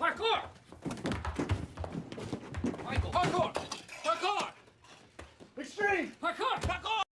Parkour! Michael! Parkour! Parkour! Extreme! Parkour! Parkour!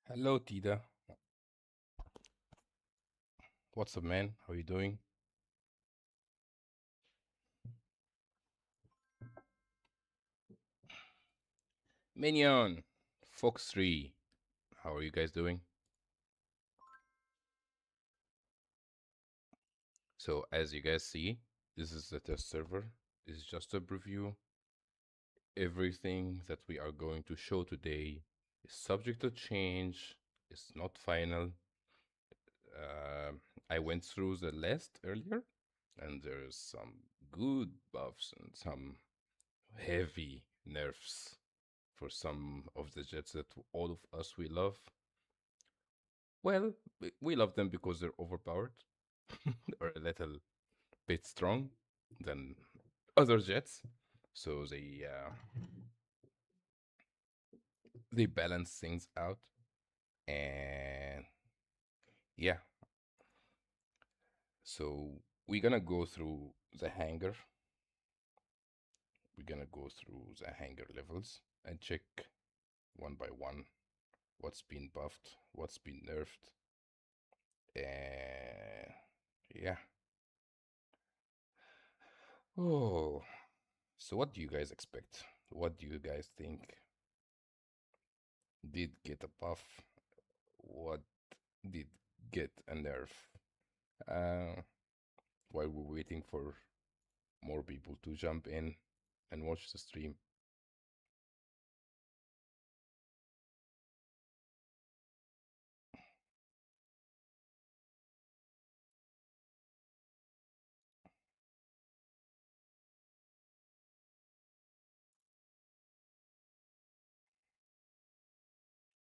Hello, Tita. What's up, man? How you doing? Minion, Fox 3. How are you guys doing? So, as you guys see, this is the test server. This is just a preview. Everything that we are going to show today is subject to change. It's not final. Uh, I went through the list earlier, and there's some good buffs and some heavy nerfs for some of the jets that all of us we love. Well, we love them because they're overpowered or a little bit strong than other jets. So they balance things out. And yeah, so we're gonna go through the hangar. We're gonna go through the hangar levels and check one by one what's been buffed, what's been nerfed. Yeah. Oh, so what do you guys expect? What do you guys think did get a buff? What did get a nerf? Uh, while we're waiting for more people to jump in and watch the stream.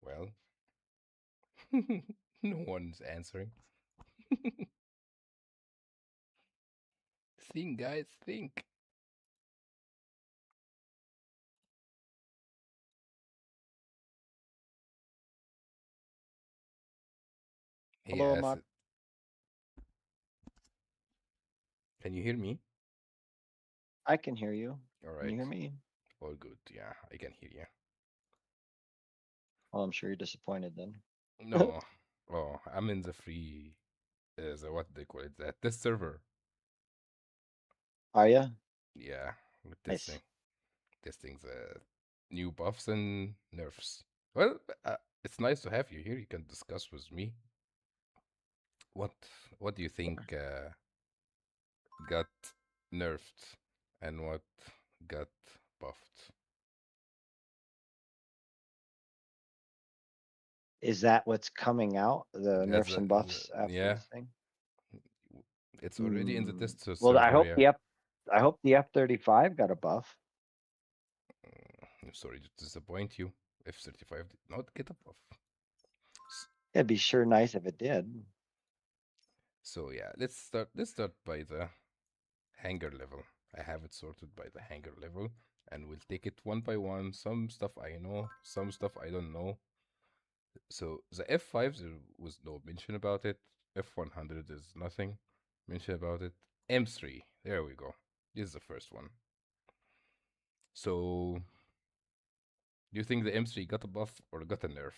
Well, no one's answering. Think, guys, think. Hello, Yes. Mark. Can you hear me? I can hear you. All Can you right. hear me? All good. Yeah, I can hear you. Well, I'm sure you're disappointed then. No. Oh, I'm in the free, the what they call it, that test server. Are you? Yeah, we're Nice. testing the new buffs and nerfs. Well, it's nice to have you here. You can discuss with me. What what do you think got nerfed and what got buffed? Is that what's coming out? The As nerfs and a buffs after yeah, this thing? it's already in the test Well, I server. hope Yeah. the F-35 got a buff. I'm sorry to disappoint you. F-35 did not get a buff. It'd be sure nice if it did. So yeah, let's start by the Hangar level. I have it sorted by the Hangar level, and we'll take it one by one. Some stuff I know, some stuff I don't know. So the F5s, there was no mention about it. F100 is nothing mention about it. M3, there we go. This is the first one. So, do you think the M3 got a buff or got a nerf?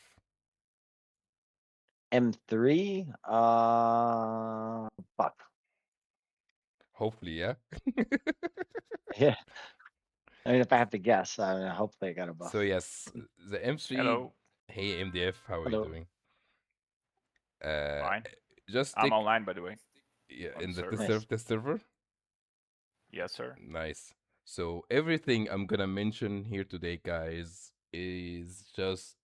M3, buff. Hopefully, yeah. Yeah. I mean, if I have to guess, hopefully I got a buff. So yes, the M3. Hello. Hey MDF, how are you Hello. doing? Uh, Fine. just I'm stick online, by the way. yeah, on in the server. Nice. test server. Yes, sir. Nice. So everything I'm gonna mention here today, guys, is just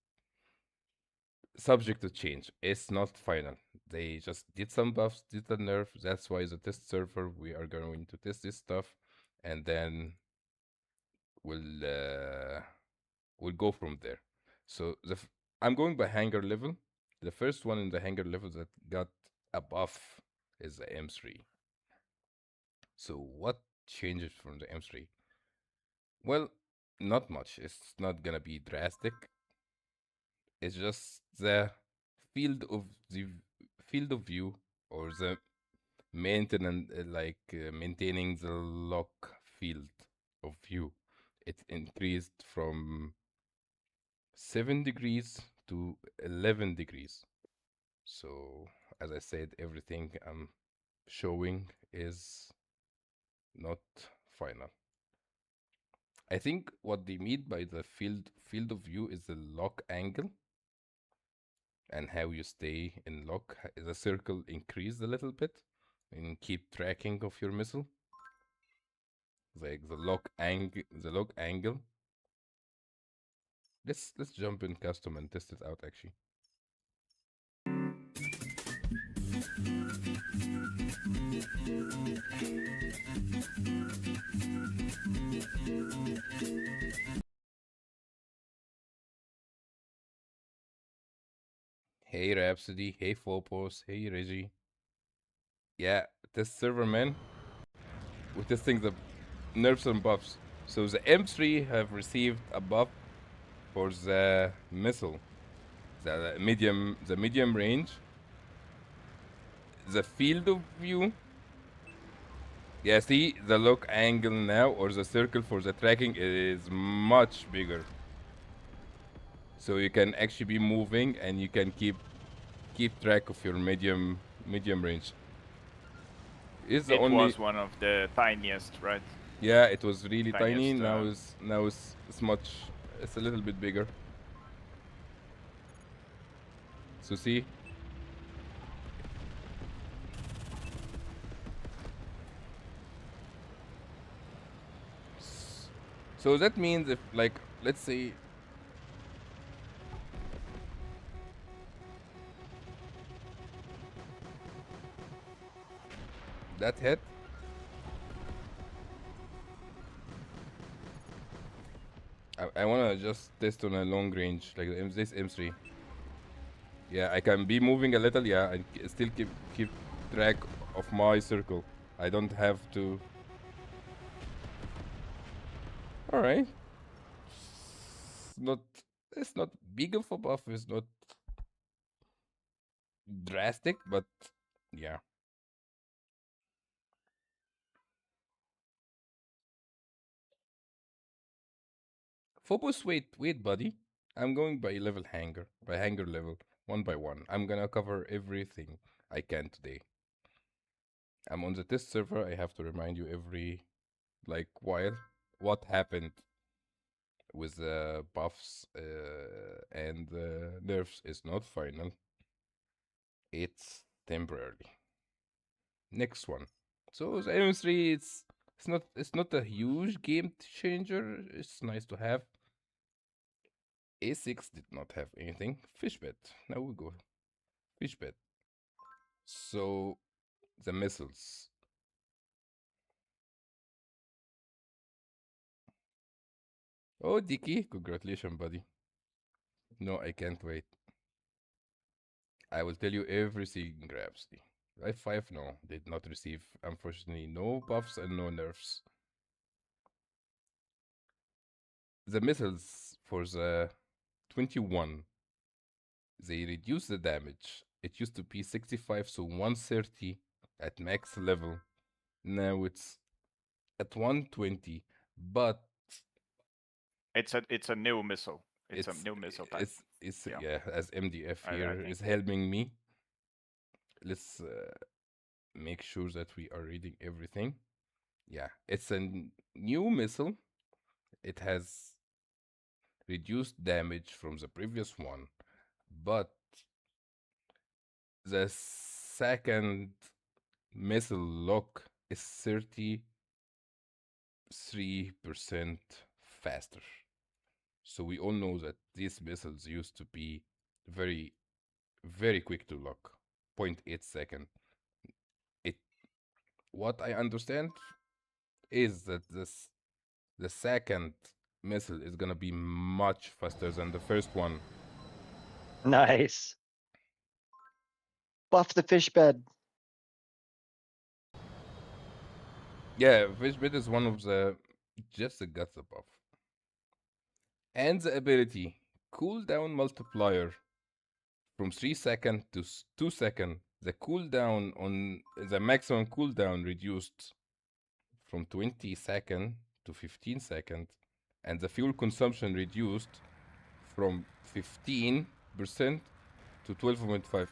subject to change. It's not final. They just did some buffs, did the nerf. That's why the test server we are going to test this stuff, and then we'll go from there. So I'm going by Hangar level. The first one in the Hangar level that got a buff is the M3. So what changes from the M3? Well, not much. It's not gonna be drastic. It's just the field of the field of view or the maintenance, maintaining the lock field of view. It increased from 7 degrees to 11 degrees. So, as I said, everything I'm showing is not final. I think what they mean by the field of view is the lock angle and how you stay in lock. The circle increased a little bit and keep tracking of your missile. Like the lock angle. Let's jump in custom and test it out actually. Hey Rhapsody, hey Phobos, hey Reggie. Yeah, test server man. We're testing the nerfs and buffs. So the M3 have received a buff for the missile, the medium range, the field of view. Yeah, see the lock angle now or the circle for the tracking is much bigger. So you can actually be moving and you can keep track of your medium range. It's the It only was one of the tiniest, right? yeah, it was really tiny. Tiniest, Now it's much, it's a little bit bigger. So see, so that means if, like, let's say that hit, I wanna just test on a long range like this M3. Yeah, I can be moving a little. Yeah, and still keep track of my circle. I don't have to. All right. It's not. It's not big of a buff. It's not drastic, but yeah. Phobos, wait, buddy. I'm going by level Hangar, by Hangar level, one by one. I'm gonna cover everything I can today. I'm on the test server. I have to remind you every like while what happened with buffs and nerfs is not final. It's temporary. Next one. So the M3, it's not a huge game changer. It's nice to have. A6 did not have anything. Fishbed. Now we go. Fishbed. So the missiles. Oh, Dicky, congratulations, buddy. No, I can't wait. I will tell you everything, grabs. Life 5, no, did not receive, unfortunately, no buffs and no nerfs. The missiles for the 21, they reduce the damage. It used to be 65, so 130 at max level. Now it's at 120, but It's a new missile. It's a new missile type. it's Yeah. yeah, as MDF I here think. is helping me. Let's make sure that we are reading everything. Yeah, it's a new missile. It has reduced damage from the previous one, but the second missile lock is 33% faster. So we all know that these missiles used to be very, very quick to lock, 0.8 second. It, what I understand is that the second missile is gonna be much faster than the first one. Nice. Buff the fish bed. Yeah, Fishbit is one of the just the guts buff. And the ability cooldown multiplier from 3 seconds to 2 seconds. The cooldown on the maximum cooldown reduced from 20 seconds to 15 seconds, and the fuel consumption reduced from 15% to 12.5.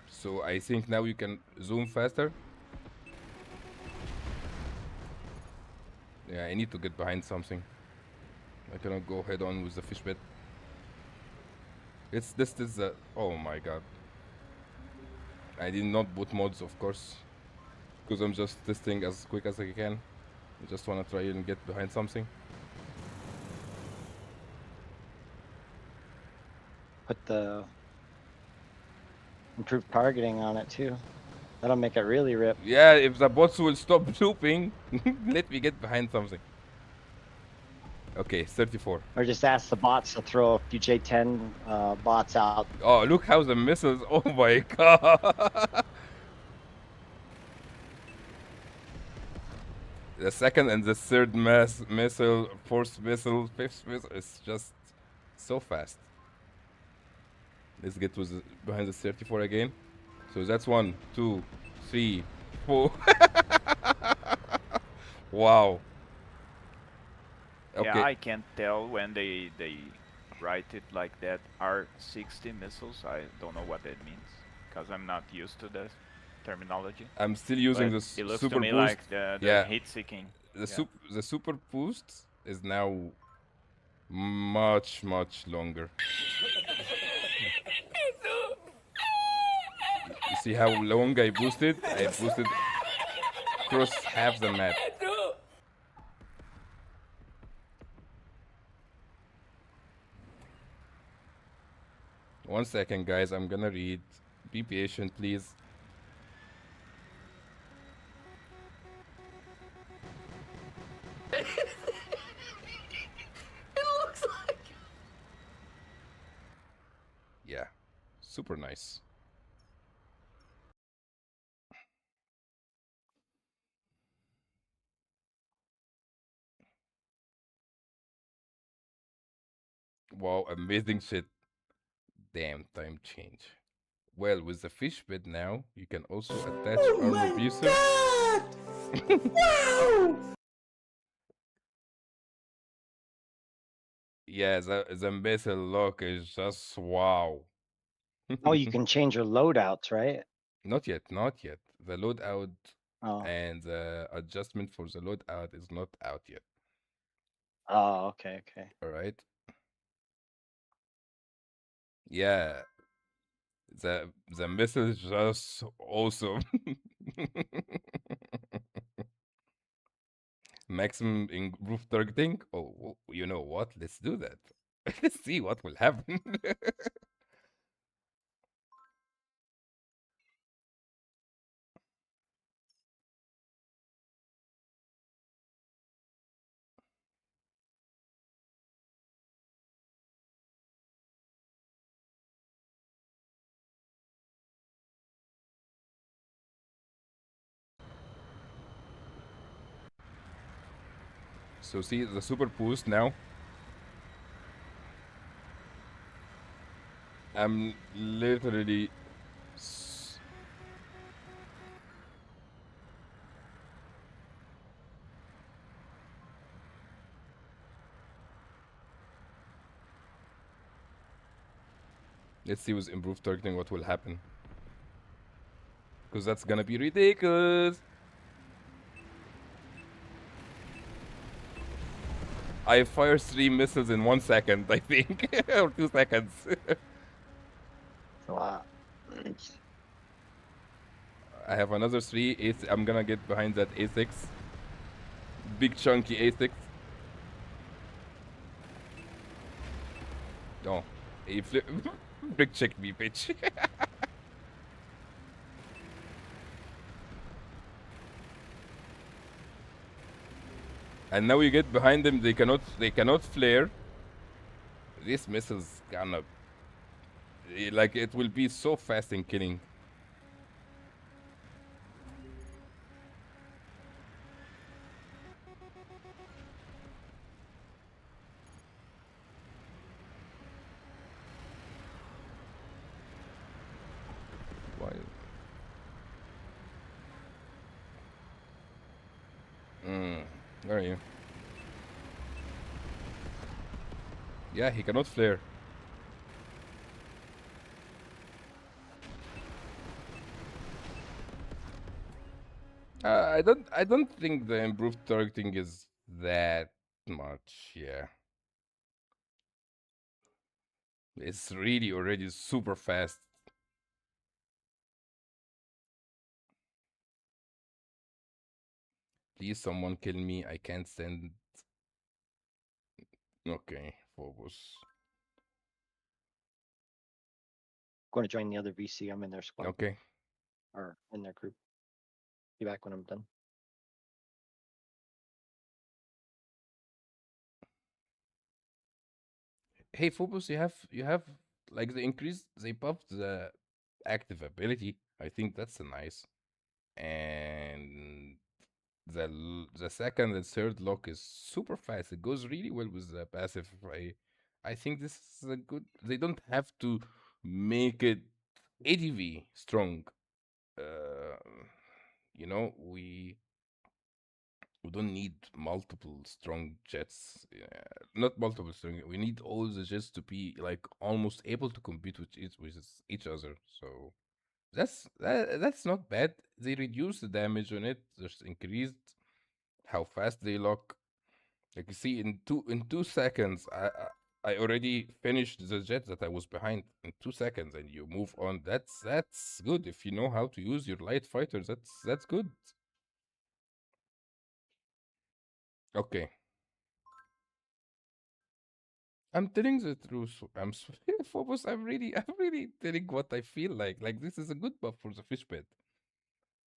So I think now you can zoom faster. Yeah, I need to get behind something. I cannot go head on with the fish bed. This is the, oh my god. I did not boot mods, of course, because I'm just testing as quick as I can. I just want to try and get behind something. Put the improved targeting on it too. That'll make it really rip. Yeah, if the bots will stop looping, let me get behind something. Okay, 34. Or just ask the bots to throw a few J10 bots out. Oh, look how the missiles, oh my god. The second and the third missile, fourth missile, fifth missile, it's just so fast. Let's get with behind the 34 again. So that's 1, 2, 3, 4. Wow. Yeah, Okay. I can't tell when they write it like that. R60 missiles. I don't know what that means because I'm not used to the terminology. I'm still using But this it looks to super me boost. like the Yeah, heat seeking. the the super boost is now much longer. You see how long I boosted? I boosted across half the map. One second, guys. I'm gonna read. Be patient, please. Yeah, super nice. Wow, amazing shit. Damn, time change. Well, with the fish bed now, you can also attach armor piercer. Yeah, the missile look is just wow. Oh, you can change your loadouts, right? Not yet, not yet. The loadout Oh, and the adjustment for the loadout is not out yet. oh, okay, okay. All right. Yeah, the missile is just awesome. Maximum improved targeting. Oh, you know what? Let's do that. Let's see what will happen. So see the super boost now. I'm literally let's see with improved targeting what will happen. Because that's gonna be ridiculous. I fire 3 missiles in 1 second, I think. Or 2 seconds. A lot. I have another 3. I'm gonna get behind that A6. Big chunky A6. Oh, he brick checked me, bitch. And now you get behind them, they cannot flare. This missile's gonna like it will be so fast in killing. Why? Where are you? Yeah, he cannot flare. I don't think the improved targeting is that much. Yeah, it's really already super fast. Please, someone kill me. I can't stand. Okay, focus. Going to join the other VC. I'm in their squad Okay. or in their group. Be back when I'm done. Hey, Phobos, you have like the increase. They buffed the active ability. I think that's nice. And the second and third lock is super fast. It goes really well with the passive. I think this is a good. They don't have to make it ADV strong. Uh, you know, We don't need multiple strong jets. Not multiple strong. We need all the jets to be like almost able to compete with each other. So that's not bad. They reduce the damage on it. Just increased how fast they lock. Like you see, in 2 seconds, I already finished the jet that I was behind in 2 seconds, and you move on. That's good if you know how to use your light fighters. That's good. Okay, I'm telling the truth. Phobos. I'm really telling what I feel like. Like this is a good buff for the fish pet.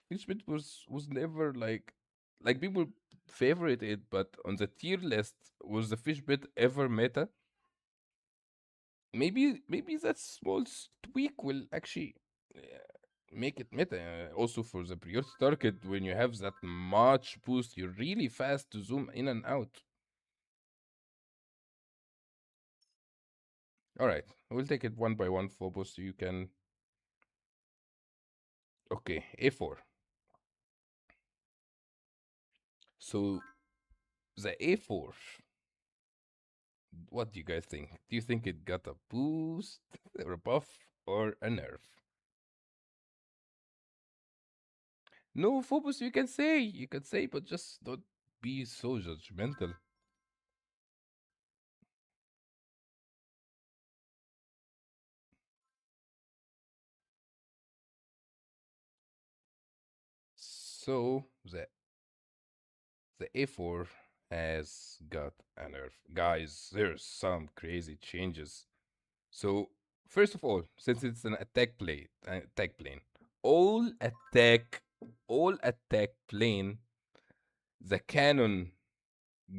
Fish pet was never like people favorite it, but on the tier list was the fish pet ever meta? Maybe that small tweak will actually make it meta. Also for the priority target, when you have that much boost, you're really fast to zoom in and out. All right, we'll take it one by one, Phobos, so you can. Okay, A4. So the A4, what do you guys think? Do you think it got a boost, or a buff, or a nerf? No, Phobos, you can say, but just don't be so judgmental. So the A4 has got a nerf. Guys, there's some crazy changes. So first of all, since it's an attack plane, all attack, all attack plane, the cannon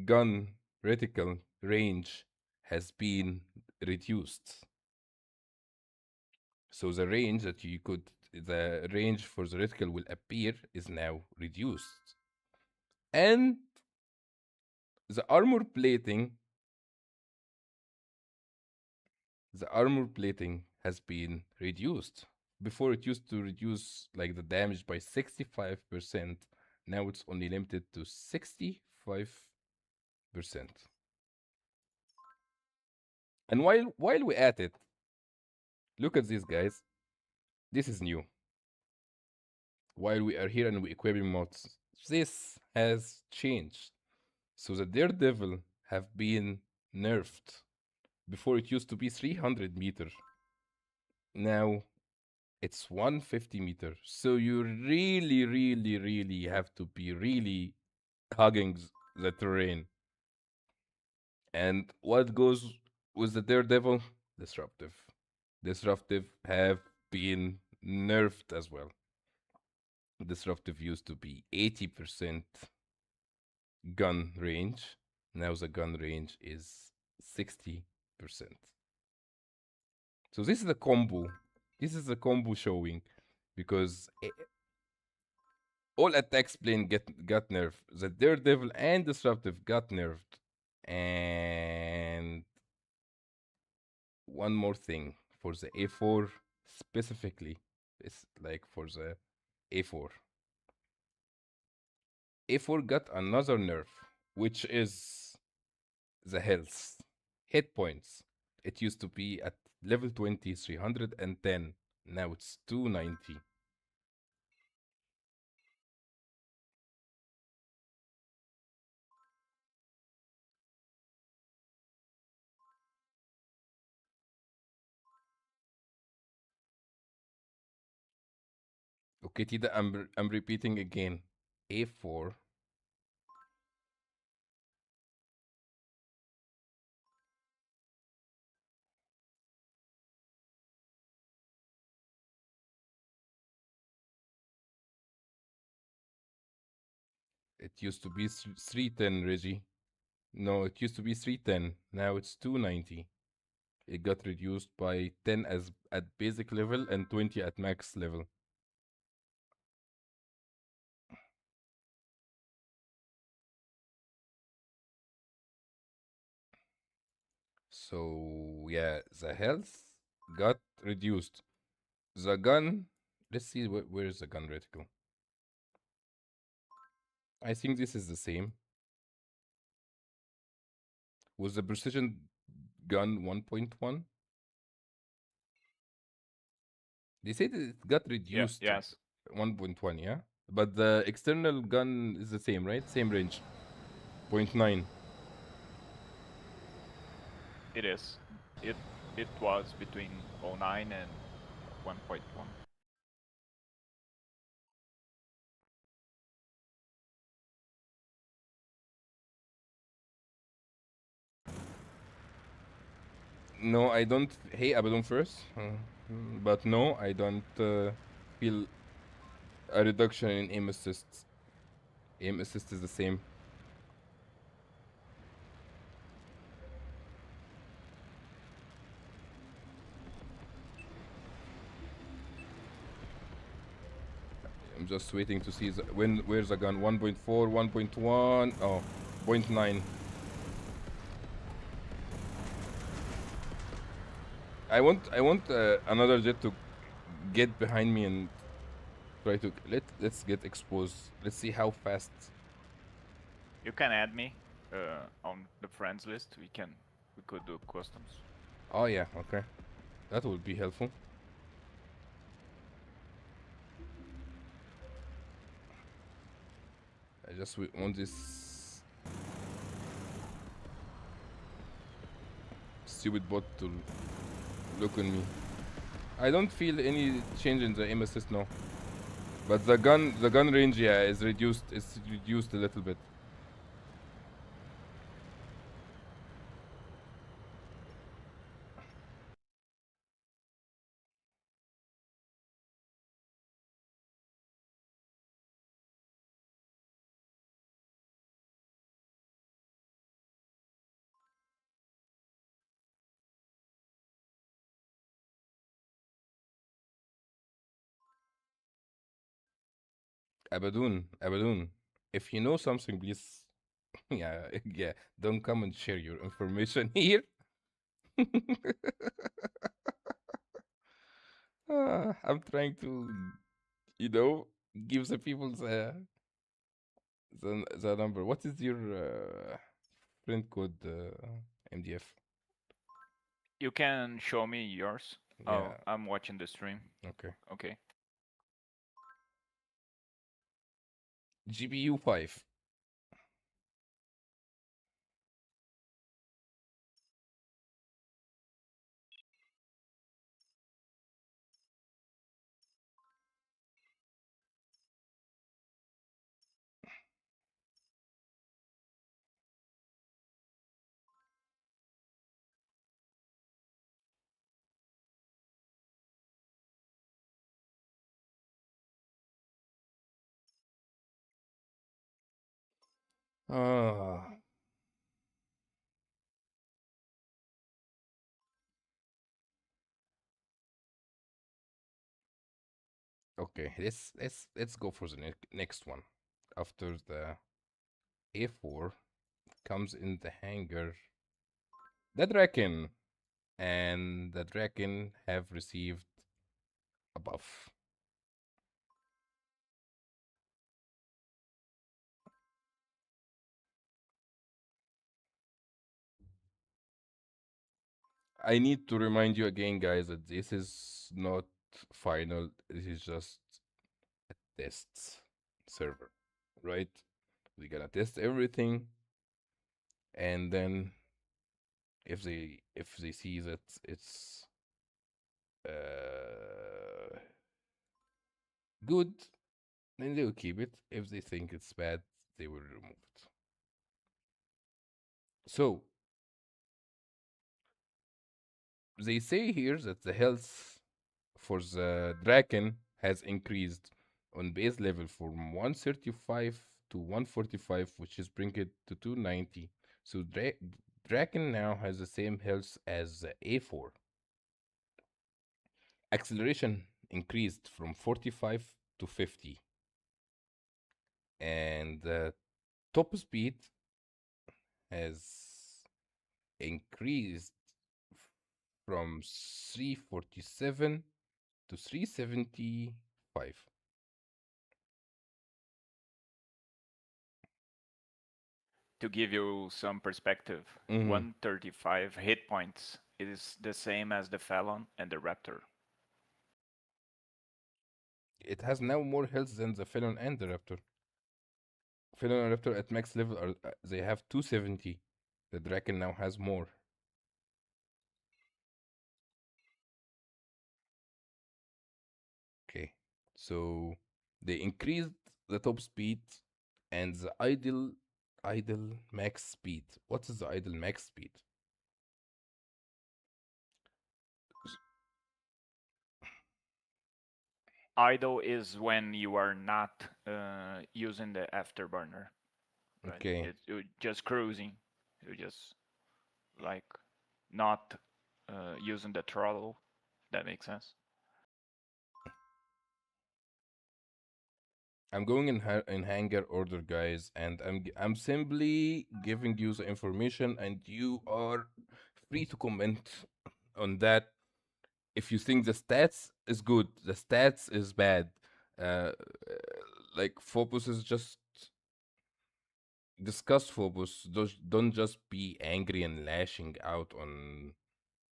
gun reticle range has been reduced. So the range for the reticle will appear is now reduced. And the armor plating, the armor plating has been reduced. Before it used to reduce like the damage by 65%. Now it's only limited to 65%. And while we at it, look at this, guys. This is new. While we are here and we equipping mods, this has changed. So the Daredevil have been nerfed. Before it used to be 300 meter. Now it's 150 meter. So you really, really, really have to be really hugging the terrain. And what goes with the Daredevil? Disruptive. Disruptive have been nerfed as well. Disruptive used to be 80% gun range. Now the gun range is 60%. So this is a combo. This is a combo showing because all attacks plane got nerfed. The Daredevil and Disruptive got nerfed. And one more thing for the A4 specifically, it's like for the A4. A4 got another nerf, which is the health. Hit points. It used to be at level 20, 310. Now it's 290. Okay, Tida, I'm repeating again. A4. It used to be 310, Reggie. No, it used to be 310. Now it's 290. It got reduced by 10 as at basic level and 20 at max level. So yeah, the health got reduced. The gun, let's see where is the gun reticle. I think this is the same. Was the precision gun 1.1? They said it got Yeah. reduced to Yes. 1.1, yeah? But the external gun is the same, right? Same range. 0.9. It is. It it was between 09 and 1.1. No, I don't. Hey, Abaddon first. But no, I don't feel a reduction in aim assist. Aim assist is the same. I'm just waiting to see where's the gun. 1.4, 1.1. Oh, 0.9. I want another jet to get behind me and try to let's get exposed. Let's see how fast. You can add me on the friends list. We could do customs. Oh yeah, okay, that would be helpful. I just want this stupid bot to look on me. I don't feel any change in the aim assist now. But the gun range, yeah, is reduced. It's reduced a little bit. Abadoon. If you know something, please, yeah, yeah, don't come and share your information here. I'm trying to, give the people the number. What is your print code, MDF? You can show me yours. Oh, Yeah. I'm watching the stream. Okay. Okay. GPU 5. Ah. Okay, let's go for the next one. After the A4 comes in the hangar, the Draken, and the Draken have received a buff. I need to remind you again, guys, that this is not final. This is just a test server, right? We're gonna test everything, and then if they see that it's uh, good, then they will keep it. If they think it's bad, they will remove it. So they say here that the health for the Draken has increased on base level from 135 to 145, which is bring it to 290. So Draken now has the same health as the A4. Acceleration increased from 45 to 50. And the top speed has increased from 347 to 375. to give you some perspective, 135 hit points is the same as the Felon and the Raptor. It has now more health than the Felon and the Raptor. Felon and Raptor at max level are they have 270. The Draken now has more. Okay, so they increased the top speed and the idle max speed. What is the idle max speed? Idle is when you are not using the afterburner. Right? Okay. You're just cruising. You're just like not using the throttle. If that makes sense. I'm going in Hangar order, guys, and I'm simply giving you the information, and you are free to comment on that. If you think the stats is good, the stats is bad. Uh, like Phobos is just discuss Phobos. Don't just be angry and lashing out on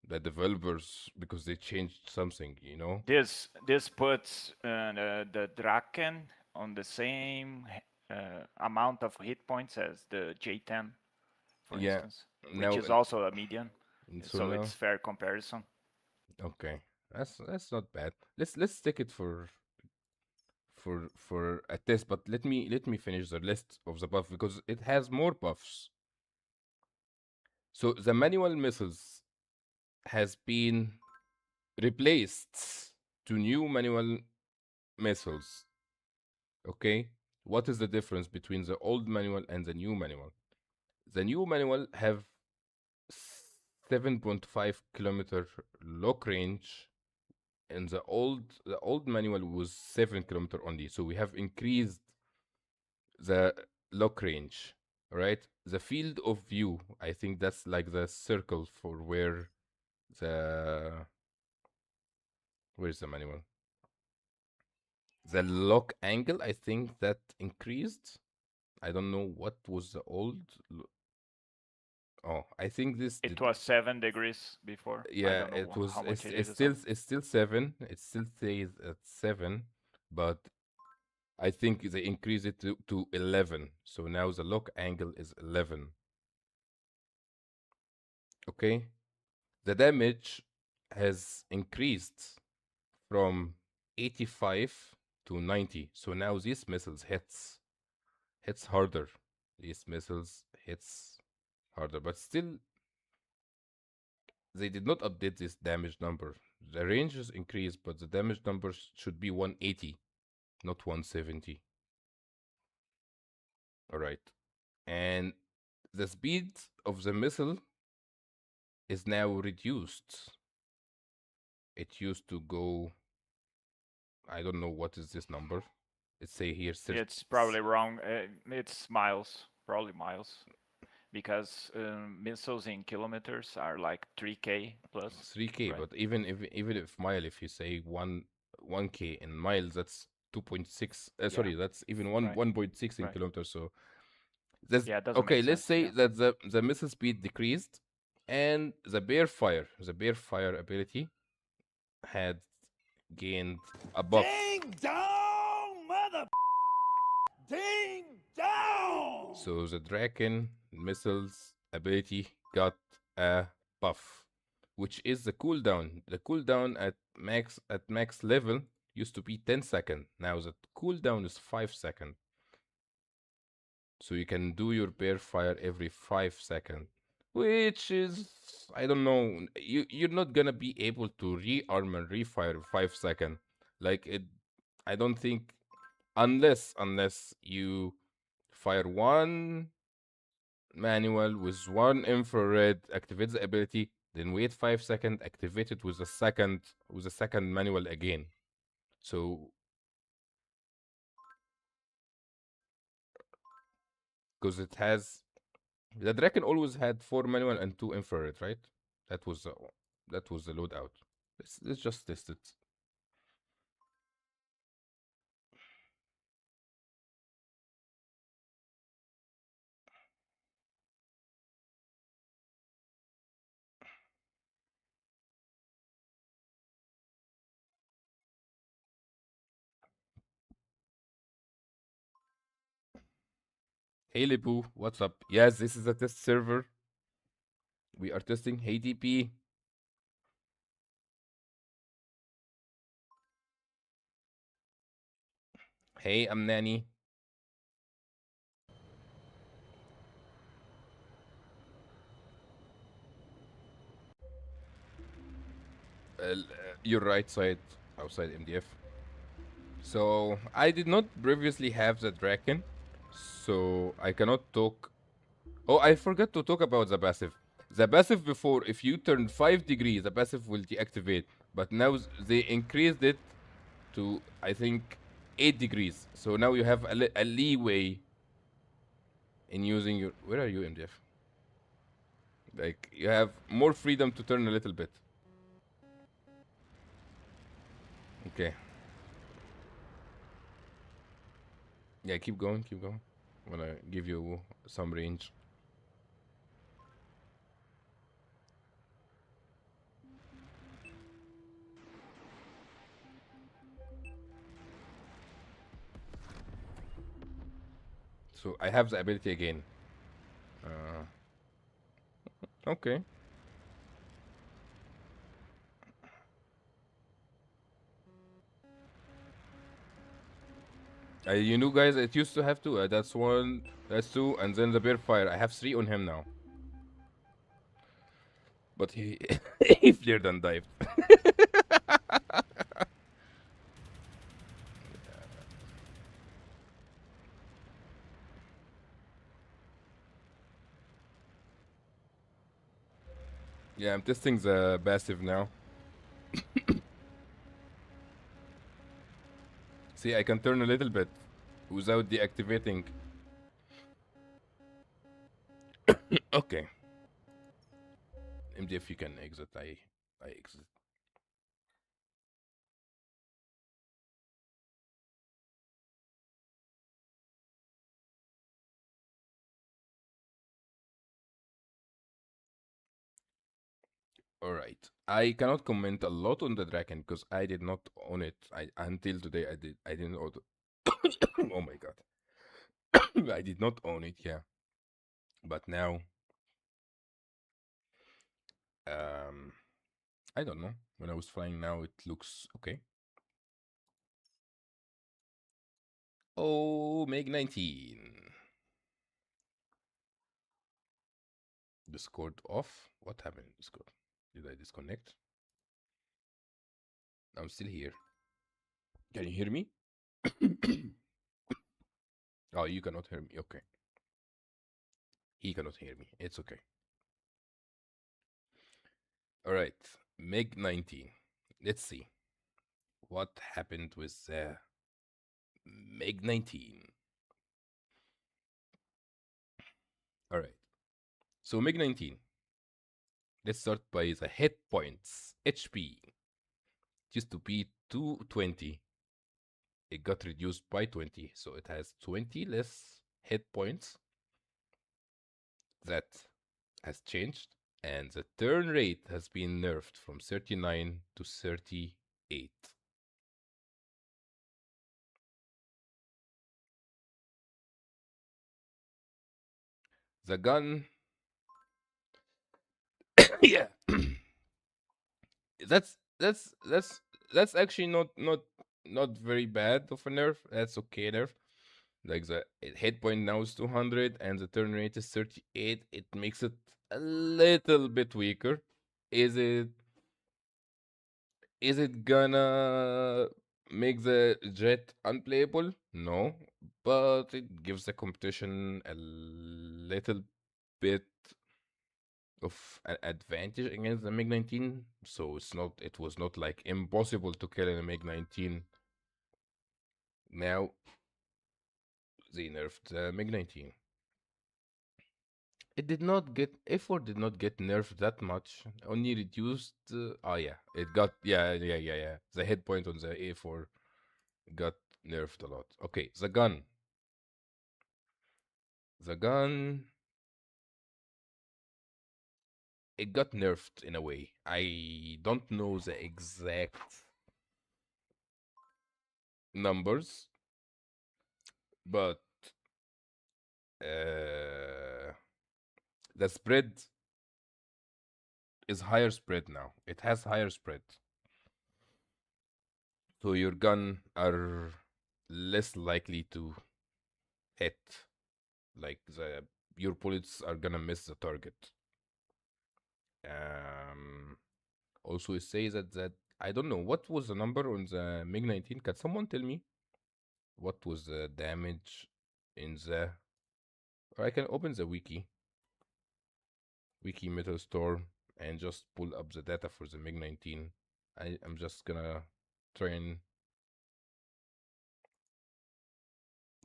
the developers because they changed something. You know. This puts the Draken on the same amount of hit points as the J10, for Yeah. instance, which Now, is also a median. so So now, it's fair comparison. okay, that's not bad. Let's take it for a test, but let me finish the list of the buff because it has more buffs. So the manual missiles has been replaced to new manual missiles. Okay, what is the difference between the old manual and the new manual? The new manual have 7.5 kilometer lock range, and the old manual was 7 kilometer only. So we have increased the lock range, right? The field of view, I think that's like the circle for the where's the manual? The lock angle, I think that increased. I don't know what was the old. Oh, I think this It did. was 7 degrees before. I Yeah, don't it know was. how much it It's is still now. it's still 7. It still stays at 7, but I think they increase it to 11. So now the lock angle is 11. Okay, the damage has increased from 85 to 90. So now these missiles hits harder. These missiles hits harder, but still they did not update this damage number. The range is increased, but the damage number should be 180, not 170. All right. And the speed of the missile is now reduced. It used to go, I don't know what is this number. Let's say here, It's probably wrong. It's miles, probably miles, because missiles in kilometers are like 3K plus, 3K, right? but even if mile, if you say 1K in miles, that's 2.6. Yeah, Sorry, that's even one right, 1.6 in right. kilometers. So that's Yeah, it doesn't okay. make Let's sense. say Yeah. that the missile speed decreased, and the bear fire ability had gained a buff. Ding dong, mother. Ding dong. So the Draken missiles ability got a buff, which is the cooldown. The cooldown at max level used to be 10 seconds. Now the cooldown is 5 seconds. So you can do your bear fire every 5 seconds, which is, I don't know. You're not gonna be able to rearm and refire 5 seconds. Like it, I don't think, unless you fire one manual with one infrared, activate the ability, then wait 5 seconds, activate it with a second manual again. So because it has the Draken always had 4 manual and 2 infrared, right? That was the that was the loadout. Let's just test it. Hey Lipu, what's up? Yes, this is a test server. We are testing Hey DP. Hey, I'm Nanny. Your right side, outside MDF. So I did not previously have the Draken, so I cannot talk. Oh, I forgot to talk about the passive. The passive before, if you turn 5 degrees, the passive will deactivate. But now they increased it to, I think, 8 degrees. So now you have a leeway in using your. Where are you, MDF? Like, you have more freedom to turn a little bit. Okay. Yeah, keep going, keep going. I'm gonna give you some range. So I have the ability again. Uh, okay. You know, guys, it used to have two. That's one, that's two, and then the bear fire. I have three on him now. But he he flared and dived. Yeah, I'm testing the passive now. See, I can turn a little bit without deactivating. Okay. MDF, you can exit. I exit. All right. I cannot comment a lot on the Draken because I did not own it. I until today I didn't own it. Oh my god. I did not own it, yeah. But now um I don't know. When I was flying now it looks okay. Oh, Meg 19. Discord off. What happened in Discord? Did I disconnect? I'm still here. Can you hear me? Oh, you cannot hear me. Okay. He cannot hear me. It's okay. All right. Meg 19. Let's see what happened with Meg 19. All right. So Meg 19. Let's start by the hit points. HP. It used to be 220. It got reduced by 20. So it has 20 less hit points. That has changed. And the turn rate has been nerfed from 39 to 38. The gun, yeah, that's actually not very bad of a nerf. That's okay nerf. Like the hit point now is 200 and the turn rate is 38. It makes it a little bit weaker. Is it is it gonna make the jet unplayable? No, but it gives the competition a little bit of an advantage against the MiG-19. So it was not like impossible to kill in a MiG-19. Now they nerfed the MiG-19. It did not get effort did not get nerfed that much. Only reduced. Oh yeah, it got yeah. The hit point on the A4 got nerfed a lot. Okay, the gun. The gun. It got nerfed in a way. I don't know the exact numbers, but the spread is higher spread now. It has higher spread. So your gun are less likely to hit. Like your bullets are gonna miss the target. Um, Also, it says that I don't know what was the number on the MiG 19. Can someone tell me what was the damage in the? Or I can open the wiki metal store and just pull up the data for the MiG 19. I'm just gonna try and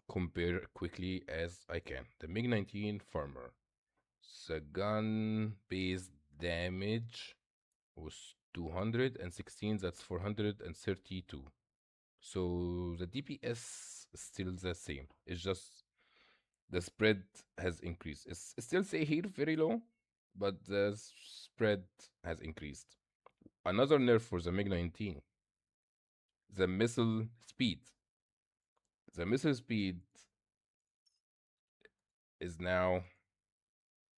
compare quickly as I can. The MiG 19 Farmer. The gun base damage was 216, that's 432. So the DPS is still the same. It's just the spread has increased. It's still say here very low, but the spread has increased. Another nerf for the MiG 19. The missile speed. The missile speed is now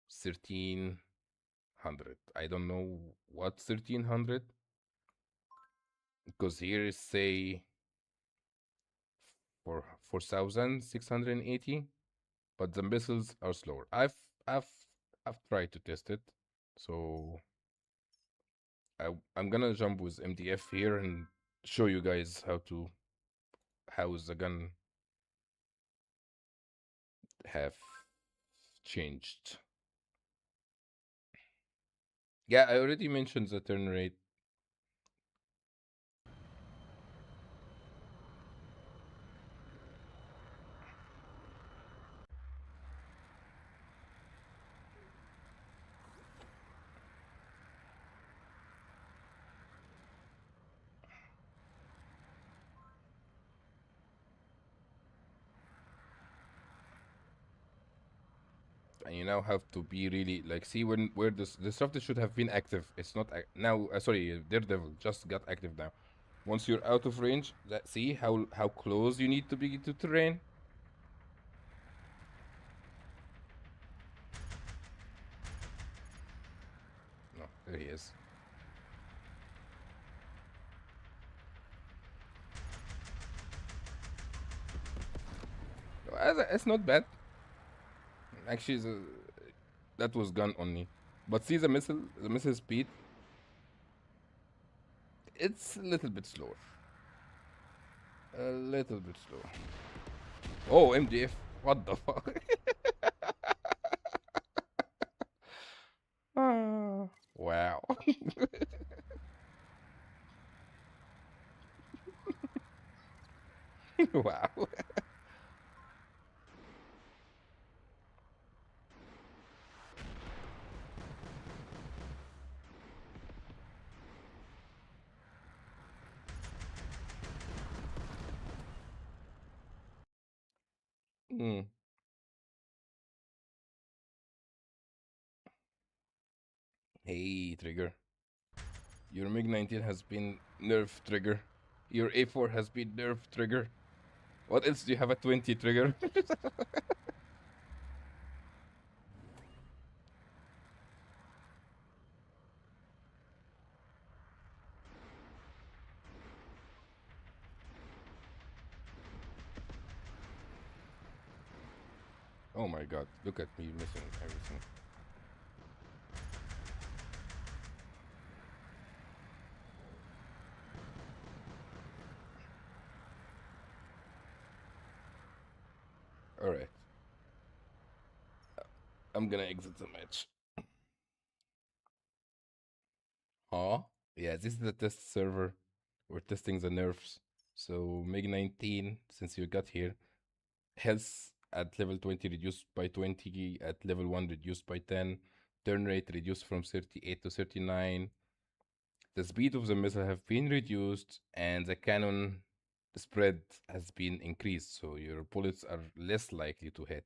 1300. I don't know what 1300 because here is say for 4680, but the missiles are slower. I've I've tried to test it, so I'm gonna jump with MDF here and show you guys how is the gun have changed. Yeah, I already mentioned the turn rate. And you now have to be really like see when where the stuff that should have been active. It's not now. Sorry, Daredevil just got active now. Once you're out of range, see how close you need to be to terrain. No, there he is. It's not bad. Actually, that was gun only. But see the missile speed. It's a little bit slower. A little bit slower. Oh, MDF. What the fuck? Ah, wow. Wow. Mm. Hey, Trigger. Your MiG 19 has been nerf Trigger. Your A4 has been nerf Trigger. What else do you have a 20 Trigger? Oh my god, look at me missing everything. Alright. I'm gonna exit the match. Huh? Yeah, this is the test server. We're testing the nerfs. So MiG 19, since you got here, health at level 20 reduced by 20, at level 1 reduced by 10, turn rate reduced from 38 to 39. The speed of the missile have been reduced, and the cannon spread has been increased, so your bullets are less likely to hit.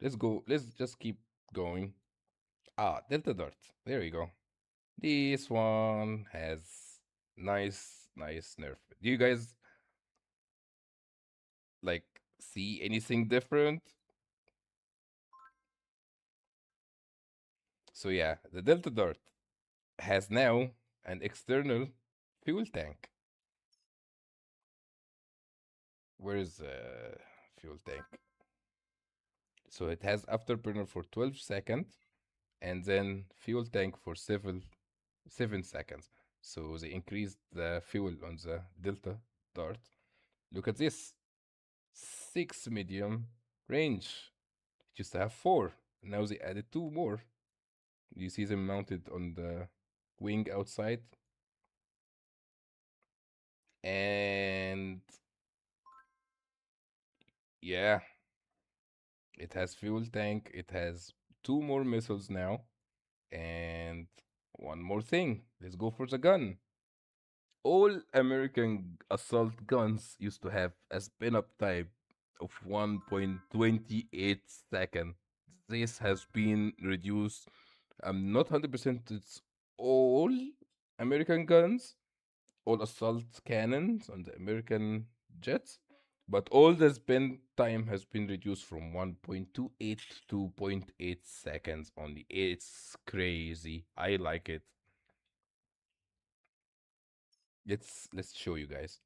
Let's go. Let's just keep going. Delta Dart. There we go. This one has nice nerf. Do you guys like see anything different? So yeah, the Delta Dart has now an external fuel tank. Where is the fuel tank? So it has afterburner for 12 seconds and then fuel tank for 7 seconds. So they increased the fuel on the Delta Dart. Look at this. 6 medium range. It used to have 4. Now they added 2 more. You see them mounted on the wing outside. And yeah, it has fuel tank. It has 2 more missiles now. And one more thing. Let's go for the gun. All American assault guns used to have a spin-up time of 1.28 seconds. This has been reduced. I'm not 100% it's all American guns, all assault cannons on the American jets, but all the spin time has been reduced from 1.28 to 0.8 seconds only. It's crazy. I like it. Let's show you guys.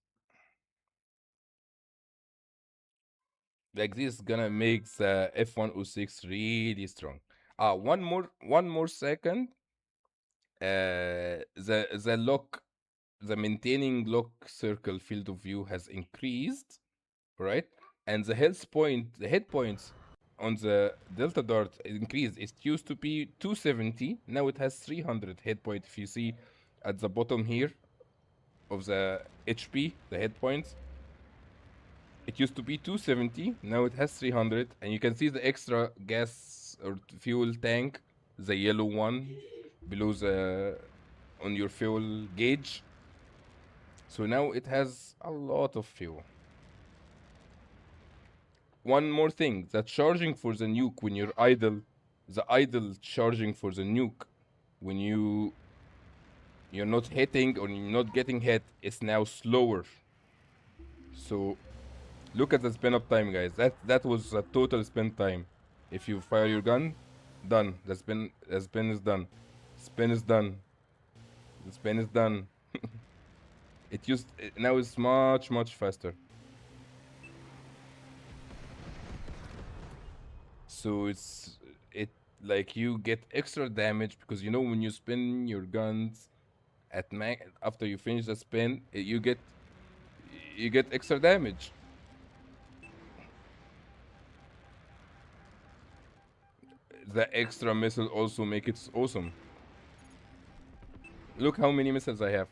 Like this is gonna make the F-106 really strong. One more second. The maintaining lock circle field of view has increased, right? And the hit points on the Delta Dart increased. It used to be 270, now it has 300 hit point. If you see at the bottom here of the HP, the hit points, it used to be 270, now it has 300, and you can see the extra gas or fuel tank, the yellow one below the on your fuel gauge. So now it has a lot of fuel. One more thing, the charging for the nuke when you're idle, the idle charging for the nuke when you're not hitting or you're not getting hit is now slower. So look at the spin up time, guys. That was a total spin time. If you fire your gun, done. The spin is done. Spin is done. The spin is done. Now it's much faster. So it like you get extra damage because you know when you spin your guns at max after you finish the spin, you get extra damage. The extra missile also make it awesome. Look how many missiles I have.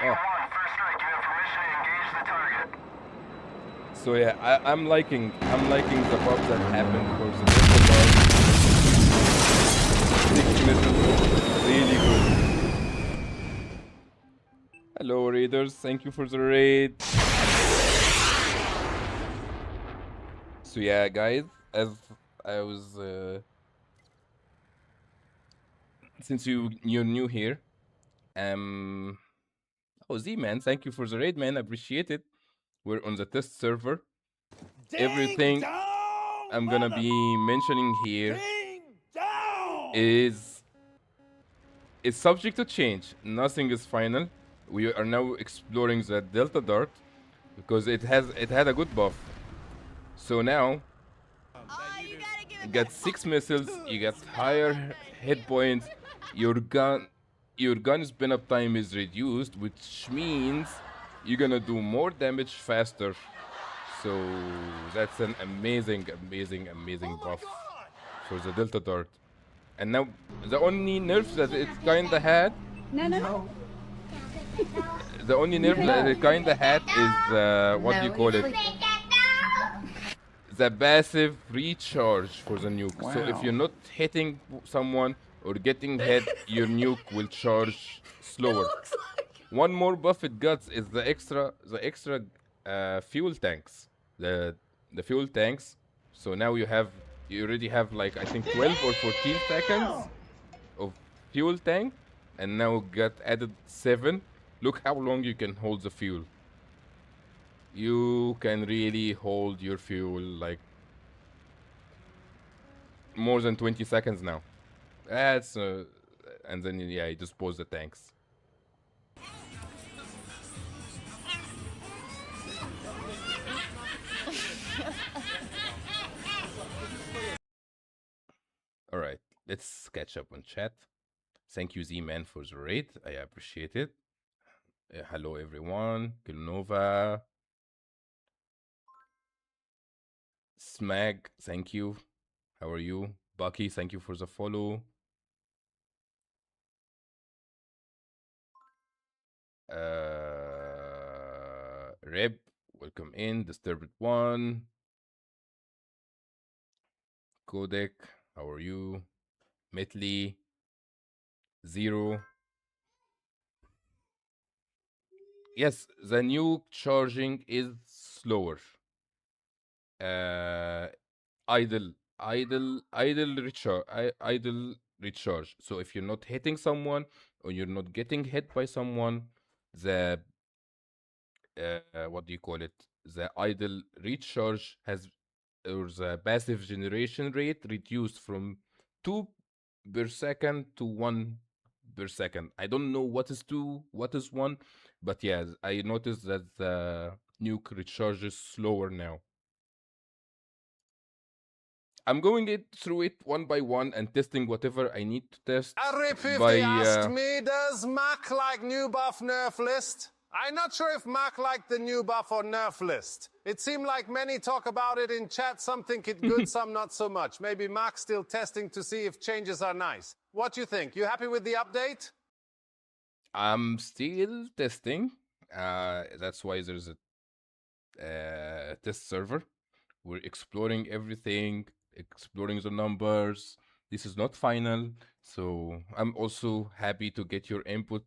Oh. So yeah, I'm liking the buff that happened for the Delta Dart. 6 missiles, really good. Hello raiders, thank you for the raid. So yeah, guys, as I was, since you're new here, oh Z-Man, thank you for the raid, man, appreciate it. We're on the test server. Everything I'm gonna be mentioning here is subject to change. Nothing is final. We are now exploring the Delta Dart because it had a good buff. So now you got 6 missiles, you got higher hit points, your gun spin up time is reduced, which means you're gonna do more damage faster. So that's an amazing buff for the Delta Dart. And now the only nerfs that it kinda had. No. The only nerf that it kinda had is what do you call it? The passive recharge for the nuke. Wow. So if you're not hitting someone or getting hit, your nuke will charge slower. One more buff it got is the extra fuel tanks. The fuel tanks. So now you already have like I think 12 or 14 seconds of fuel tank, and now got added 7. Look how long you can hold the fuel. you can really hold your fuel like more than 20 seconds now. That's and then yeah, you just pause the tanks. All right, let's catch up on chat. Thank you, Z-Man, for the raid. I appreciate it. Hello, everyone. Kilnova. Smag, thank you. How are you? Bucky, thank you for the follow. Reb, welcome in. Disturbed One. Codec, how are you? Metli, Zero. Yes, the new charging is slower. Uh, idle recharge. So if you're not hitting someone or you're not getting hit by someone, the what do you call it? The idle recharge has or the passive generation rate reduced from 2 per second to 1 per second. I don't know what is 2, what is 1, but yeah, I noticed that the nuke recharges slower now. I'm going it through it one by one and testing whatever I need to test. R50 asked me, does Mac like new buff nerf list? I'm not sure if Mac liked the new buff or nerf list. It seemed like many talk about it in chat, some think it good, some not so much. Maybe Mac's still testing to see if changes are nice. What do you think? You happy with the update? I'm still testing. That's why there's a test server. We're exploring everything, exploring the numbers. This is not final, so I'm also happy to get your input.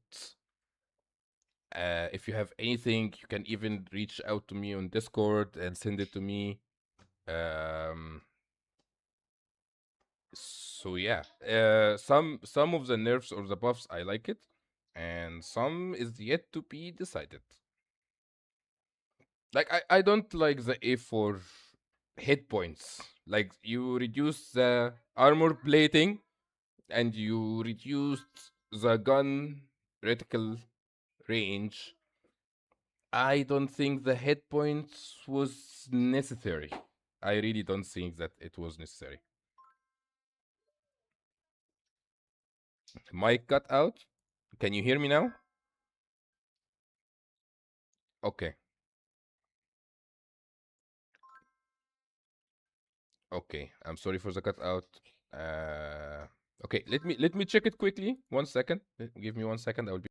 If you have anything, you can even reach out to me on Discord and send it to me. So yeah, some of the nerfs or the buffs I like it, and some is yet to be decided. Like I don't like the A4 hit points. Like you reduce the armor plating and you reduced the gun reticle range. I don't think the hit points was necessary. I really don't think that it was necessary. Mic cut out. Can you hear me now? Okay. Okay. I'm sorry for the cut out. Okay, let me check it quickly. 1 second. Give me 1 second. I will be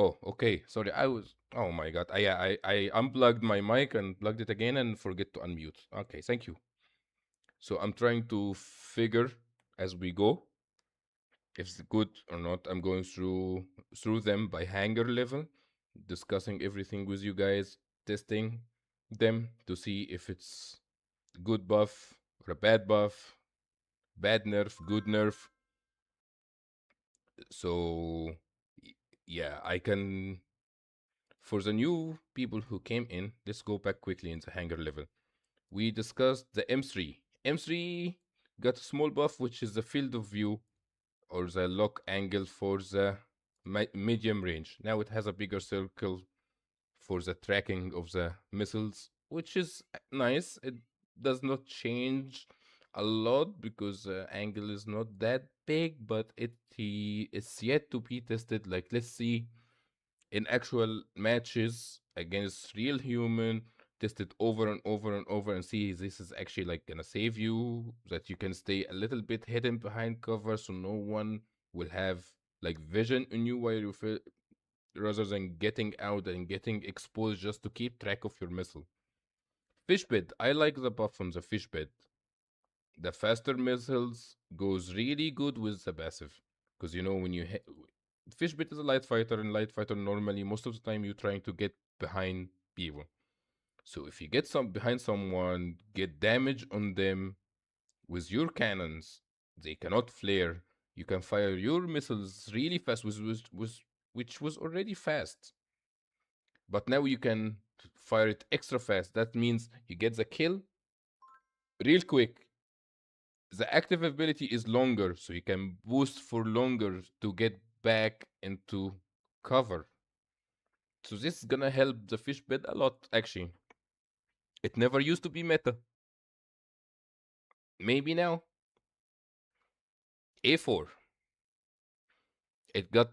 Oh, okay. Sorry, I was. Oh my god. I unplugged my mic and plugged it again and forget to unmute. Okay, thank you. So I'm trying to figure as we go if it's good or not. I'm going through them by Hangar level, discussing everything with you guys, testing them to see if it's good buff or a bad buff, bad nerf, good nerf. So yeah, I can. For the new people who came in, let's go back quickly in the Hangar level. We discussed the M3. M3 got a small buff, which is the field of view or the lock angle for the medium range. Now it has a bigger circle for the tracking of the missiles, which is nice. It does not change a lot because the angle is not that big, but it's yet to be tested. Like, let's see in actual matches against real human, test it over and over and over and see this is actually like gonna save you, that you can stay a little bit hidden behind cover so no one will have like vision on you while you feel, rather than getting out and getting exposed just to keep track of your missile. Fish bed, I like the buff on the fish bed. The faster missiles goes really good with the passive, because you know when you hit fish bit is a light fighter, and light fighter normally most of the time you're trying to get behind people. So if you get some behind someone, get damage on them with your cannons, they cannot flare. You can fire your missiles really fast, which was already fast, but now you can fire it extra fast. That means you get the kill real quick. The active ability is longer, so you can boost for longer to get back into cover. So this is gonna help the fish bed a lot, actually. It never used to be meta. Maybe now. A4. It got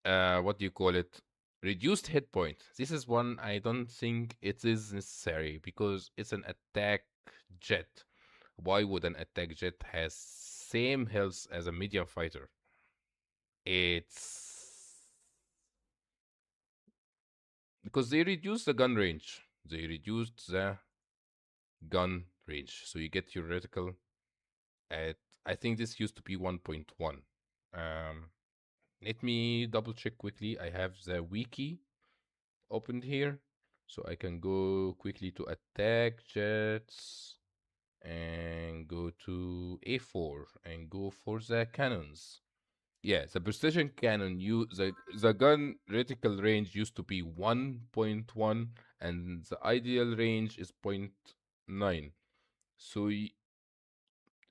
what do you call it? Reduced hit point. This is one I don't think it is necessary because it's an attack jet. Why would an attack jet has same health as a medium fighter? It's because they reduced the gun range. They reduced the gun range. So you get your reticle at, I think this used to be 1.1. Let me double check quickly. I have the wiki opened here. So I can go quickly to attack jets and go to A4 and go for the cannons. Yeah, the precision cannon, the gun reticle range used to be 1.1 and the ideal range is 0.9. So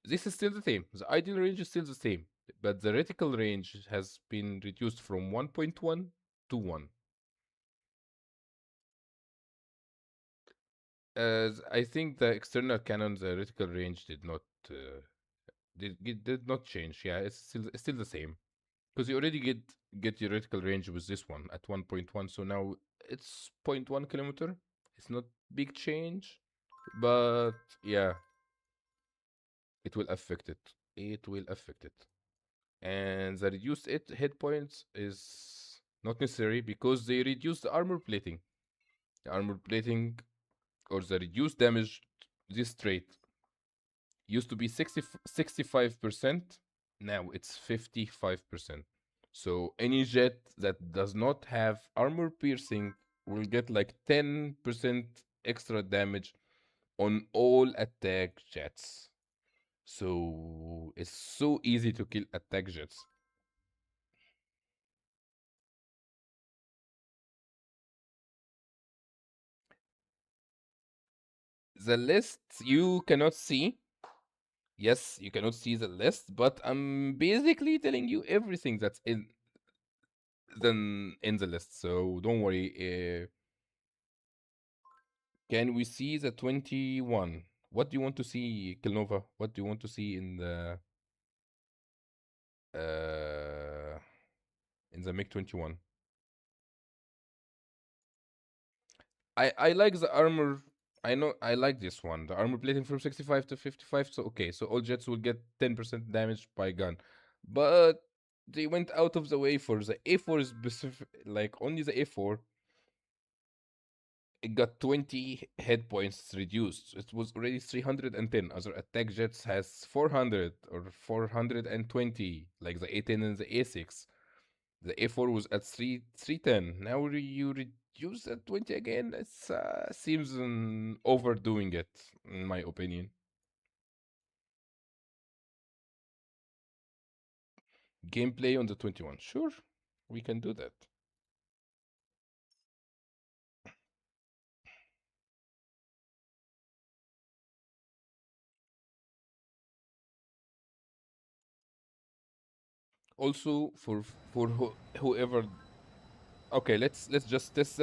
this is still the same. The ideal range is still the same, but the reticle range has been reduced from 1.1 to 1. I think the external cannon, the reticle range did not did not change. Yeah, it's still the same. Because you already get your reticle range with this one at 1.1, so now it's 0.1 kilometer. It's not big change, but yeah, it will affect it. It will affect it. And the reduced hit points is not necessary because they reduce the armor plating. The armor plating or the reduced damage, this trait used to be 65%. Now it's 55%. So any jet that does not have armor piercing will get like 10% extra damage on all attack jets. So it's so easy to kill attack jets. The list you cannot see. Yes, you cannot see the list, but I'm basically telling you everything that's in the list. So don't worry. Can we see the 21? What do you want to see, Kilnova? What do you want to see uh in the MiG-21? I like the armor. I know I like this one. The armor plating from 65 to 55. So okay, so all jets will get 10% damage by gun. But they went out of the way for the A4 specific, like only the A4. It got 20 hit points reduced. It was already 310. Other attack jets has 400 or 420, like the A10 and the A6. The A4 was at 310. Now you reduce at 20 again. It seems overdoing it, in my opinion. Gameplay on the 21. Sure, we can do that. also for whoever. Okay, let's just test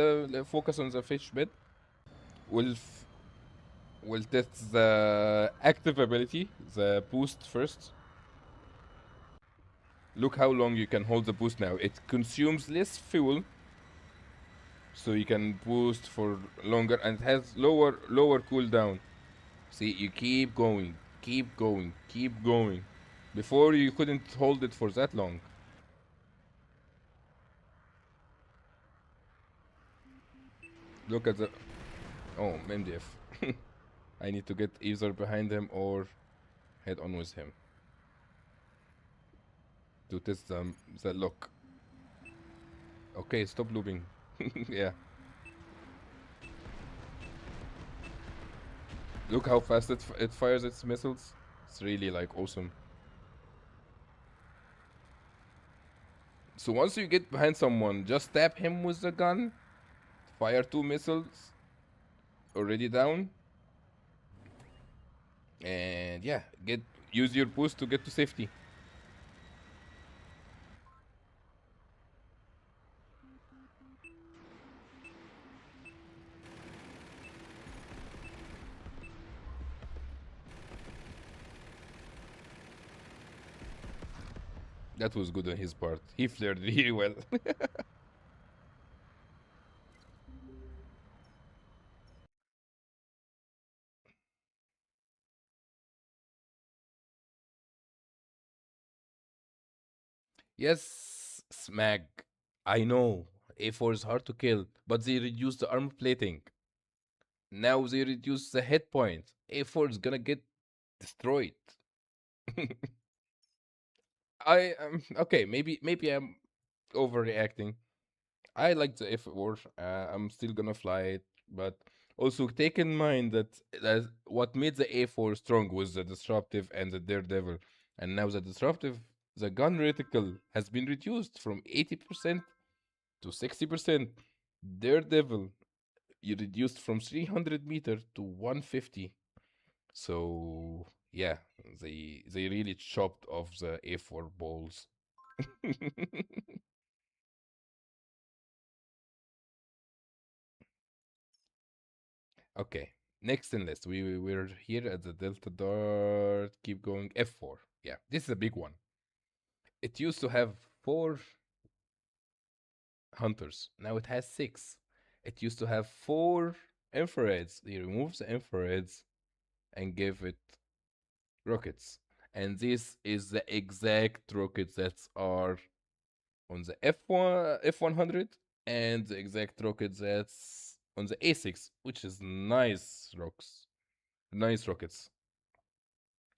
focus on the fish bed. We'll we'll test the active ability, the boost first. Look how long you can hold the boost now. It consumes less fuel, so you can boost for longer, and it has lower cooldown. See, you keep going, keep going, keep going. Before you couldn't hold it for that long. Look at the. Oh, MDF. I need to get either behind him or head on with him to test the lock. Okay, stop looping. Yeah. Look how fast it fires its missiles. It's really like awesome. So once you get behind someone, just tap him with the gun, fire 2 missiles, already down, and yeah, use your boost to get to safety. That was good on his part. He flared really well. Yes, Smag. I know. A4 is hard to kill, but they reduced the armor plating. Now they reduce the hit point. A4 is gonna get destroyed. I okay. Maybe I'm overreacting. I like the F4. I'm still gonna fly it, but also take in mind that what made the A4 strong was the disruptive and the daredevil, and now the disruptive, the gun reticle has been reduced from 80% to 60%. Daredevil, you reduced from 300 meter to 150. So yeah, they really chopped off the A4 balls. Okay, next in list, we're here at the Delta Dart. Keep going. F4. Yeah, this is a big one. It used to have 4 hunters. Now it has 6. It used to have 4 infrareds. They removed the infrareds and gave it rockets. And this is the exact rockets that are on the F100 and the exact rockets that's on the A6, which is nice rockets.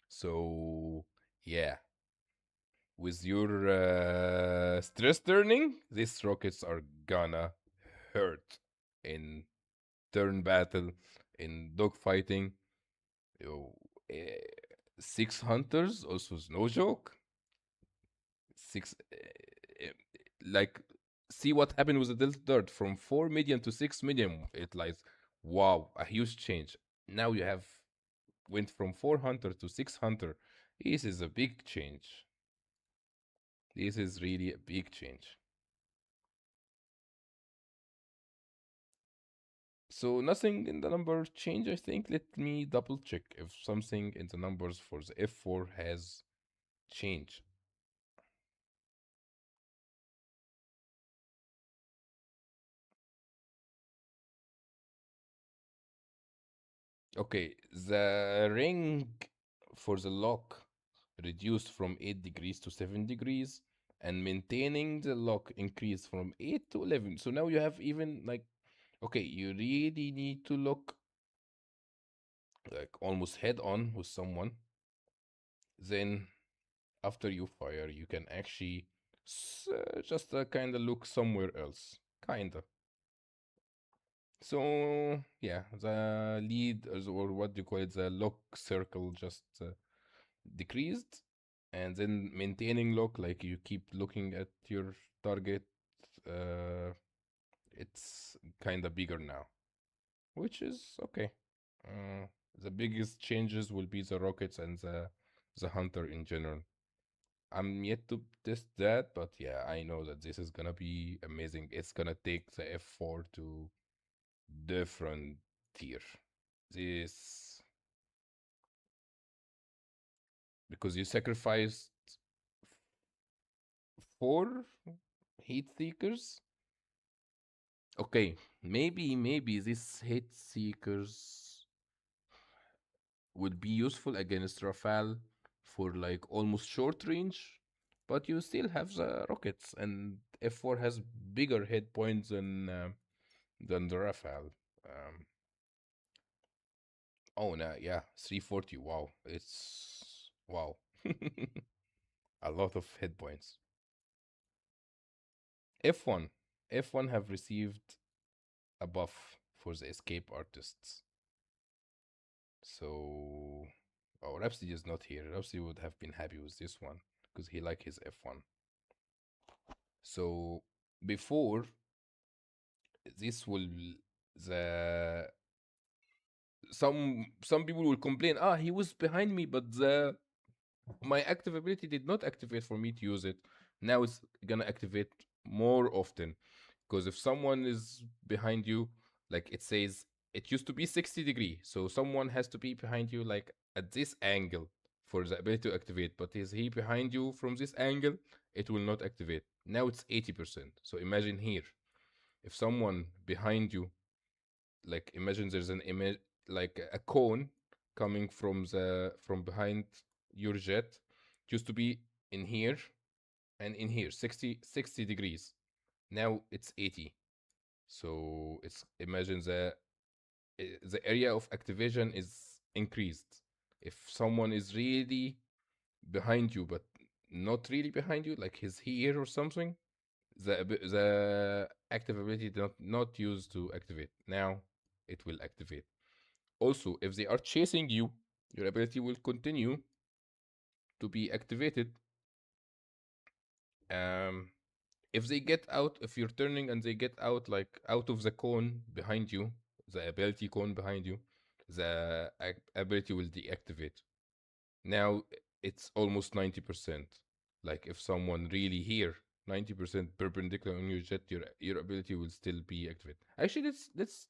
So yeah, with your stress turning, these rockets are gonna hurt in turn battle, in dogfighting. Yo, eh, 6 hunters also is no joke. Six, like, see what happened with the Delta Dart from 4 medium to 6 medium. It lies, wow, a huge change. Now you have went from 4 hunter to 6 hunter. This is a big change. This is really a big change. So nothing in the number change, I think. Let me double check if something in the numbers for the F4 has changed. Okay, the ring for the lock reduced from 8 degrees to 7 degrees, and maintaining the lock increased from 8 to 11. So now you have even like, okay, you really need to look like almost head on with someone. Then after you fire, you can actually just kind of look somewhere else. Kinda. So yeah, the lead or what do you call it, the lock circle just decreased, and then maintaining lock, like you keep looking at your target, uh, it's kind of bigger now, which is okay. Uh, the biggest changes will be the rockets and the hunter in general. I'm yet to test that, but yeah, I know that this is gonna be amazing. It's gonna take the F4 to different tier. This because you sacrificed 4 heat seekers. Okay, maybe these heat seekers would be useful against Rafale for like almost short range, but you still have the rockets, and F4 has bigger hit points than the Rafale. Um, oh no, yeah, 340. Wow, it's wow, a lot of hit points. F1, F1 have received a buff for the escape artists. So, oh, Rhapsody is not here. Rhapsody would have been happy with this one because he like his F1. So before this will the some people will complain, he was behind me, but my active ability did not activate for me to use it. Now it's gonna activate more often because if someone is behind you, like it says, it used to be 60-degree, so someone has to be behind you like at this angle for the ability to activate. But is he behind you from this angle, it will not activate. Now it's 80%. So imagine here, if someone behind you, like imagine there's an image like a cone coming from behind your jet. It used to be in here and in here 60 degrees. Now it's 80. So it's imagine the area of activation is increased. If someone is really behind you but not really behind you, like he's here or something, the active ability did not used to activate. Now it will activate. Also, if they are chasing you, your ability will continue to be activated. If they get out, if you're turning and they get out, like out of the cone behind you, the ability cone behind you, the ability will deactivate. Now it's almost 90%. Like if someone really here, 90% perpendicular on your jet, your ability will still be activated. Actually, let's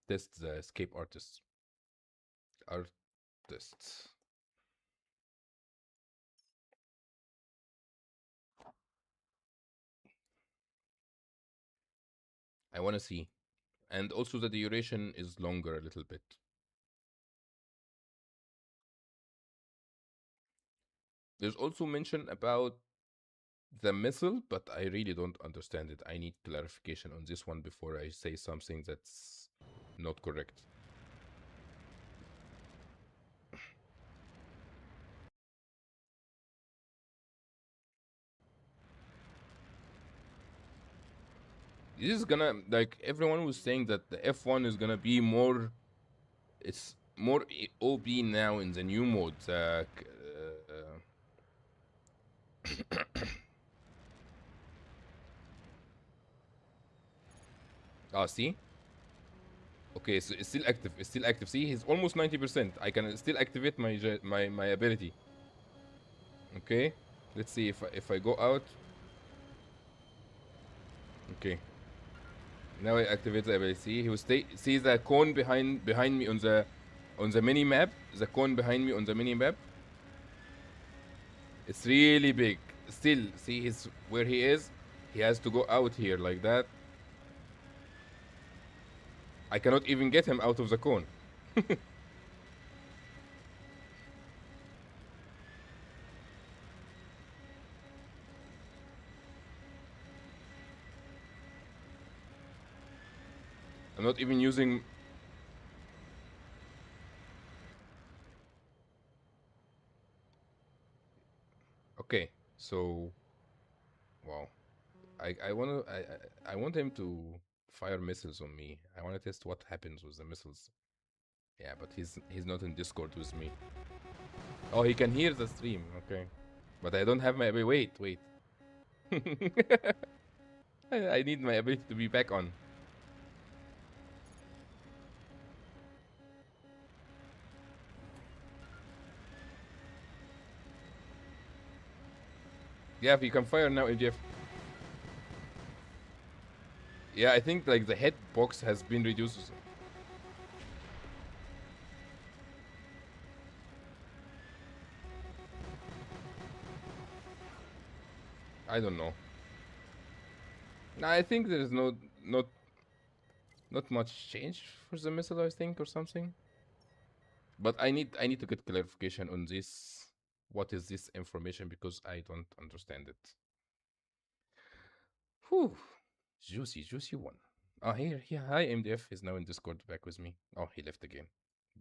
test the escape artists. Artists. I want to see. And also the duration is longer a little bit. There's also mention about the missile, but I really don't understand it. I need clarification on this one before I say something that's not correct. This is gonna, like, everyone was saying that the F1 is gonna be more, it's more OP now in the new mode. See? Okay, so it's still active. It's still active. See, he's almost 90%. I can still activate my ability. Okay, let's see if I go out. Okay, now I activate the ability. See, he will stay. See the cone behind me on the mini map. The cone behind me on the mini map. It's really big. Still, see his where he is. He has to go out here like that. I cannot even get him out of the cone. I'm not even using. Okay, so wow. I want him to fire missiles on me. I want to test what happens with the missiles. Yeah, but he's not in Discord with me. Oh, he can hear the stream. Okay, but I don't have my wait. I need my ability to be back on. Yeah, you can fire now, MGF. Yeah, I think like the head box has been reduced. I don't know. Nah, I think there is not much change for the missile, I think, or something. But I need to get clarification on this. What is this information? Because I don't understand it. Whew. Juicy one. Oh, here. Hi, MDF is now in Discord back with me. Oh, he left again.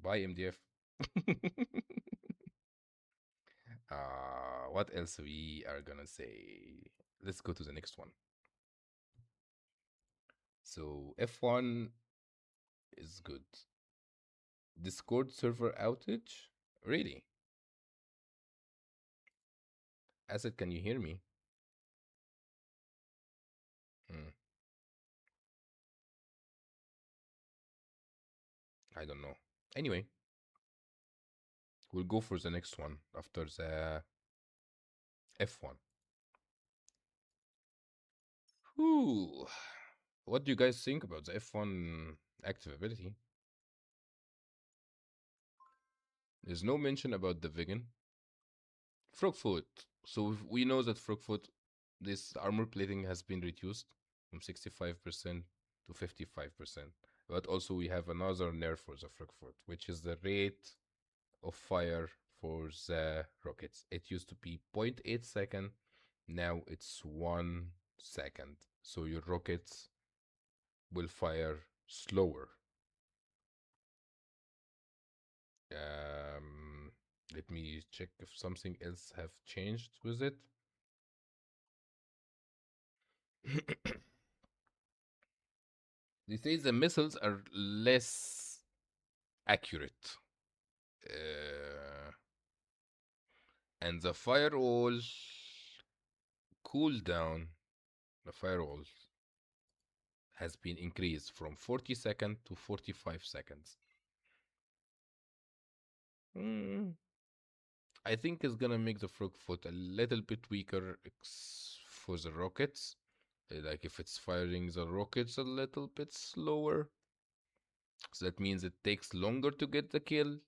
Bye, MDF. What else we are gonna say? Let's go to the next one. So F1 is good. Discord server outage? Really? Asad, can you hear me? Hmm, I don't know. Anyway, we'll go for the next one after the F1. Whew. What do you guys think about the F1 active ability? There's no mention about the vegan. Frogfoot. So we know that Frogfoot, this armor plating has been reduced from 65% to 55%. But also we have another nerf for the Frogfoot, which is the rate of fire for the rockets. It used to be 0.8 second, now it's 1 second. So your rockets will fire slower. Let me check if something else have changed with it. They say the missiles are less accurate. And the firewall cooldown, the firewall has been increased from 40 seconds to 45 seconds. I think it's gonna make the Frogfoot a little bit weaker for the rockets. Like if it's firing the rockets a little bit slower. So that means it takes longer to get the kill.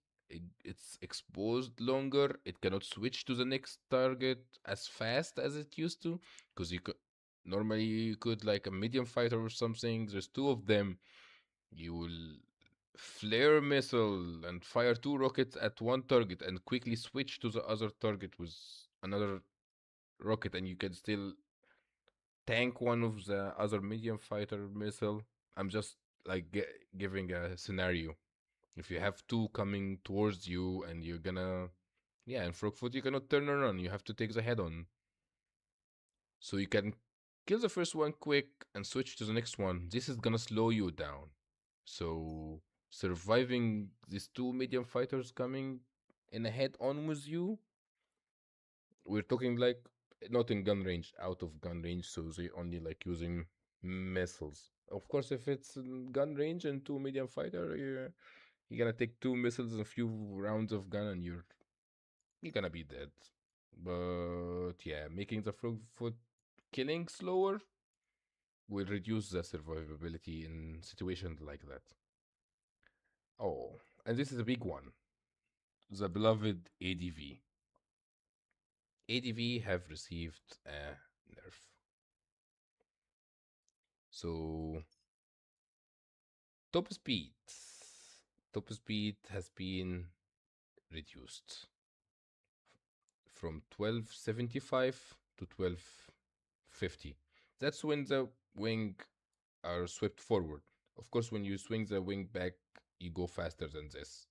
It's exposed longer. It cannot switch to the next target as fast as it used to. Because normally you could like a medium fighter or something. There's two of them. You will flare missile and fire two rockets at one target and quickly switch to the other target with another rocket, and you can still tank one of the other medium fighter missile. I'm just like giving a scenario. If you have two coming towards you and you're gonna, yeah, in Frogfoot you cannot turn around. You have to take the head on. So you can kill the first one quick and switch to the next one. This is gonna slow you down. So surviving these two medium fighters coming in a head on with you, we're talking like not in gun range, out of gun range, so they only like using missiles. Of course, if it's in gun range and two medium fighter, you're gonna take two missiles and a few rounds of gun and you're gonna be dead. But yeah, making the Frogfoot killing slower will reduce the survivability in situations like that. Oh, and this is a big one. The beloved ADV. ADV have received a nerf. So top speed. Top speed has been reduced from 1275 to 1250. That's when the wing are swept forward. Of course, when you swing the wing back, you go faster than this.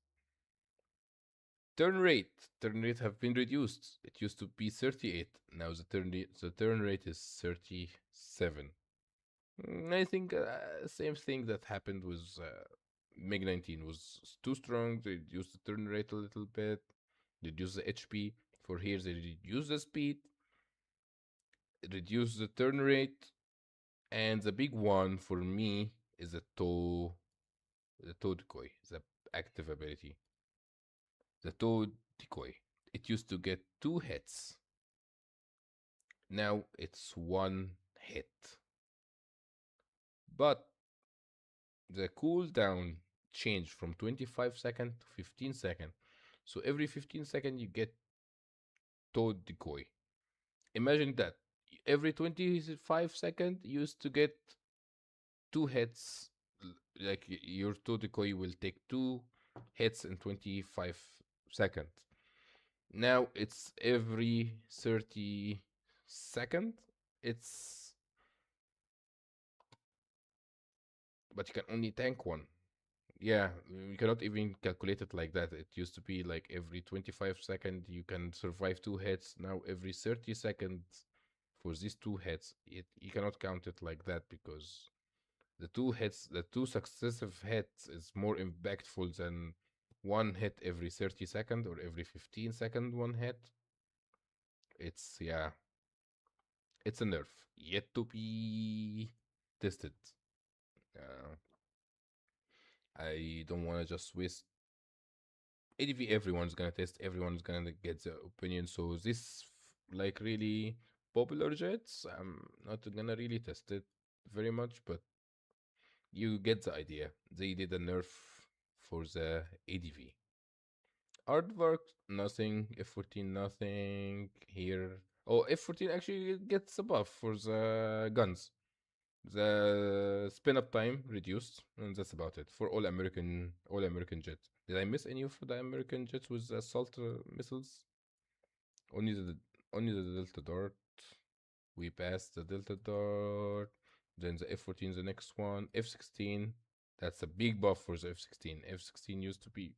Turn rate have been reduced. It used to be 38. Now the turn rate is 37. I think same thing that happened with MiG 19 was too strong. They reduced the turn rate a little bit. Reduce the HP. For here, they reduce the speed, reduce the turn rate, And the big one for me is the toe decoy, the active ability. The toe decoy. It used to get 2 hits. Now it's 1 hit. But the cooldown changed from 25 seconds to 15 seconds. So every 15 seconds you get toe decoy. Imagine that. Every 25 seconds you used to get 2 hits. Like your toe decoy will take 2 hits in 25 seconds. Now it's every 30 seconds. It's but you can only tank one. Yeah, you cannot even calculate it like that. It used to be like every 25 seconds you can survive 2 hits. Now every 30 seconds for these 2 hits, you cannot count it like that because the two successive hits is more impactful than 1 hit every 30 seconds or every 15 second 1 hit. It's yeah, it's a nerf yet to be tested. Uh, I don't want to just waste ADV. Everyone's gonna test. Everyone's gonna get the opinion. So this like really popular jets, I'm not gonna really test it very much, but you get the idea. They did a nerf for the ADV. Aardvark, nothing. F14, nothing. Here. Oh, F14 actually gets a buff for the guns. The spin up time reduced, and that's about it for all American jets. Did I miss any of the American jets with assault missiles? Only the only the Delta Dart. We passed the Delta Dart. Then the F14 the next one. F16. That's a big buff for the F16. F16 used to be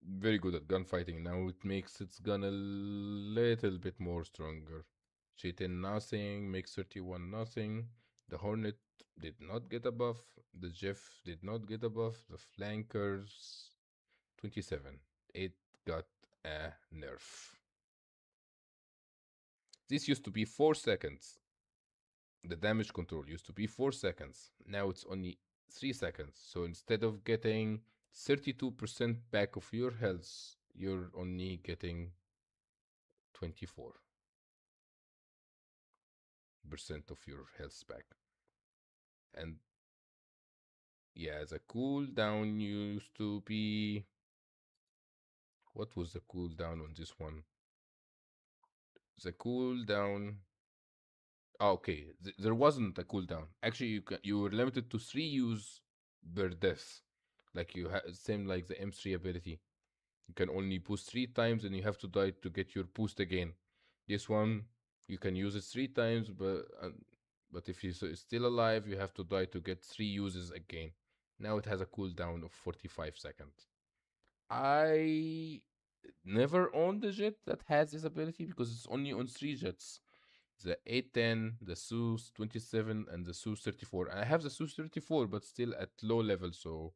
very good at gunfighting. Now it makes its gun a little bit more stronger. J10 nothing, makes 31 nothing. The Hornet did not get a buff. The Jeff did not get a buff. The Flankers 27. It got a nerf. This used to be 4 seconds. The damage control used to be 4 seconds. Now it's only 3 seconds. So instead of getting 32% back of your health, you're only getting 24% of your health back. And yeah, the cooldown used to be. What was the cooldown on this one? The cooldown. Oh, okay, there wasn't a cooldown. Actually, you were limited to 3 use per death. Like same like the M3 ability. You can only boost 3 times and you have to die to get your boost again. This one, you can use it 3 times, but if you're still alive, you have to die to get 3 uses again. Now it has a cooldown of 45 seconds. I never owned a jet that has this ability because it's only on 3 jets. The A10, the Su-27, and the Su-34. I have the Su-34, but still at low level, so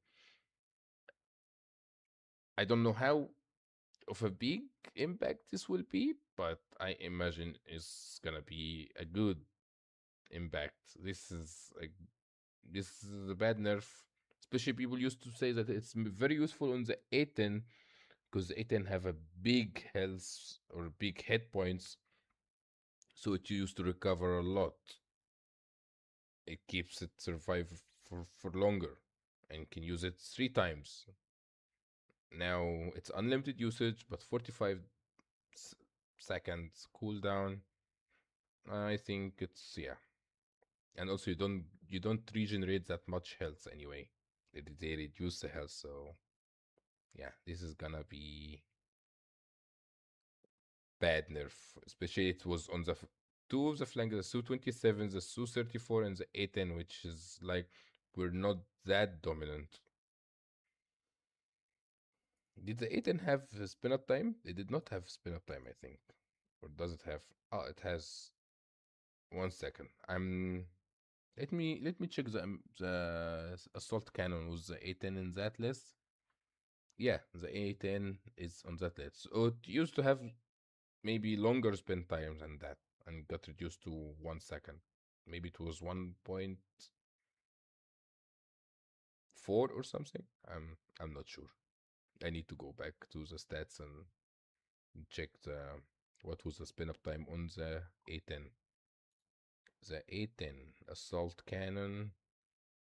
I don't know how of a big impact this will be, but I imagine it's gonna be a good impact. This is a bad nerf. Especially people used to say that it's very useful on the A10 because the A10 have a big health or big hit points, so it used to recover a lot. It keeps it survive for longer and can use it 3 times. Now it's unlimited usage, but 45 seconds cooldown. I think it's yeah, and also you don't regenerate that much health anyway. They reduce the health, so yeah, this is gonna be bad nerf. Especially it was on the two of the flanks, the Su-27, the Su-34, and the A10, which is like we're not that dominant. Did the A10 have spin up time? It did not have spin up time, I think. Or does it have? Oh, it has 1 second. Let me check the assault cannon. Was the A10 in that list? Yeah, the A10 is on that list. So it used to have maybe longer spin time than that and got reduced to 1 second. Maybe it was 1.4 or something. I'm not sure. I need to go back to the stats and check what was the spin up time on the A10. The A10 assault cannon.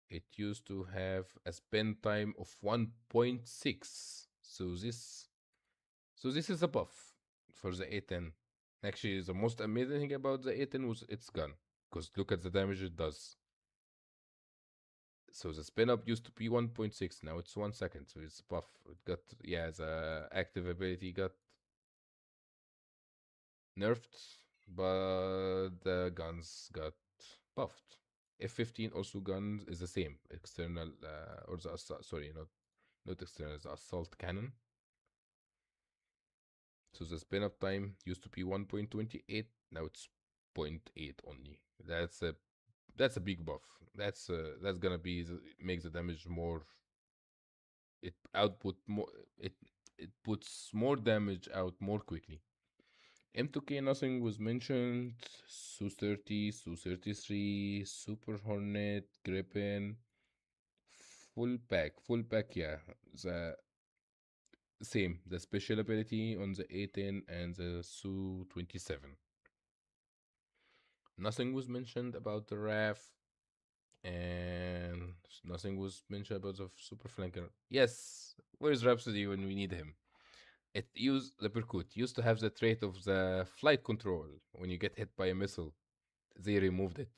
It used to have a spin time of 1.6. So this is a buff for the A10. Actually, the most amazing thing about the A10 was its gun. Because look at the damage it does. So the spin up used to be 1.6. Now it's 1 second. So it's buff. It got, yeah, the active ability got nerfed, but the guns got buffed. F15 also guns is the same. External, or the assault, sorry, not external, the assault cannon. So the spin up time used to be 1.28. Now it's 0.8 only. That's a big buff. That's gonna be make the damage more. It output more. It puts more damage out more quickly. M2K nothing was mentioned. Su-30, Su-33, Super Hornet, Gripen, full pack. Yeah, the same. The special ability on the A10 and the Su-27. Nothing was mentioned about the RAF, and nothing was mentioned about the Super Flanker. Yes, where's Rhapsody when we need him? The Percut used to have the trait of the flight control. When you get hit by a missile, they removed it.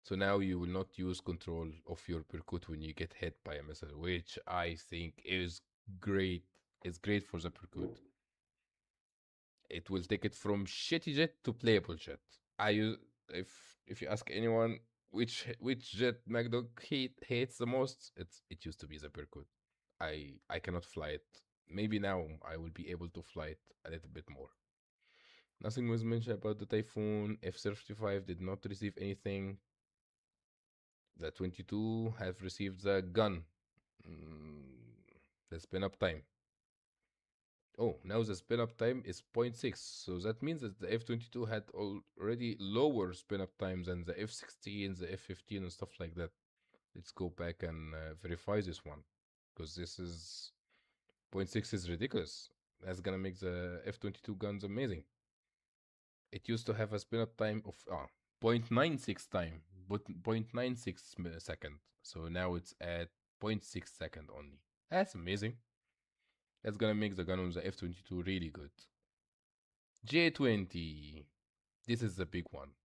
So now you will not use control of your Percut when you get hit by a missile, which I think is great. It's great for the Percut. It will take it from shitty jet to playable jet. If you ask anyone which jet MacDog hates the most, it used to be the Percut. I cannot fly it. Maybe now I will be able to fly it a little bit more. Nothing was mentioned about the Typhoon. F-35 did not receive anything. The 22 have received the gun. The spin up time. Oh, now the spin up time is 0.6. So that means that the F-22 had already lower spin up time than the F-16, the F-15 and stuff like that. Let's go back and verify this one. Because this is 0.6 is ridiculous. That's gonna make the F-22 guns amazing. It used to have a spin up time of 0.96 time, but 0.96 second. So now it's at 0.6 second only. That's amazing. That's gonna make the gun on the F-22 really good. J-20. This is the big one.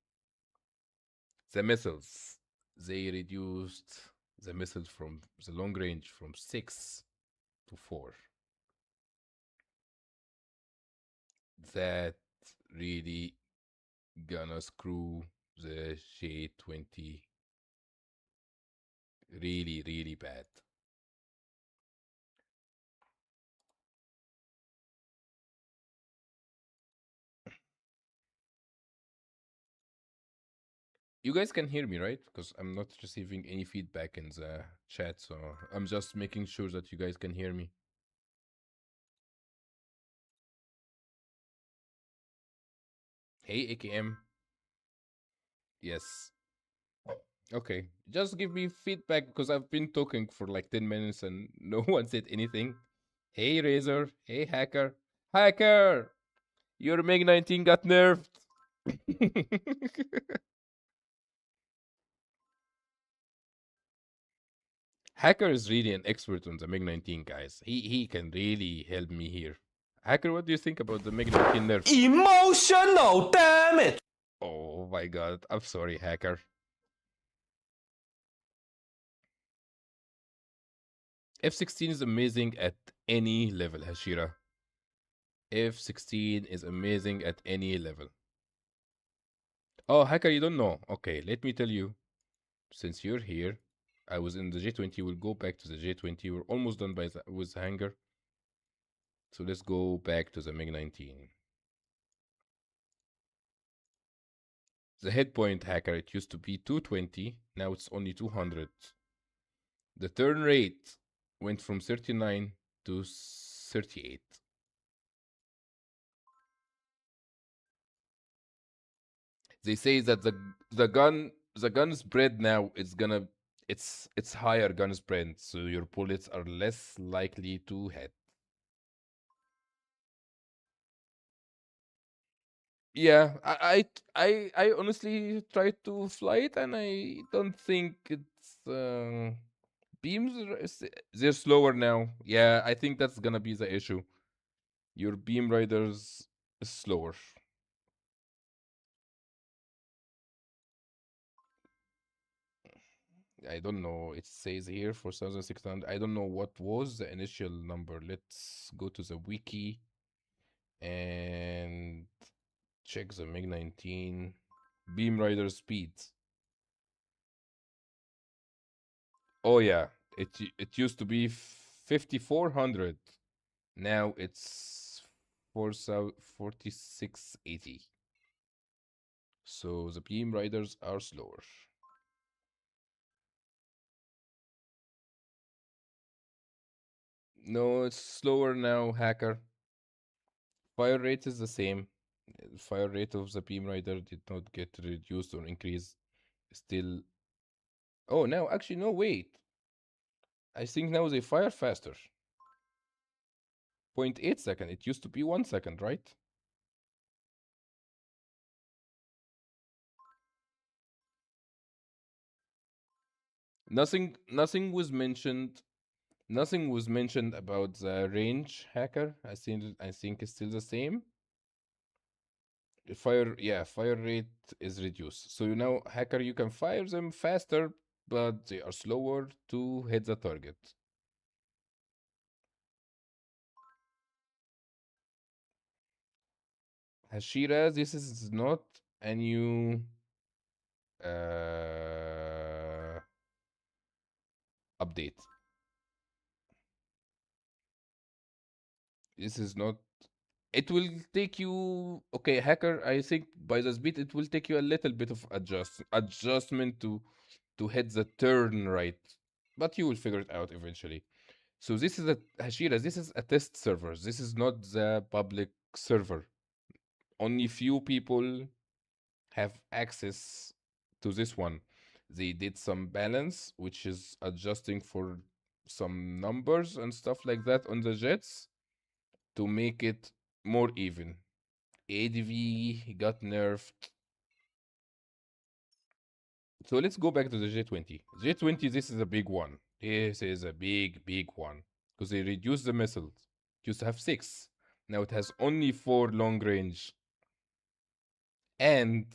The missiles. They reduced the missiles from the long range from 6 to 4. That really gonna screw the J-20 really, really bad. You guys can hear me, right? Because I'm not receiving any feedback in the chat, so I'm just making sure that you guys can hear me. Hey, AKM. Yes. Okay. Just give me feedback because I've been talking for like 10 minutes and no one said anything. Hey, Razor. Hey, Hacker. Hacker! Your MiG-19 got nerfed. Hacker is really an expert on the MiG-19, guys. He can really help me here. Hacker, what do you think about the MiG-19 nerf? Emotional damage. Oh my god, I'm sorry, Hacker. F-16 is amazing at any level, Hashira. F-16 is amazing at any level. Oh, Hacker, you don't know. Okay, let me tell you. Since you're here, I was in the J-20. We'll go back to the J-20. We're almost done with Hangar. So let's go back to the MiG-19. The hit point, Hacker, it used to be 220. Now it's only 200. The turn rate went from 39 to 38. They say that the gun spread now is gonna it's higher gun spread, so your bullets are less likely to hit. Yeah, I honestly tried to fly it, and I don't think it's beams they're slower now. Yeah, I think that's gonna be the issue. Your beam riders is slower. I don't know. It says here 4,600. I don't know what was the initial number. Let's go to the wiki and check the MiG 19 beam rider speed. Oh yeah, it used to be 5,400. Now it's 4,4680. So the beam riders are slower. No, it's slower now, hacker. Fire rate is the same. Fire rate of the beam rider did not get reduced or increased. Still. Oh, now actually no. Wait. I think now they fire faster. 0.8 second. It used to be 1 second, right? Nothing was mentioned. Nothing was mentioned about the range, hacker. I think it's still the same. Fire rate is reduced. So now, hacker, you can fire them faster, but they are slower to hit the target. Hashira, this is not a new update. This is not. It will take you. Okay, hacker. I think by the speed, it will take you a little bit of adjustment to hit the turn right, but you will figure it out eventually. So this is a Hashira. This is a test server. This is not the public server. Only few people have access to this one. They did some balance, which is adjusting for some numbers and stuff like that on the jets to make it more even. ADV got nerfed. So let's go back to the J20. J20, this is a big one. This is a big one. Because they reduced the missiles. It used to have 6. Now it has only 4 long range. And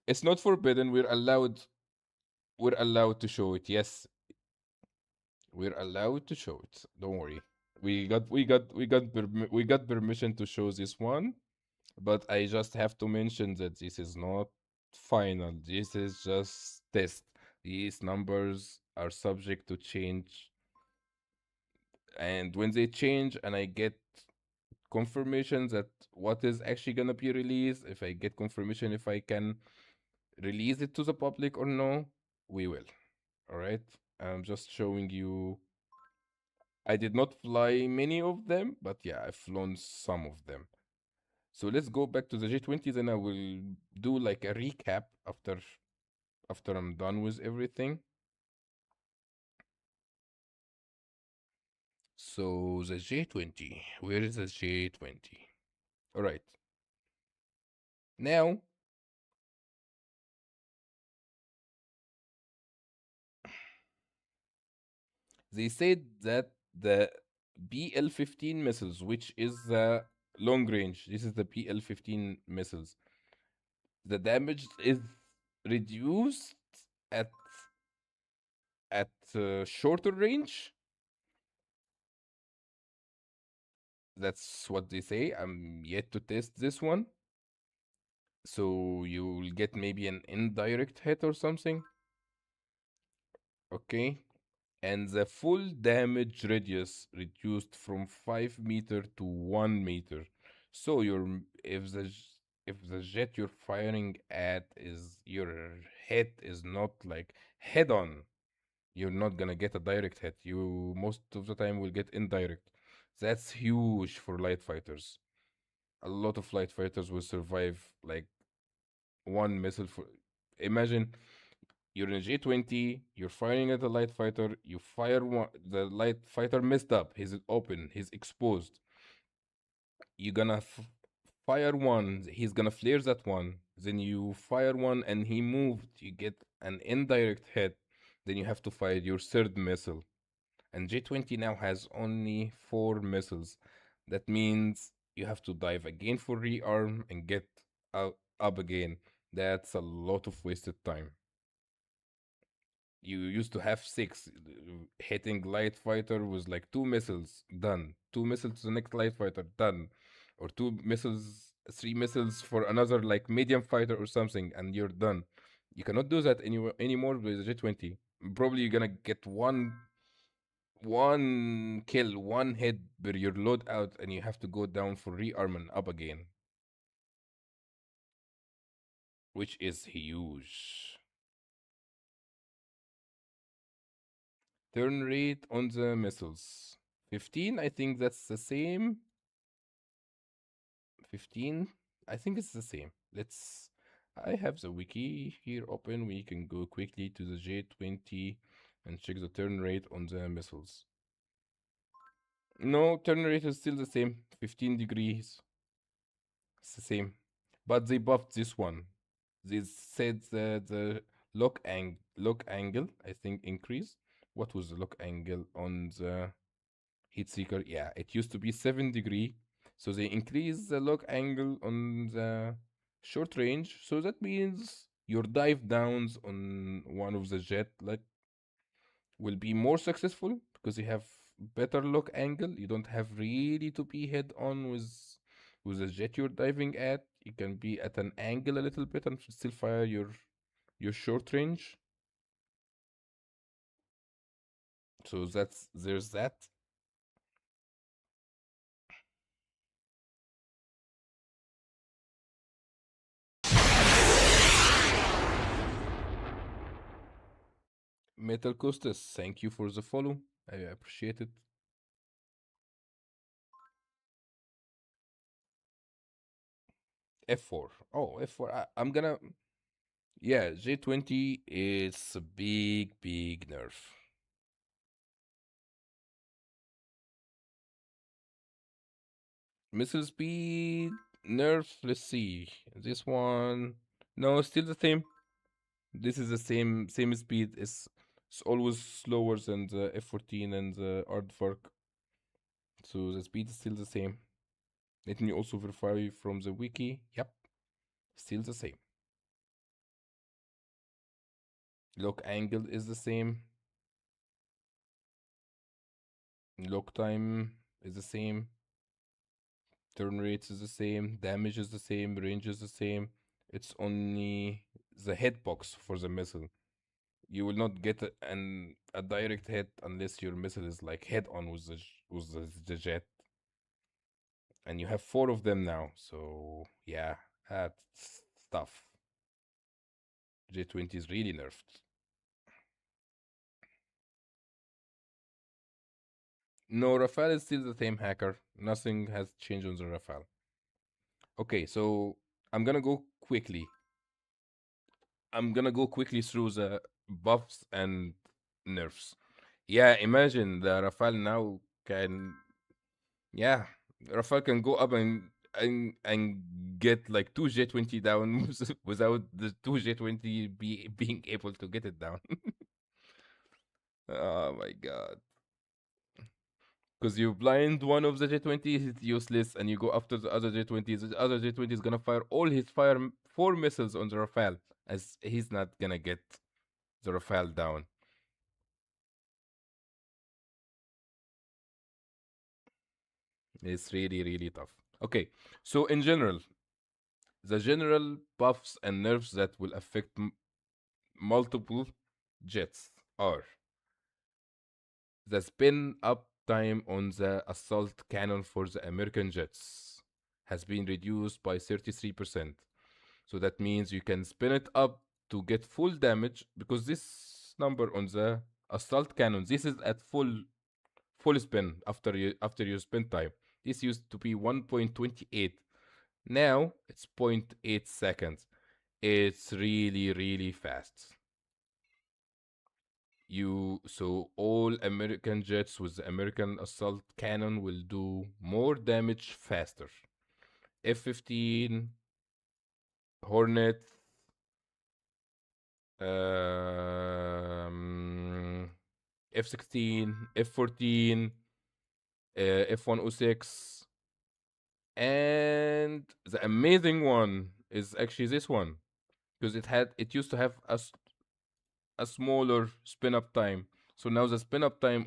it's not forbidden. We're allowed to show it. Yes. We're allowed to show it. Don't worry. We got permission to show this one, but I just have to mention that this is not final. This is just test. These numbers are subject to change, and when they change and I get confirmation that what is actually gonna be released, if I get confirmation if I can release it to the public or no, we will. All right. I'm just showing you. I did not fly many of them, but yeah, I've flown some of them. So let's go back to the J20, then I will do like a recap after I'm done with everything. So the J20, where is the J20? All right. Now, they said that the BL-15 missiles, which is the long range, this is the BL-15 missiles, the damage is reduced at shorter range. That's what they say. I'm yet to test this one. So you'll get maybe an indirect hit or something. Okay. And the full damage radius reduced from 5 meter to 1 meter. So if the jet you're firing at is your hit is not like head on, you're not gonna get a direct hit. You most of the time will get indirect. That's huge for light fighters. A lot of light fighters will survive like one missile for. Imagine you're in a J-20, you're firing at a light fighter, you fire one, the light fighter messed up, he's open, he's exposed. You're gonna fire one, he's gonna flare that one, then you fire one and he moved, you get an indirect hit, then you have to fire your third missile. And J-20 now has only 4 missiles. That means you have to dive again for rearm and get up again. That's a lot of wasted time. You used to have 6. Hitting light fighter was like 2 missiles, done. 2 missiles to the next light fighter, done. Or 2 missiles, 3 missiles for another like medium fighter or something, and you're done. You cannot do that anymore with J-20. Probably you're gonna get one kill, one hit per your loadout, and you have to go down for rearm and up again, which is huge. Turn rate on the missiles 15. I think that's the same. 15. I think it's the same. I have the wiki here open. We can go quickly to the J-20 and check the turn rate on the missiles. No, turn rate is still the same. 15 degrees. It's the same. But they buffed this one. They said the lock angle, I think, increased. What was the lock angle on the heat seeker? Yeah, it used to be 7 degree. So they increased the lock angle on the short range. So that means your dive downs on one of the jet like will be more successful because you have better lock angle. You don't have really to be head on with the jet you're diving at. You can be at an angle a little bit and still fire your short range. So there's that. Metal Costas, thank you for the follow. I appreciate it. F4. Oh, F4. I'm gonna. Yeah, J-20 is a big nerf. Missile speed nerf. Let's see. This one. No, still the same. This is the same speed. It's always slower than the F-14 and the Aardvark. So the speed is still the same. Let me also verify from the wiki. Yep, still the same. Lock angle is the same. Lock time is the same. Turn rates is the same. Damage is the same. Range is the same. It's only the hitbox for the missile. You will not get a direct hit unless your missile is like head on with the jet. And you have 4 of them now, so yeah, that's tough. J-20 is really nerfed. No, Rafale is still the same hacker. Nothing has changed on the Rafale. Okay, so I'm gonna go quickly. Through the buffs and nerfs. Yeah, imagine the Rafale now can. Yeah, Rafale can go up and get like 2 J-20 down without the 2 J-20 being able to get it down. Oh my god. Because you blind one of the J-20, it's useless, and you go after the other J-20. The other J-20 is gonna fire all his 4 missiles on the Rafale, as he's not gonna get the Rafale down. It's really tough. Okay, so in general, the general buffs and nerfs that will affect multiple jets are the spin up time on the assault cannon for the American jets has been reduced by 33%. So that means you can spin it up to get full damage, because this number on the assault cannon, this is at full full spin after your spin time. This used to be 1.28. Now it's 0.8 seconds. It's really fast. So all American jets with the American assault cannon will do more damage faster. F-15, Hornet, F-16, F-14, F-106, and the amazing one is actually this one, because it used to have a smaller spin up time. So now the spin up time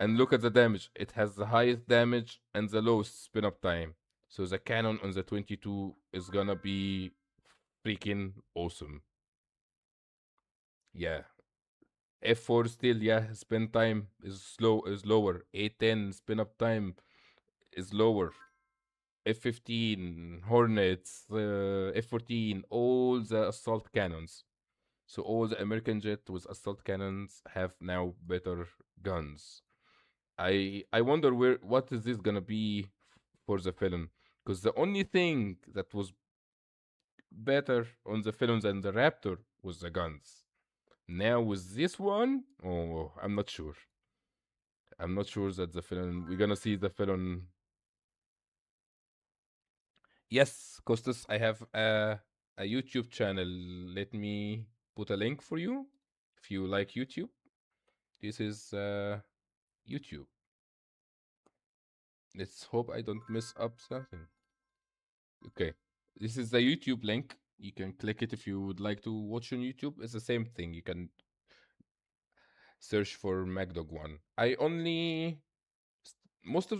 and look at the damage. It has the highest damage and the lowest spin up time. So the cannon on the 22 is gonna be freaking awesome. Yeah. F4 still, yeah, spin time is lower. A10 spin up time is lower. F15, Hornets, F14, all the assault cannons. So all the American jet with assault cannons have now better guns. I wonder what is this gonna be for the film? Because the only thing that was better on the film than the Raptor was the guns. Now with this one, oh, I'm not sure. I'm not sure that the film we're gonna see the film. Yes, Costas, I have a YouTube channel. Let me put a link for you if you like YouTube. This is YouTube. Let's hope I don't mess up something. Okay, this is the YouTube link. You can click it if you would like to watch on YouTube. It's the same thing. You can search for MacDog one. I only most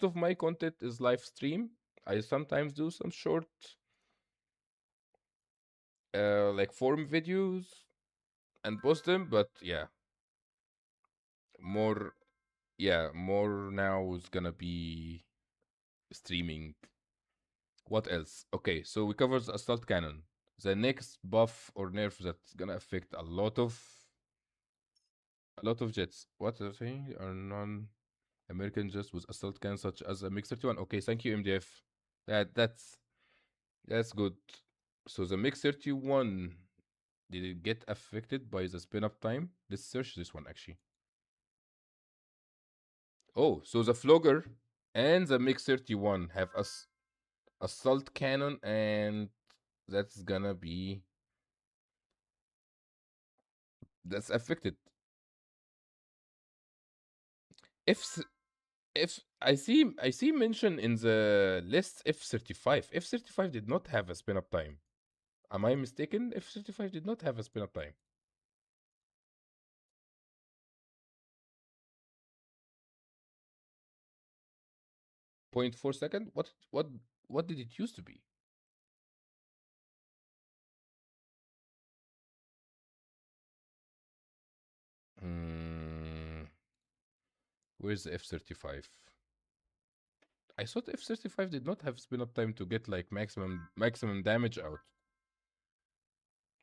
of my content is live stream. I sometimes do some short like forum videos and post them, but yeah. More now is gonna be streaming. What else? Okay, so we covered the assault cannon. The next buff or nerf that's gonna affect a lot of jets. What are saying are non-American jets with assault cannon such as a MiG-31. Okay, thank you, MDF. That's good. So the MiG-31, did it get affected by the spin-up time? Let's search this one actually. Oh, so the Flogger and the MiG-31 have assault cannon, and that's gonna be that's affected. If I see mention in the list F-35. F-35 did not have a spin up time. Am I mistaken? F-35 did not have a spin up time. 0.4 second? What did it used to be? Where's the F-35? I thought F-35 did not have spin up time to get like maximum damage out.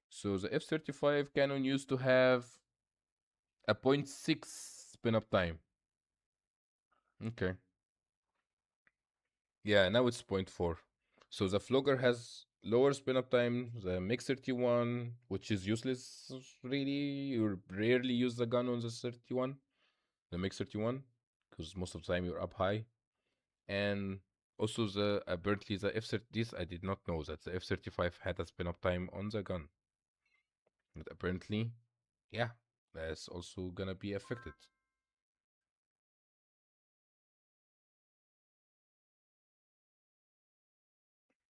So the F-35 cannon used to have a 0.6 spin up time. Okay. Yeah, now it's 0.4. So the Flogger has lower spin up time. The MiG-31, which is useless, really. You rarely use the gun on the 31, the MiG-31, because most of the time you're up high. And also apparently the F-30, this I did not know that the F-35 had a spin up time on the gun. But apparently, yeah, that's also gonna be affected.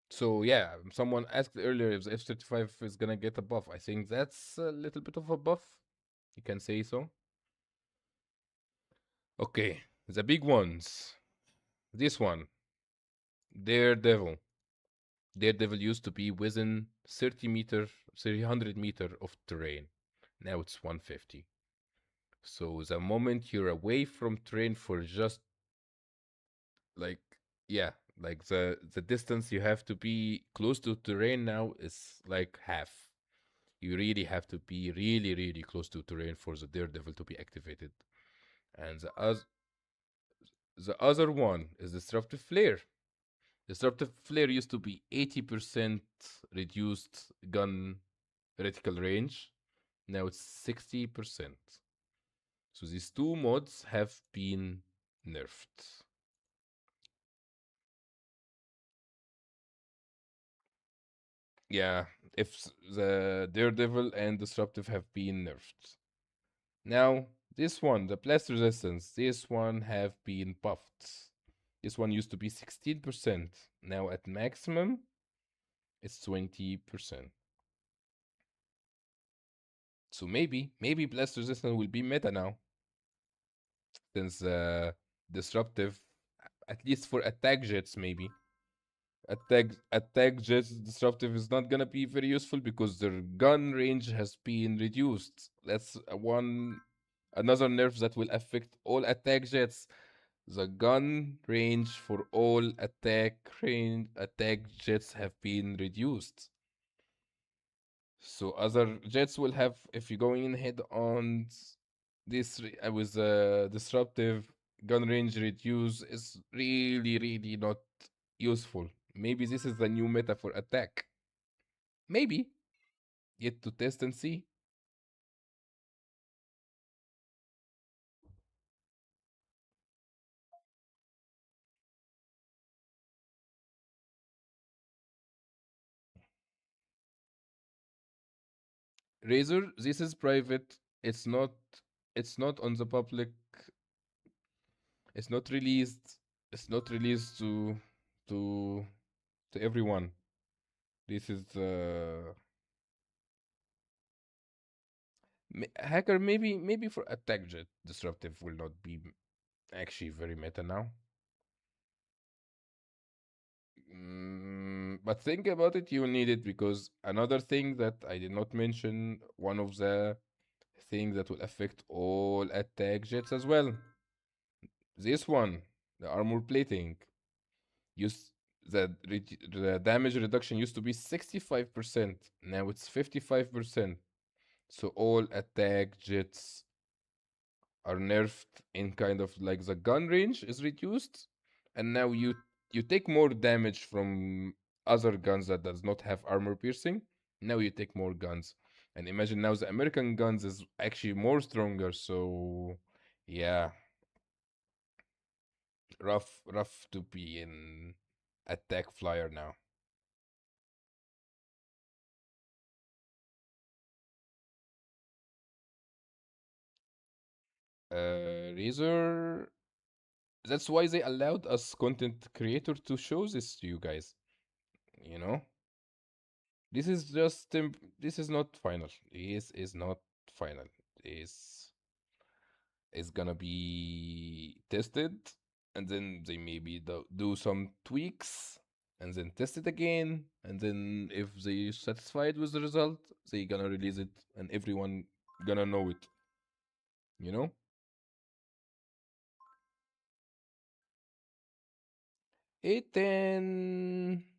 So yeah, someone asked earlier if the F-35 is gonna get a buff. I think that's a little bit of a buff. You can say so. Okay, the big ones. This one, Daredevil. Daredevil used to be within 300 meter of terrain. Now it's 150. So the moment you're away from terrain for just like like the distance you have to be close to terrain now is like half. You really have to be really close to terrain for the Daredevil to be activated. And the other one is disruptive flare. Disruptive flare used to be 80% reduced gun reticle range. Now it's 60%. So these two mods have been nerfed. Yeah, if the Daredevil and Disruptive have been nerfed. Now, this one, the blast resistance, this one have been buffed. This one used to be 16%. Now at maximum, it's 20%. So maybe blast resistance will be meta now. Since Disruptive, at least for attack jets, maybe. Attack jets disruptive is not gonna be very useful because their gun range has been reduced. That's another nerf that will affect all attack jets. The gun range for all attack jets have been reduced. So other jets will have, if you're going in head on this with disruptive gun range reduce is really not useful. Maybe this is the new meta for attack. Maybe. Yet to test and see. Razor, this is private. It's not on the public. It's not released. It's not released to to everyone. This is hacker. Maybe for attack jet disruptive will not be actually very meta now. But think about it, you need it because another thing that I did not mention, one of the things that will affect all attack jets as well. This one, the armor plating, used the damage reduction used to be 65%. Now it's 55%. So all attack jets are nerfed in kind of like the gun range is reduced, and now you take more damage from other guns that does not have armor piercing. Now you take more guns, and imagine now the American guns is actually more stronger. So yeah, rough to be in attack flyer now. Razor. That's why they allowed us content creator to show this to you guys. You know. This is just this is not final. This is not final. This is gonna be tested, and then they maybe do some tweaks, and then test it again, and then if they satisfied with the result, they gonna release it, and everyone gonna know it. You know.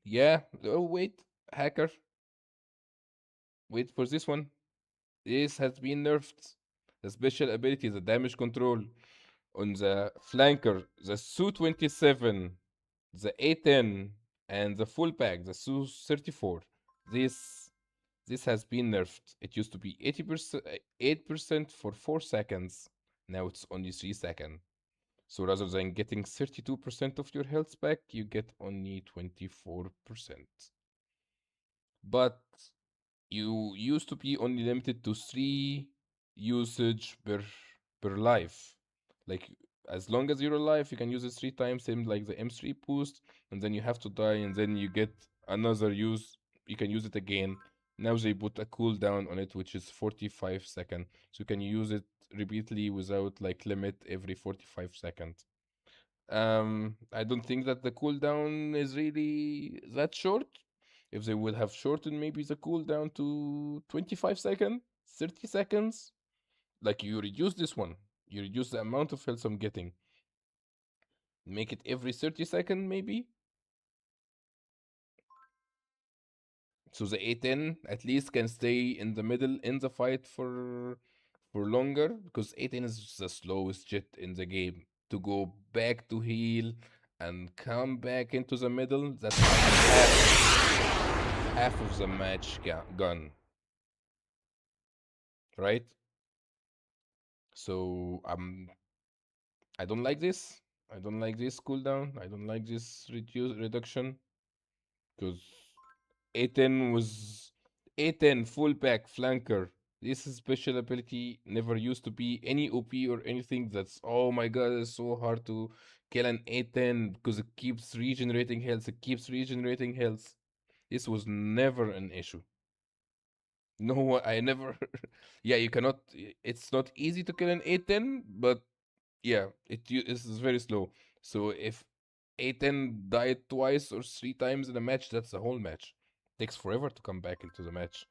Yeah. Oh wait, hacker. Wait for this one. This has been nerfed. The special ability, the damage control on the flanker, the Su-27, the A-10, and the full pack, the Su-34. This has been nerfed. It used to be 80%, 8% for 4 seconds. Now it's only 3 seconds. So rather than getting 32% of your health back, you get only 24%. But you used to be only limited to 3 usage per life. Like as long as you're alive, you can use it 3 times, same like the M3 boost, and then you have to die, and then you get another use. You can use it again. Now they put a cooldown on it, which is 45 seconds, so you can use it repeatedly without like limit every 45 seconds. I don't think that the cooldown is really that short. If they would have shortened maybe the cooldown to 25 seconds, 30 seconds, like you reduce this one, you reduce the amount of health I'm getting. Make it every 30 seconds maybe. So the A10 at least can stay in the middle in the fight for for longer because 18 is the slowest jet in the game. To go back to heal and come back into the middle, that's half of the match gone. Right? So I don't like this. I don't like this cooldown. I don't like this reduction because A10 was A10 full pack flanker. This special ability never used to be any OP or anything. That's oh my god, it's so hard to kill an A10 because it keeps regenerating health. It keeps regenerating health. This was never an issue. No, I never. Yeah, you cannot. It's not easy to kill an A10, but yeah, it's very slow. So if A10 died twice or 3 times in a match, that's the whole match. Takes forever to come back into the match.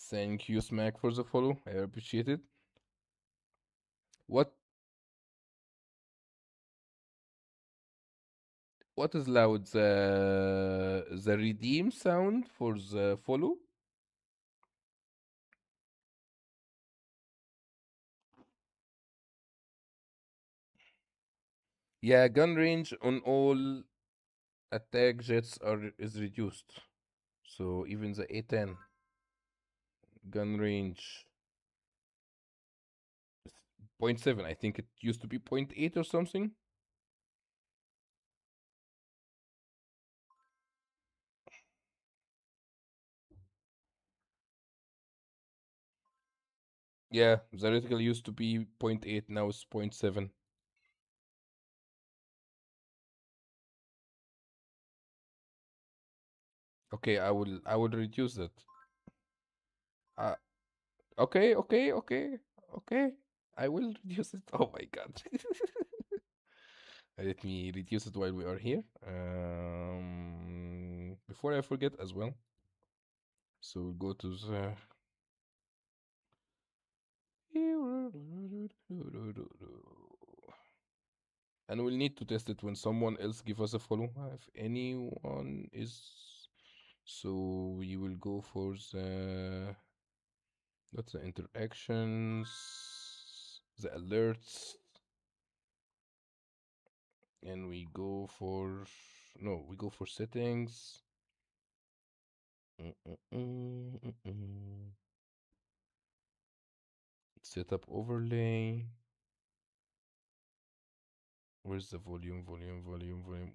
Thank you, Smack, for the follow. I appreciate it. What is loud? The redeem sound for the follow? Yeah, gun range on all attack jets is reduced. So even the A10 gun range 0.7. I think it used to be 0.8 or something. Yeah, the reticle used to be 0.8, now it's 0.7. Okay, I will reduce that. Okay, okay, okay, okay. I will reduce it. Oh my god. Let me reduce it while we are here. Before I forget as well. So we'll go to the and we'll need to test it when someone else give us a follow. If anyone is, so we will go for the what's the interactions, the alerts, and we go for no, we go for settings. Setup overlay. Where's the volume?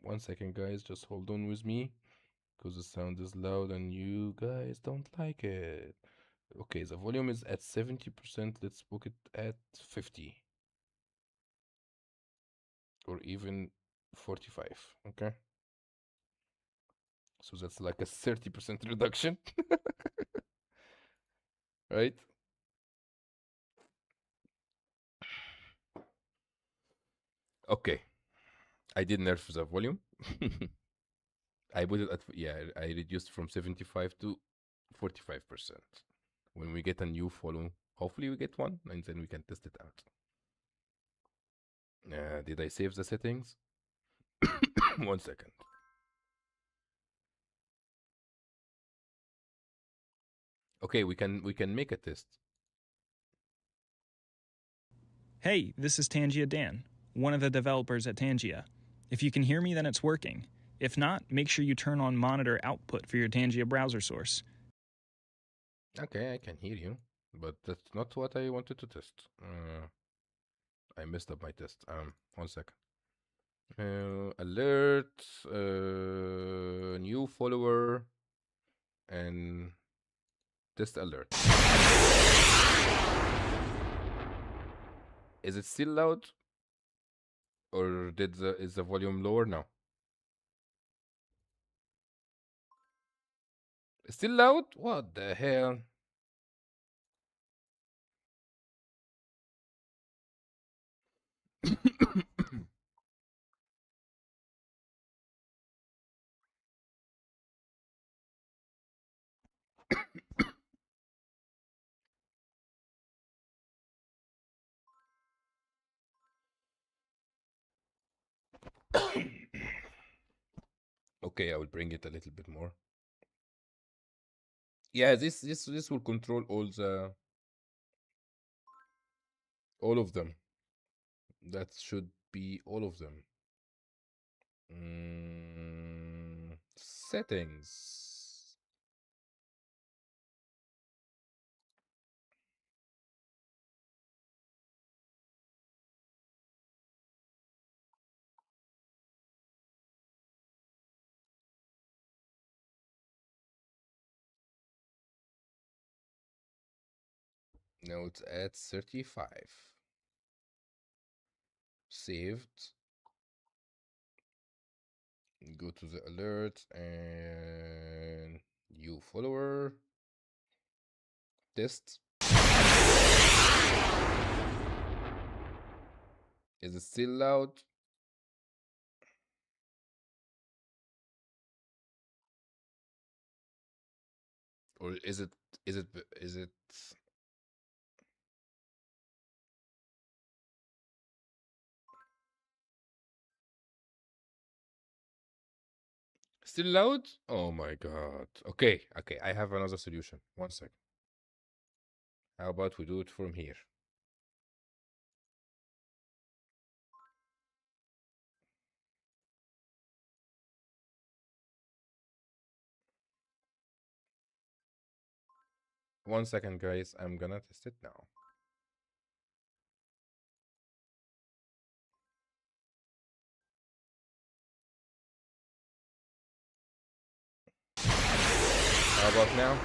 1 second, guys. Just hold on with me because the sound is loud and you guys don't like it. Okay, the volume is at 70%. Let's book it at 50 or even 45. Okay. So that's like a 30% reduction. Right? Okay. I did nerf the volume. I put it at, yeah, I reduced from 75 to 45%. When we get a new follow, hopefully we get one, and then we can test it out. Did I save the settings? 1 second. Okay, we can make a test. Hey, this is Tangia Dan, one of the developers at Tangia. If you can hear me, then it's working. If not, make sure you turn on monitor output for your Tangia browser source. Okay, I can hear you, but that's not what I wanted to test. I messed up my test. 1 second. Alert, new follower, and test alert. Is it still loud? Or is the volume lower now? Still loud? What the hell? Okay, I will bring it a little bit more. Yeah, this will control all of them. That should be all of them. Settings. Now it's at 35. Saved. Go to the alert and new follower. Test. Is it still loud? Or is it still loud? Oh my god. Okay, I have another solution. 1 second. How about we do it from here? One second, guys. I'm gonna test it now. How about now?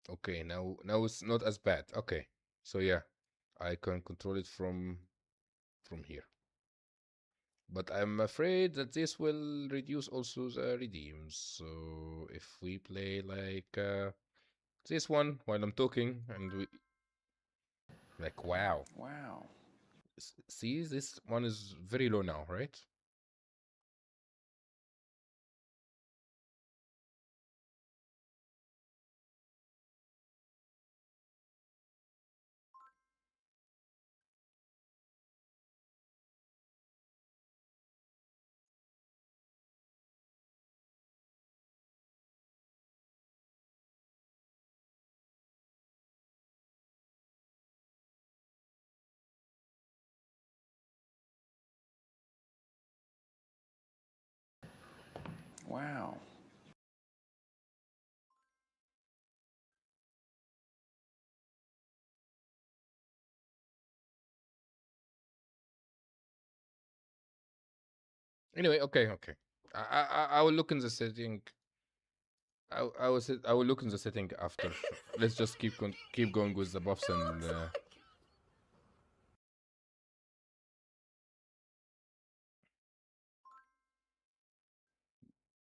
Okay, now it's not as bad. Okay. So yeah, I can control it from here. But I'm afraid that this will reduce also the redeems. So if we play like this one while I'm talking and we like wow. See, this one is very low now, right? Wow. Anyway, okay. I will look in the setting. I will look in the setting after. Let's just keep going with the buffs and.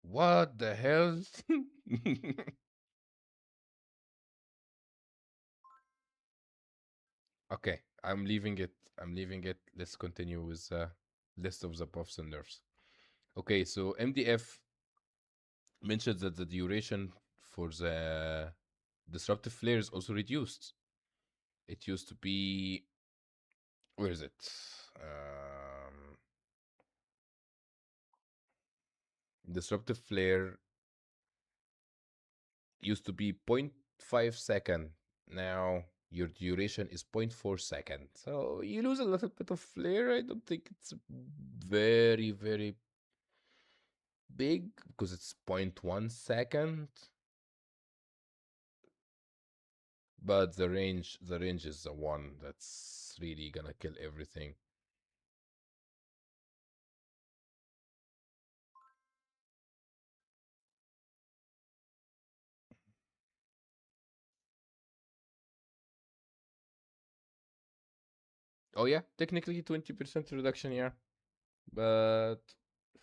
What the hell? Okay, I'm leaving it. Let's continue with the list of the buffs and nerfs. Okay, so MDF mentioned that the duration for the disruptive flare is also reduced. It used to be, where is it? Disruptive flare used to be 0.5 second. Now your duration is 0.4 second. So you lose a little bit of flare. I don't think it's very, very big because it's 0.1 second. But the range is the one that's really gonna kill everything. Oh yeah, technically 20% reduction, yeah. But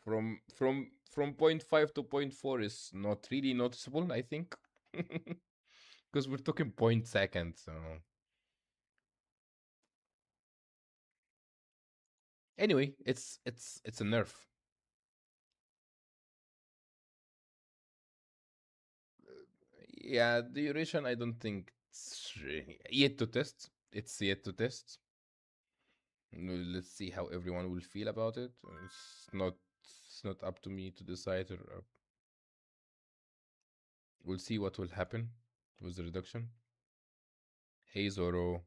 from 0.5 to 0.4 is not really noticeable, I think. Because we're talking 0.2 so anyway, it's a nerf. Yeah, duration, I don't think it's yet to test. It's yet to test. Let's see how everyone will feel about it. It's not up to me to decide. Or, we'll see what will happen with the reduction. Hey Zoro,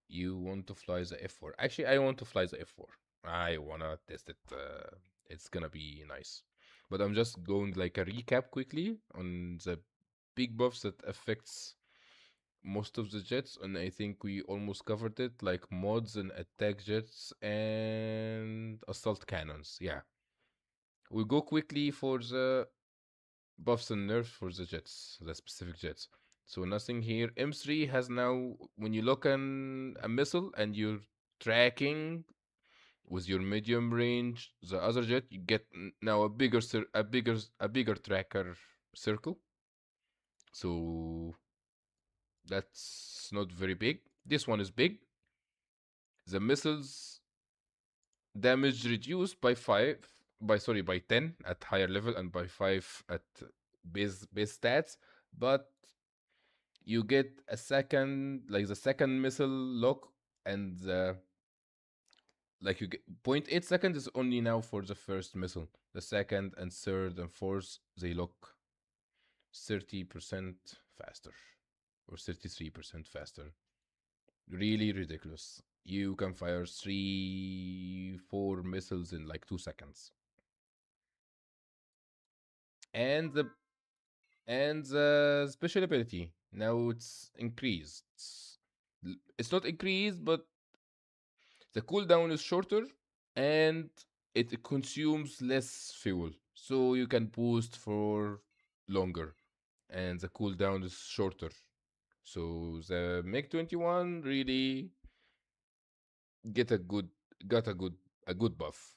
you want to fly the F4? Actually, I want to fly the F4. I wanna test it. It's gonna be nice. But I'm just going like a recap quickly on the big buffs that affects most of the jets, and I think we almost covered it, like mods and attack jets and assault cannons. Yeah. We'll go quickly for the buffs and nerfs for the jets, the specific jets. So nothing here. M3 has now, when you look on a missile and you're tracking with your medium range, the other jet, you get now a bigger tracker circle. So that's not very big. This one is big. The missiles damage reduced by 10 at higher level and by 5 at base stats, but you get a second, like the second missile lock, and like you get 0.8 seconds is only now for the first missile. The second and third and fourth, they lock 30% faster or 33% faster. Really ridiculous. You can fire 3-4 missiles in like 2 seconds. And the special ability, now it's increased. It's not increased, but the cooldown is shorter and it consumes less fuel. So you can boost for longer and the cooldown is shorter. So the MiG-21 really got a good buff.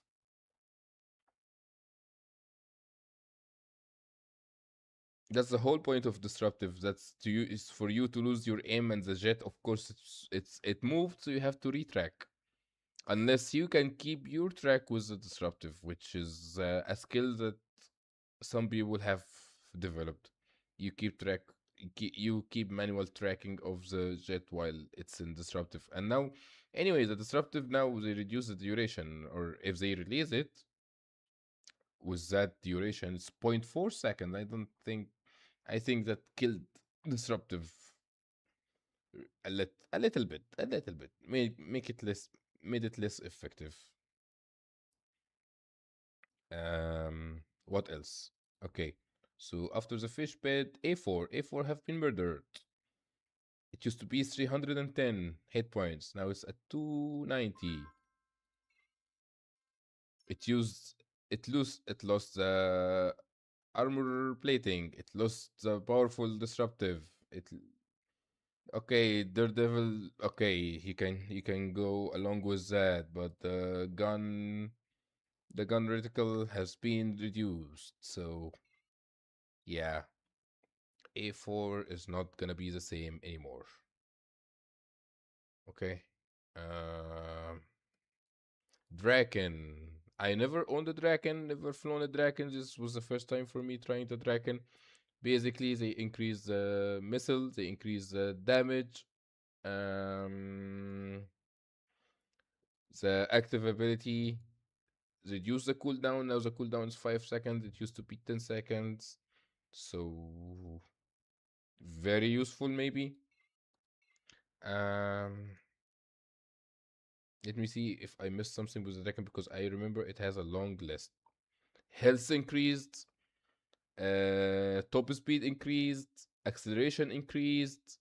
That's the whole point of disruptive. That's to you is for you to lose your aim, and the jet, of course, it moved, so you have to retrack. Unless you can keep your track with the disruptive, which is a skill that some people have developed. You keep track, you keep manual tracking of the jet while it's in disruptive. And now, anyway, the disruptive now they reduce the duration, or if they release it with that duration, it's 0.4 seconds. I think that killed disruptive a little bit, made it less effective. What else? Okay, so after the fish bed, A4 have been murdered. It used to be 310 hit points. Now it's at 290. It lost the armor plating. It lost the powerful disruptive. Okay, Daredevil. Okay, he can go along with that, but the gun reticle has been reduced. So yeah, A4 is not gonna be the same anymore. Okay. Draken. I never owned a Draken, never flown a Draken. This was the first time for me trying the Draken. Basically, they increase the missile, they increase the damage. The active ability reduce the cooldown. Now the cooldown is 5 seconds. It used to be 10 seconds. So very useful maybe. Let me see if I missed something with the Draken, because I remember it has a long list. Health increased, top speed increased, acceleration increased,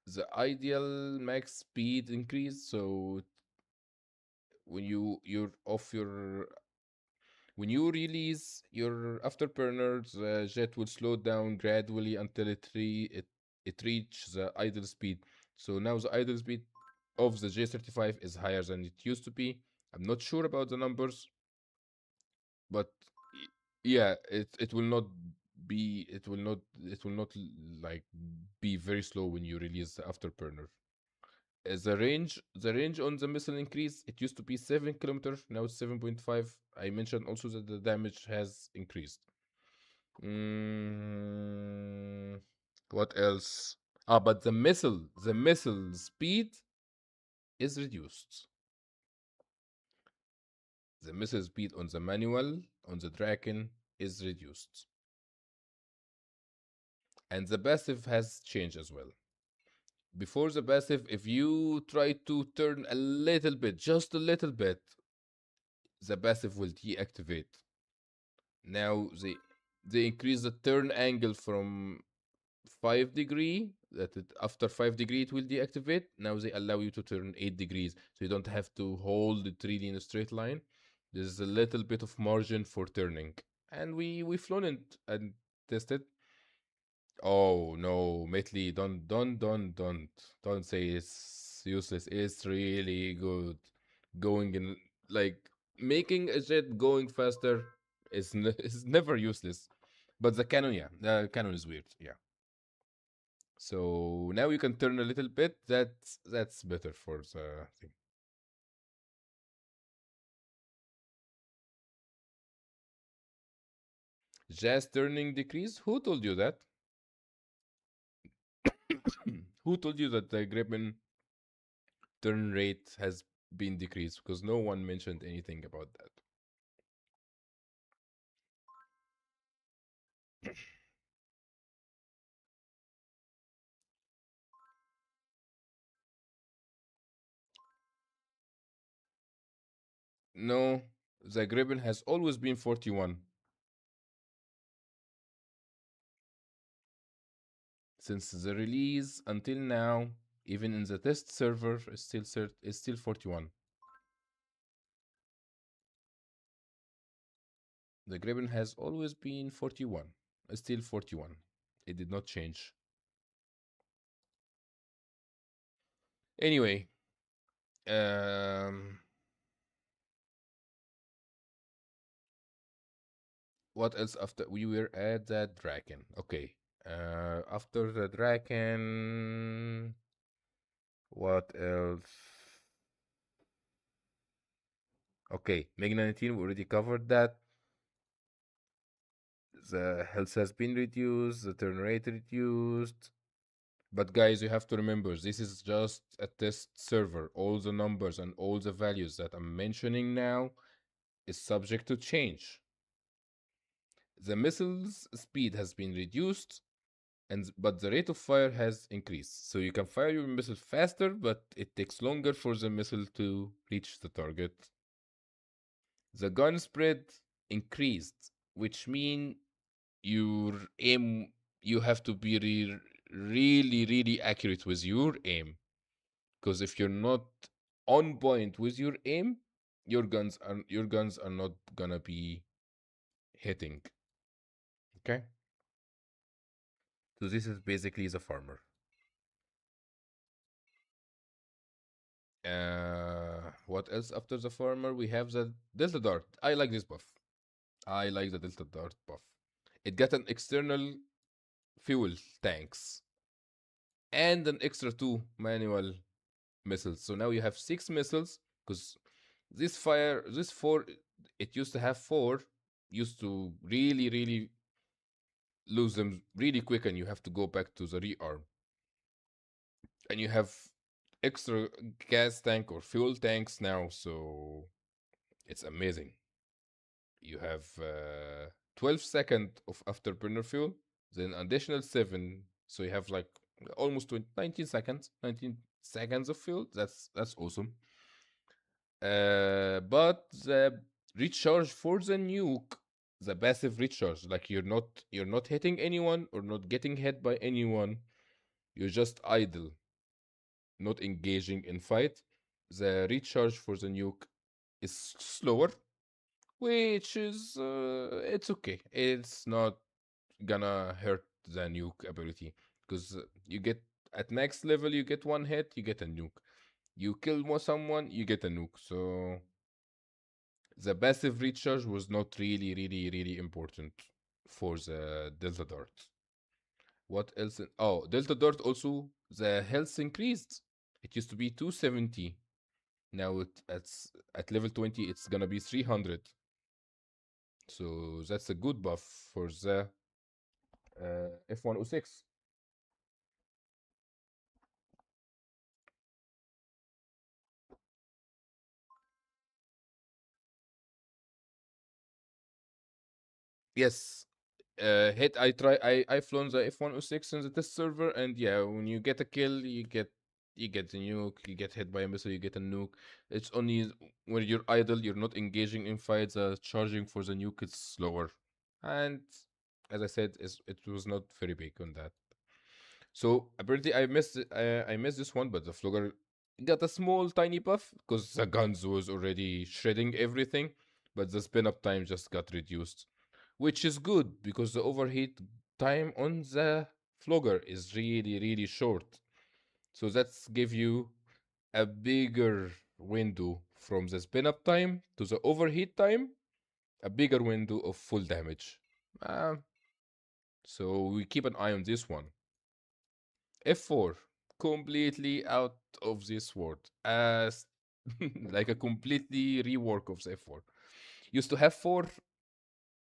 the ideal max speed increased. So when you release your afterburner, the jet will slow down gradually until it reaches the idle speed. So now the idle speed of the J35 is higher than it used to be. I'm not sure about the numbers, but yeah, it will not like be very slow when you release the afterburner. The range on the missile increase. It used to be 7 kilometers, now it's 7.5. I mentioned also that the damage has increased. What else? But the missile speed is reduced. The missile speed on the manual on the Draken is reduced. And the passive has changed as well. Before the passive, if you try to turn a little bit, just a little bit, the passive will deactivate. Now they increase the turn angle from 5 degree, that after 5 degree it will deactivate. Now they allow you to turn 8 degrees, so you don't have to hold the 3D in a straight line. There's a little bit of margin for turning, and we flown it and tested. Oh no, Metli, don't say it's useless. It's really good. Going in, like, making a jet going faster is never useless. But the cannon, yeah, the cannon is weird, yeah. So now you can turn a little bit. That's better for the thing. Jazz turning decrease? Who told you that? Who told you that the Gripen turn rate has been decreased? Because no one mentioned anything about that. No, the Gripen has always been 41. Since the release until now, even in the test server, is still 41. The Gripen has always been 41. Still 41. It did not change. Anyway, what else after we were at the Draken? Okay. After the Draken, what else? Okay, Meg 19, we already covered that. The health has been reduced, the turn rate reduced. But guys, you have to remember, this is just a test server. All the numbers and all the values that I'm mentioning now is subject to change. The missile's speed has been reduced, but the rate of fire has increased. So you can fire your missile faster, but it takes longer for the missile to reach the target. The gun spread increased, which means your aim, you have to be really accurate with your aim. Because if you're not on point with your aim, your guns are not gonna be hitting. Okay? So this is basically the farmer. What else after the farmer? We have the Delta Dart. I like this buff. I like the Delta Dart buff. It got an external fuel tanks and an extra 2 manual missiles. So now you have 6 missiles, because this 4, it used to have 4, used to really lose them really quick, and you have to go back to the rearm. And you have extra gas tank or fuel tanks now, so it's amazing. You have 12 seconds of afterburner fuel, then additional 7, so you have like almost 19 seconds of fuel. That's awesome. But the recharge for the nuke, the passive recharge, like you're not hitting anyone or not getting hit by anyone, you're just idle, not engaging in fight. The recharge for the nuke is slower, which is it's okay. It's not gonna hurt the nuke ability, because you get at next level, you get 1 hit, you get a nuke. You kill someone, you get a nuke. So the passive recharge was not really important for the Delta Dart. What else? Oh, Delta Dart also, the health increased. It used to be 270. Now at level 20, it's gonna be 300. So that's a good buff for the F-106. Yes. Hit. I flown the F-106 in the test server, and yeah, when you get a kill, you get the nuke. You get hit by a missile, you get a nuke. It's only when you're idle, you're not engaging in fights. Charging for the nuke is slower, and as I said, it was not very big on that. So apparently I missed this one, but the Flogger got a small tiny buff because the guns was already shredding everything, but the spin up time just got reduced, which is good because the overheat time on the Flogger is really short. So that's give you a bigger window from the spin up time to the overheat time, a bigger window of full damage. Uh, so we keep an eye on this one. F4, completely out of this world, as like a completely rework of the F4. Used to have 4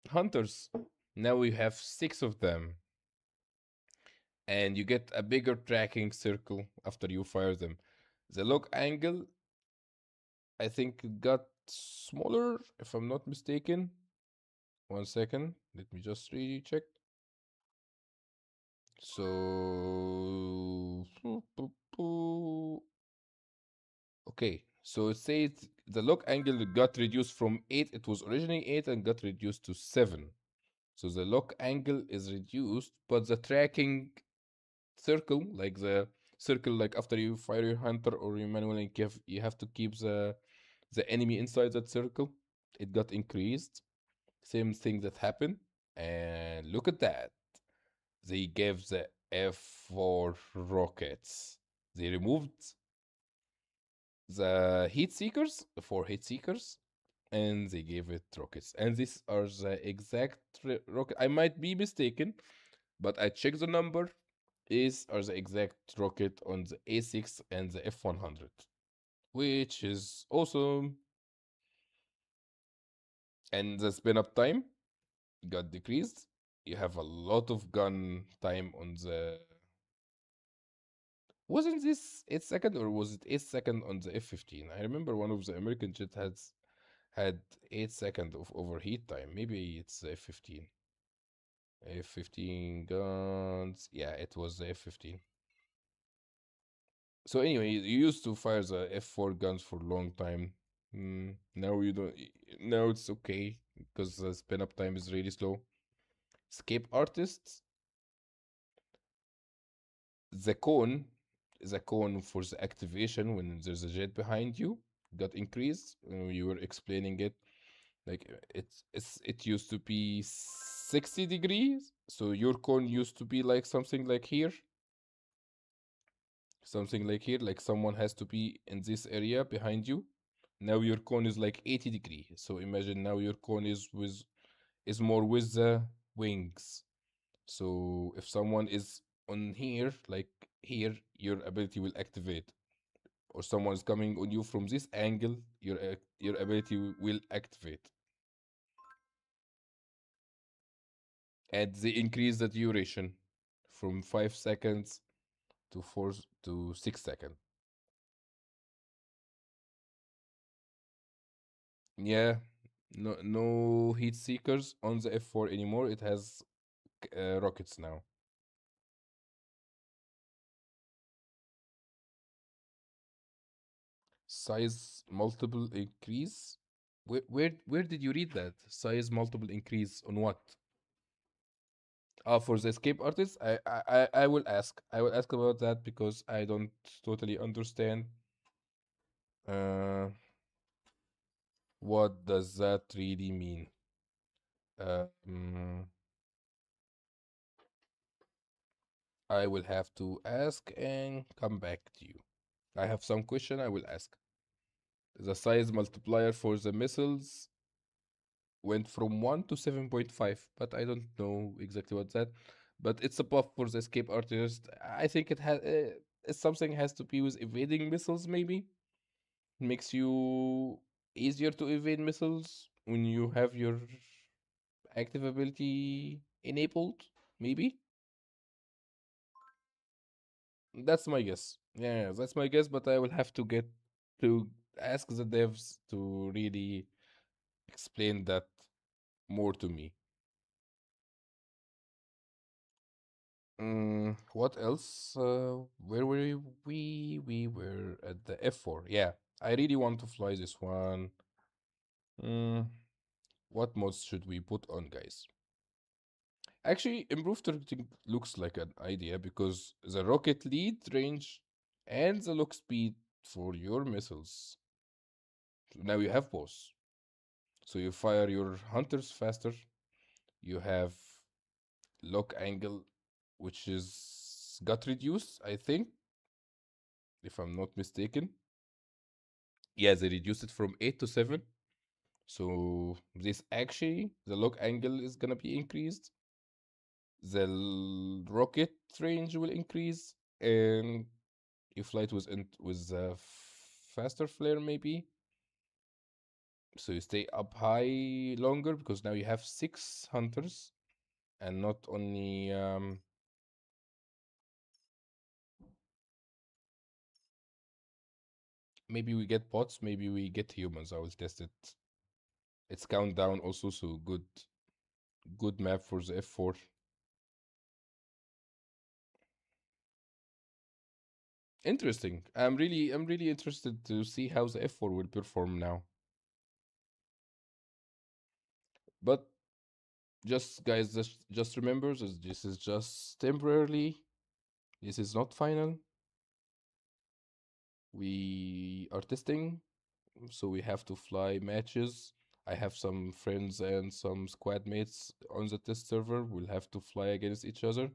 hunters, now we have 6 of them, and you get a bigger tracking circle after you fire them. The lock angle, I think, got smaller, if I'm not mistaken. 1 second, let me just recheck. So okay, so it says the lock angle got reduced from 8, it was originally 8 and got reduced to 7. So the lock angle is reduced, but the tracking circle, like the circle, like after you fire your hunter or your manual, you have to keep the enemy inside that circle. It got increased. Same thing that happened. And look at that. They gave the F4 rockets. They removed the heat seekers, 4 heat seekers, and they gave it rockets. And these are the exact rocket. I might be mistaken, but I checked the number. These are the exact rocket on the A6 and the F100, which is awesome. And the spin up time got decreased. You have a lot of gun time on the. Wasn't this 8 second or was it 8 second on the F-15? I remember one of the American jet had 8 second of overheat time. Maybe it's the F-15. F-15 guns. Yeah, it was the F-15. So anyway, you used to fire the F4 guns for a long time. Now you don't. Now it's okay because the spin up time is really slow. Escape artists. The cone, the cone for the activation when there's a jet behind you got increased. You were explaining it. Like it used to be 60 degrees, so your cone used to be like something like here. Something like here, like someone has to be in this area behind you. Now your cone is like 80 degrees. So imagine now your cone is more with the wings. So if someone is on here, like here, your ability will activate. Or someone is coming on you from this angle, your ability will activate. And they increase the duration from 5 seconds to 4 to 6 seconds. Yeah, no heat seekers on the F4 anymore. It has rockets now. Size multiple increase. Where did you read that? Size multiple increase on what? For the escape artist, I will ask. I will ask about that because I don't totally understand. Uh, what does that really mean? Um, I will have to ask and come back to you. I have some question I will ask. The size multiplier for the missiles went from 1 to 7.5, but I don't know exactly what's that. But it's a buff for the escape artist. I think it has something has to be with evading missiles, maybe. Makes you easier to evade missiles when you have your active ability enabled. maybe. That's my guess. Yeah, that's my guess, but I will have to get to ask the devs to really explain that more to me. What else? Where were we? We were at the F4. Yeah, I really want to fly this one. What mods should we put on, guys? Actually, improved targeting looks like an idea because the rocket lead range and the lock speed for your missiles. So now you have both. So you fire your hunters faster. You have lock angle, which is got reduced, I think, if I'm not mistaken. Yeah, they reduced it from 8 to 7. So this actually, the lock angle is gonna be increased. The rocket range will increase, and you fly it with a faster flare maybe. So you stay up high longer because now you have 6 hunters and not only maybe we get bots, maybe we get humans. I will test it. It's countdown also, so good map for the F4. Interesting. I'm really interested to see how the F4 will perform now. But just guys, just remember this is just temporarily. This is not final. We are testing, so we have to fly matches. I have some friends and some squad mates on the test server. We'll have to fly against each other.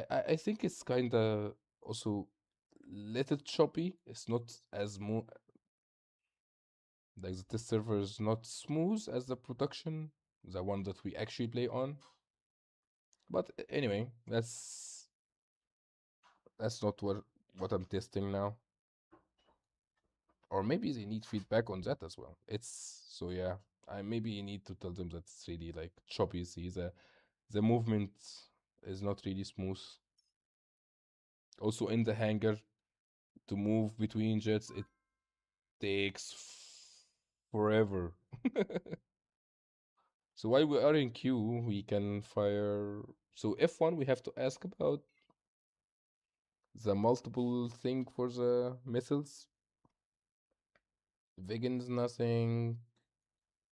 I think it's kinda also little choppy. It's not as smooth. Like the test server is not smooth as the production, the one that we actually play on. But anyway, that's not what I'm testing now. Or maybe they need feedback on that as well. It's so yeah. I maybe need to tell them that it's really like choppy. See the movement is not really smooth. Also in the hangar, to move between jets, it takes forever. So while we are in queue, we can fire. So F1, we have to ask about the multiple thing for the missiles. Vegans, nothing.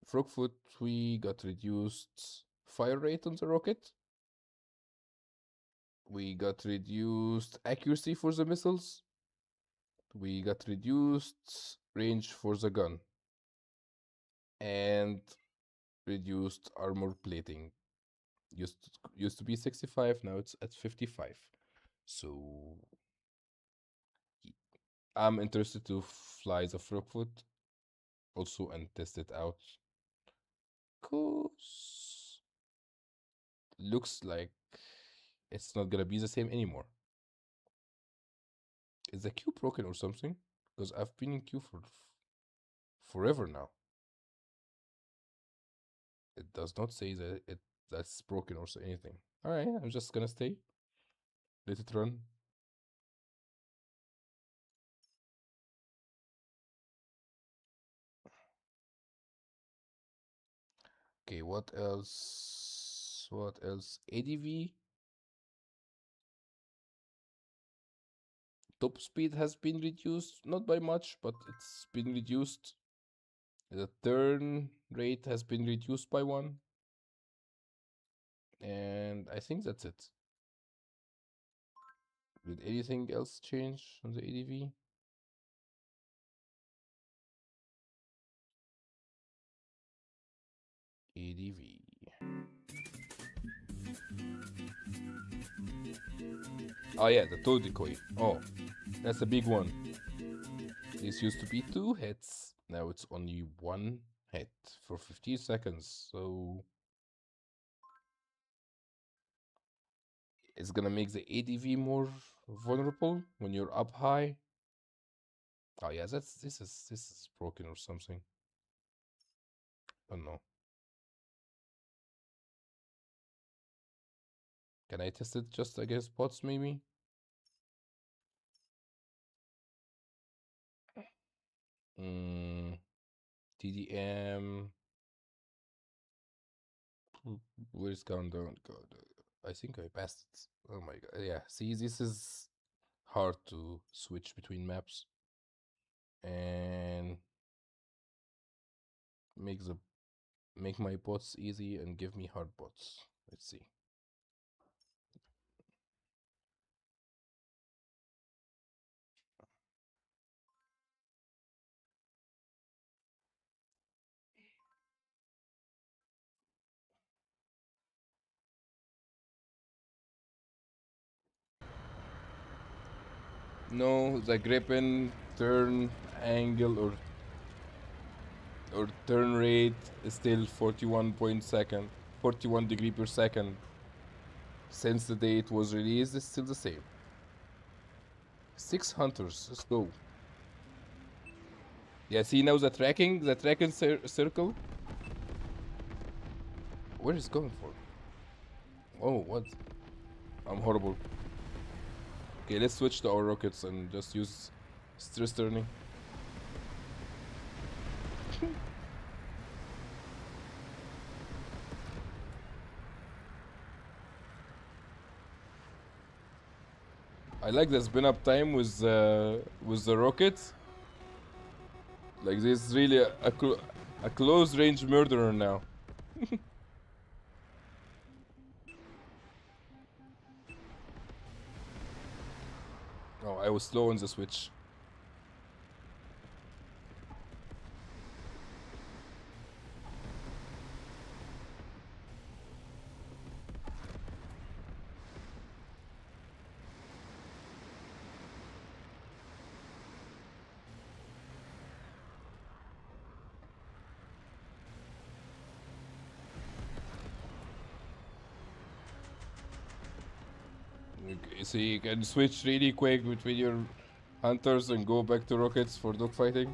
Frogfoot, we got reduced fire rate on the rocket. We got reduced accuracy for the missiles. We got reduced range for the gun. And reduced armor plating. Used to be 65, now it's at 55. So I'm interested to fly the Frogfoot also and test it out. Cause looks like it's not gonna be the same anymore. Is the queue broken or something? Because I've been in queue for forever now. It does not say that that's broken or anything. Alright, I'm just gonna stay. Let it run. Okay, what else? What else? ADV. Top speed has been reduced, not by much, but it's been reduced. The turn rate has been reduced by 1. And I think that's it. Did anything else change on the ADV? ADV. Oh yeah, the toad decoy. Oh, that's a big one. This used to be 2 hits. Now it's only 1 hit for 15 seconds. So it's gonna make the ADV more vulnerable when you're up high. Oh yeah, this is broken or something. I don't know. Can I test it just against bots, maybe? TDM. Where's countdown? God, I think I passed it. Oh my god. Yeah, see, this is hard to switch between maps and make my bots easy and give me hard bots. Let's see. No, the gripping turn angle or turn rate is still 41 degree per second. Since the day it was released, it's still the same. 6 hunters, let's go. Yeah, see now the tracking circle. Where is it going for? Oh, what? I'm horrible. Okay, let's switch to our rockets and just use stress turning. I like the spin up time with the rockets. Like this is really a close range murderer now. Oh, I was slow on the switch. So you can switch really quick between your hunters and go back to rockets for dogfighting.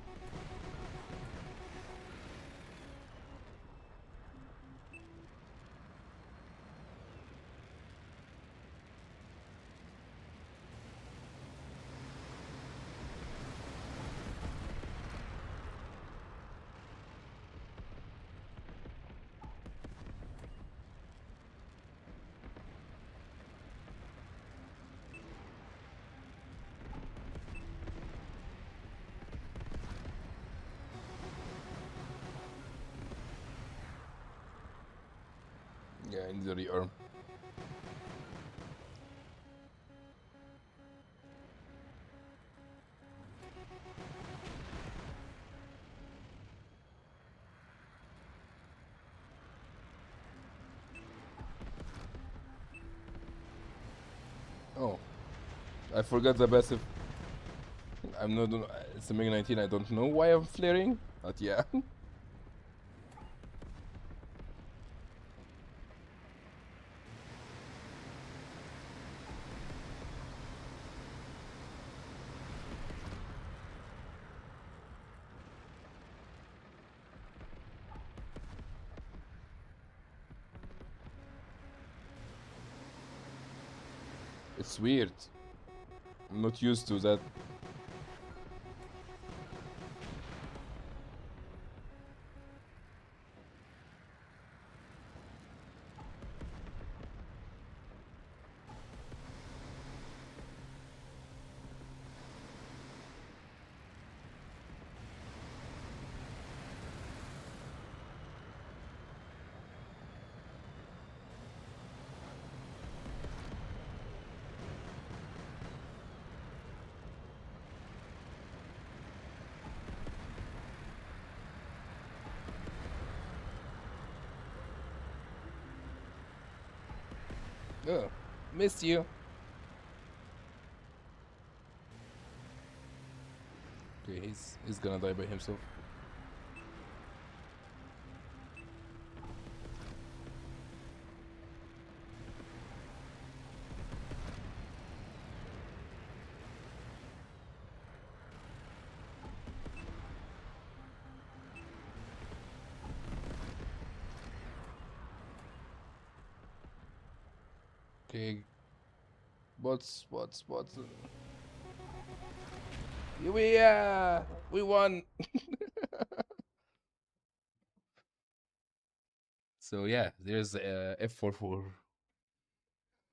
Yeah, I need the rearm. Oh, I forgot the passive. I'm not. It's a MiG-19. I don't know why I'm flaring, but yeah. It's weird. I'm not used to that. Oh, missed you. Okay, he's gonna die by himself. Okay. What's we won. So yeah, there's F4 for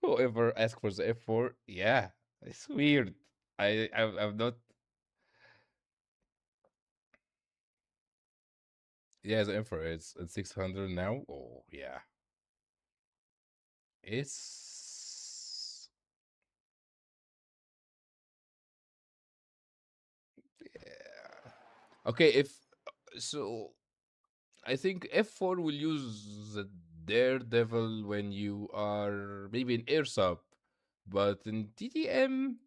whoever asked for the F4. Yeah, it's weird. I'm not. Yeah, the Emperor is at 600 now. Oh yeah, it's yeah. Okay. If so, I think F4 will use the Daredevil when you are maybe in air sub, but in TTM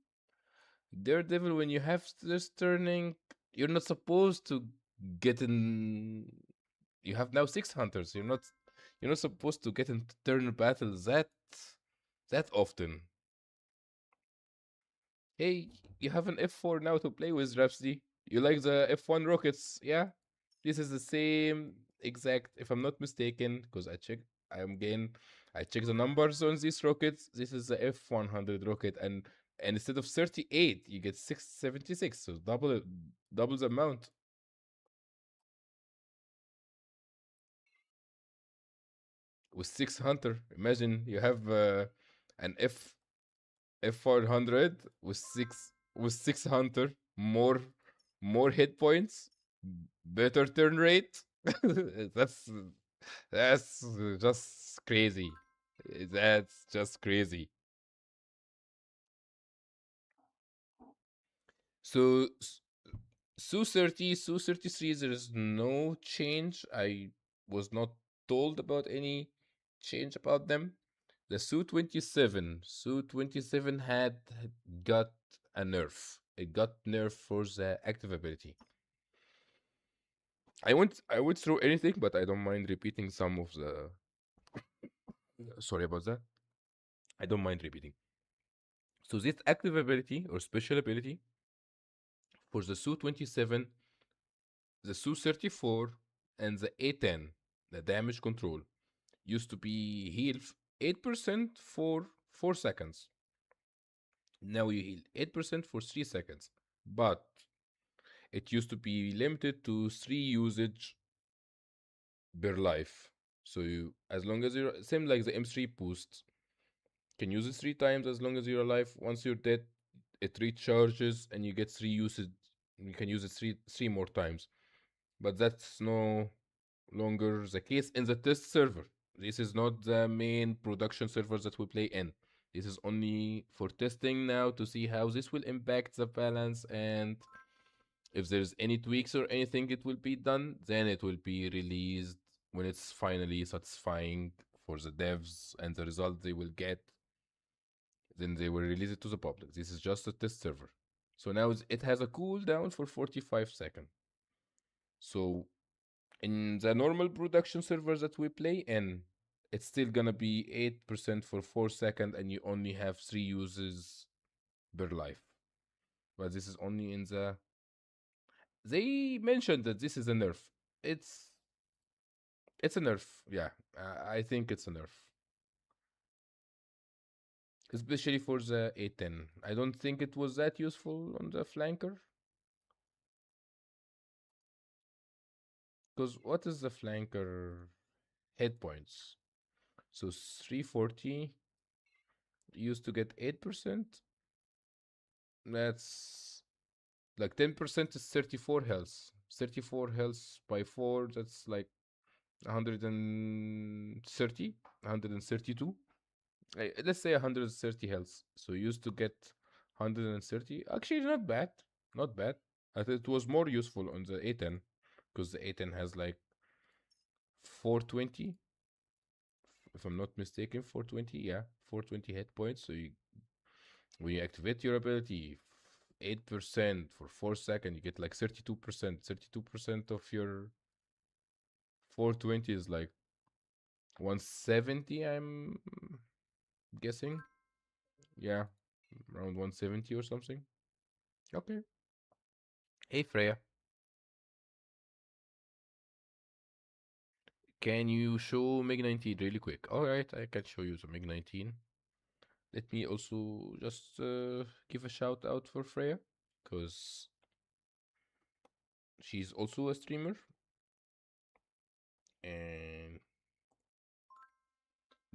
Daredevil when you have this turning, you're not supposed to get in. You have now six hunters. You're not supposed to get into turn battles that often. Hey, you have an F4 now to play with, Rhapsody. You like the F1 rockets, yeah? This is the same exact, if I'm not mistaken, because I check the numbers on these rockets. This is the F100 rocket, and instead of 38, you get 676, so double the amount. With six hunter, imagine you have an F400 with six hunter, more hit points, better turn rate. that's that's just crazy. That's just crazy. So Su 33, there is no change. I was not told about any change about them. The Su 27 had got a nerf. It got nerf for the active ability. I went through anything, but I don't mind repeating some of the. Sorry about that. I don't mind repeating. So this active ability or special ability for the Su 27, the Su 34, and the A10, the damage control, used to be heal 8% for 4 seconds. Now you heal 8% for 3 seconds. But it used to be limited to 3 usage per life. So you, as long as you're same like the M3 boost, can use it 3 times as long as you're alive. Once you're dead, it recharges and you get 3 usage. You can use it three more times. But that's no longer the case in the test server. This is not the main production servers that we play in. This is only for testing now to see how this will impact the balance, and if there's any tweaks or anything it will be done, then it will be released when it's finally satisfying for the devs and the result they will get. Then they will release it to the public. This is just a test server. So now it has a cooldown for 45 seconds. So in the normal production servers that we play in, it's still gonna be 8% for 4 seconds and you only have 3 uses per life. But this is only in the. They mentioned that this is a nerf. It's it's a nerf, yeah. I think it's a nerf. Especially for the A10. I don't think it was that useful on the flanker. Because what is the flanker hit points? So 340 used to get 8%. That's like 10% is 34 health. 34 health by 4, that's like 130, 132. Let's say 130 health. So you used to get 130. Actually, not bad. Not bad. I thought it was more useful on the A10 because the A10 has like 420. If I'm not mistaken, 420. Yeah, 420 hit points. So when you activate your ability, 8% for 4 seconds, you get like 32%. 32% of your 420 is like 170, I'm guessing. Yeah, around 170 or something. Okay. Hey, Freya. Can you show MiG 19 really quick? Alright, I can show you the MiG 19. Let me also just give a shout out for Freya, because she's also a streamer. And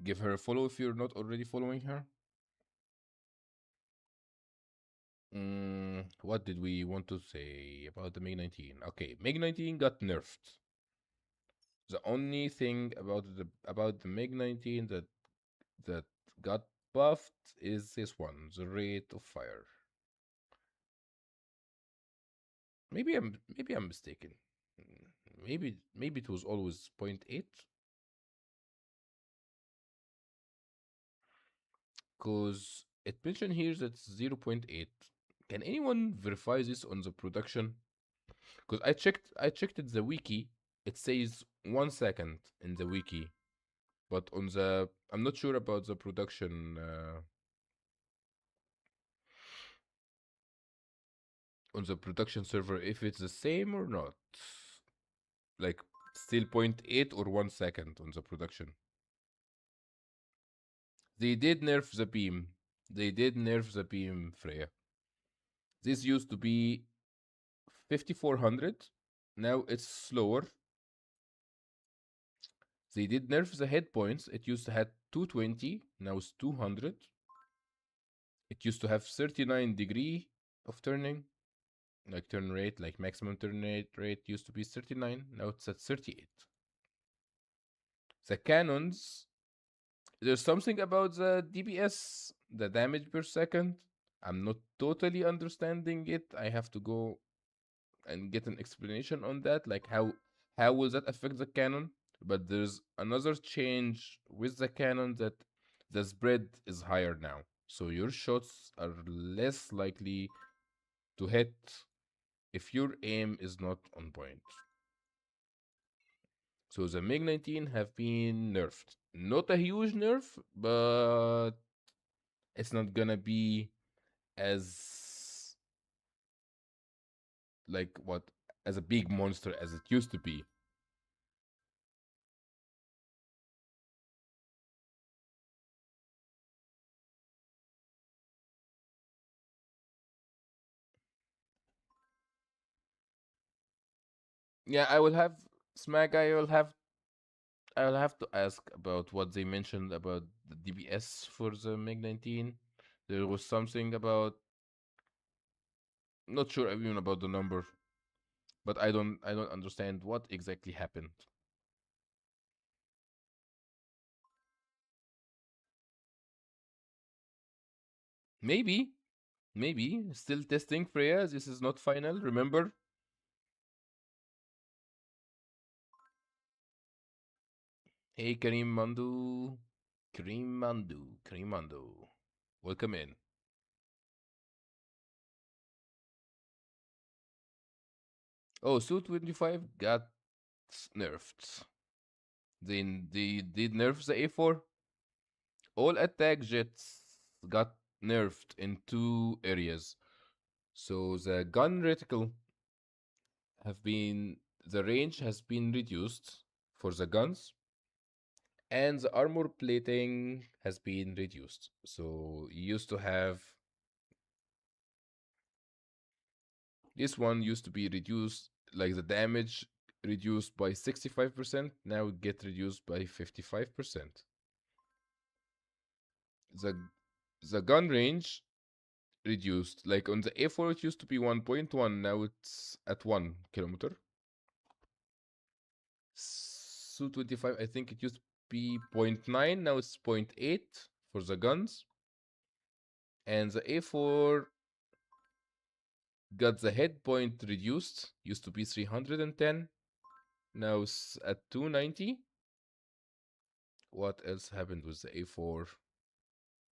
give her a follow if you're not already following her. What did we want to say about the MiG-19? Okay, MiG-19 got nerfed. The only thing about the MiG-19 that got buffed is this one, the rate of fire. Maybe I'm mistaken. Maybe it was always 0.8. Because it mentioned here that it's 0.8. Can anyone verify this on the production? Because I checked it the wiki. It says 1 second in the wiki, but I'm not sure about the production. On the production server, if it's the same or not. Like still 0.8 or 1 second on the production. They did nerf the beam. They did nerf the beam, Freya. This used to be 5400. Now it's slower. They did nerf the hit points. It used to have 220. Now it's 200. It used to have 39 degree of turning. Like turn rate, like maximum turn rate used to be 39. Now it's at 38. The cannons, there's something about the DPS, the damage per second. I'm not totally understanding it. I have to go and get an explanation on that, like how will that affect the cannon. But there's another change with the cannon, that the spread is higher now, so your shots are less likely to hit if your aim is not on point. So the MiG-19 have been nerfed. Not a huge nerf, but it's not gonna be as like what as a big monster as it used to be. Yeah, I will have Smack. I will have to ask about what they mentioned about the DPS for the MiG-19. There was something about, not sure even about the number, but I don't understand what exactly happened. Maybe still testing, Freya. This is not final. Remember. Hey, Karim Mandu. Karim Mandu. Welcome in. Oh, Su-25 got nerfed. They did nerf the A4. All attack jets got nerfed in 2 areas. So the gun reticle the range has been reduced for the guns, and the armor plating has been reduced. So you used to have, this one used to be reduced, like the damage reduced by 65%, now it get reduced by 55%. The gun range reduced, like on the A4 it used to be 1.1, now it's at 1 kilometer. Su-25, I think it used to be 0.9, now it's 0.8 for the guns. And the A4 got the head point reduced, used to be 310, now it's at 290. What else happened with the A4?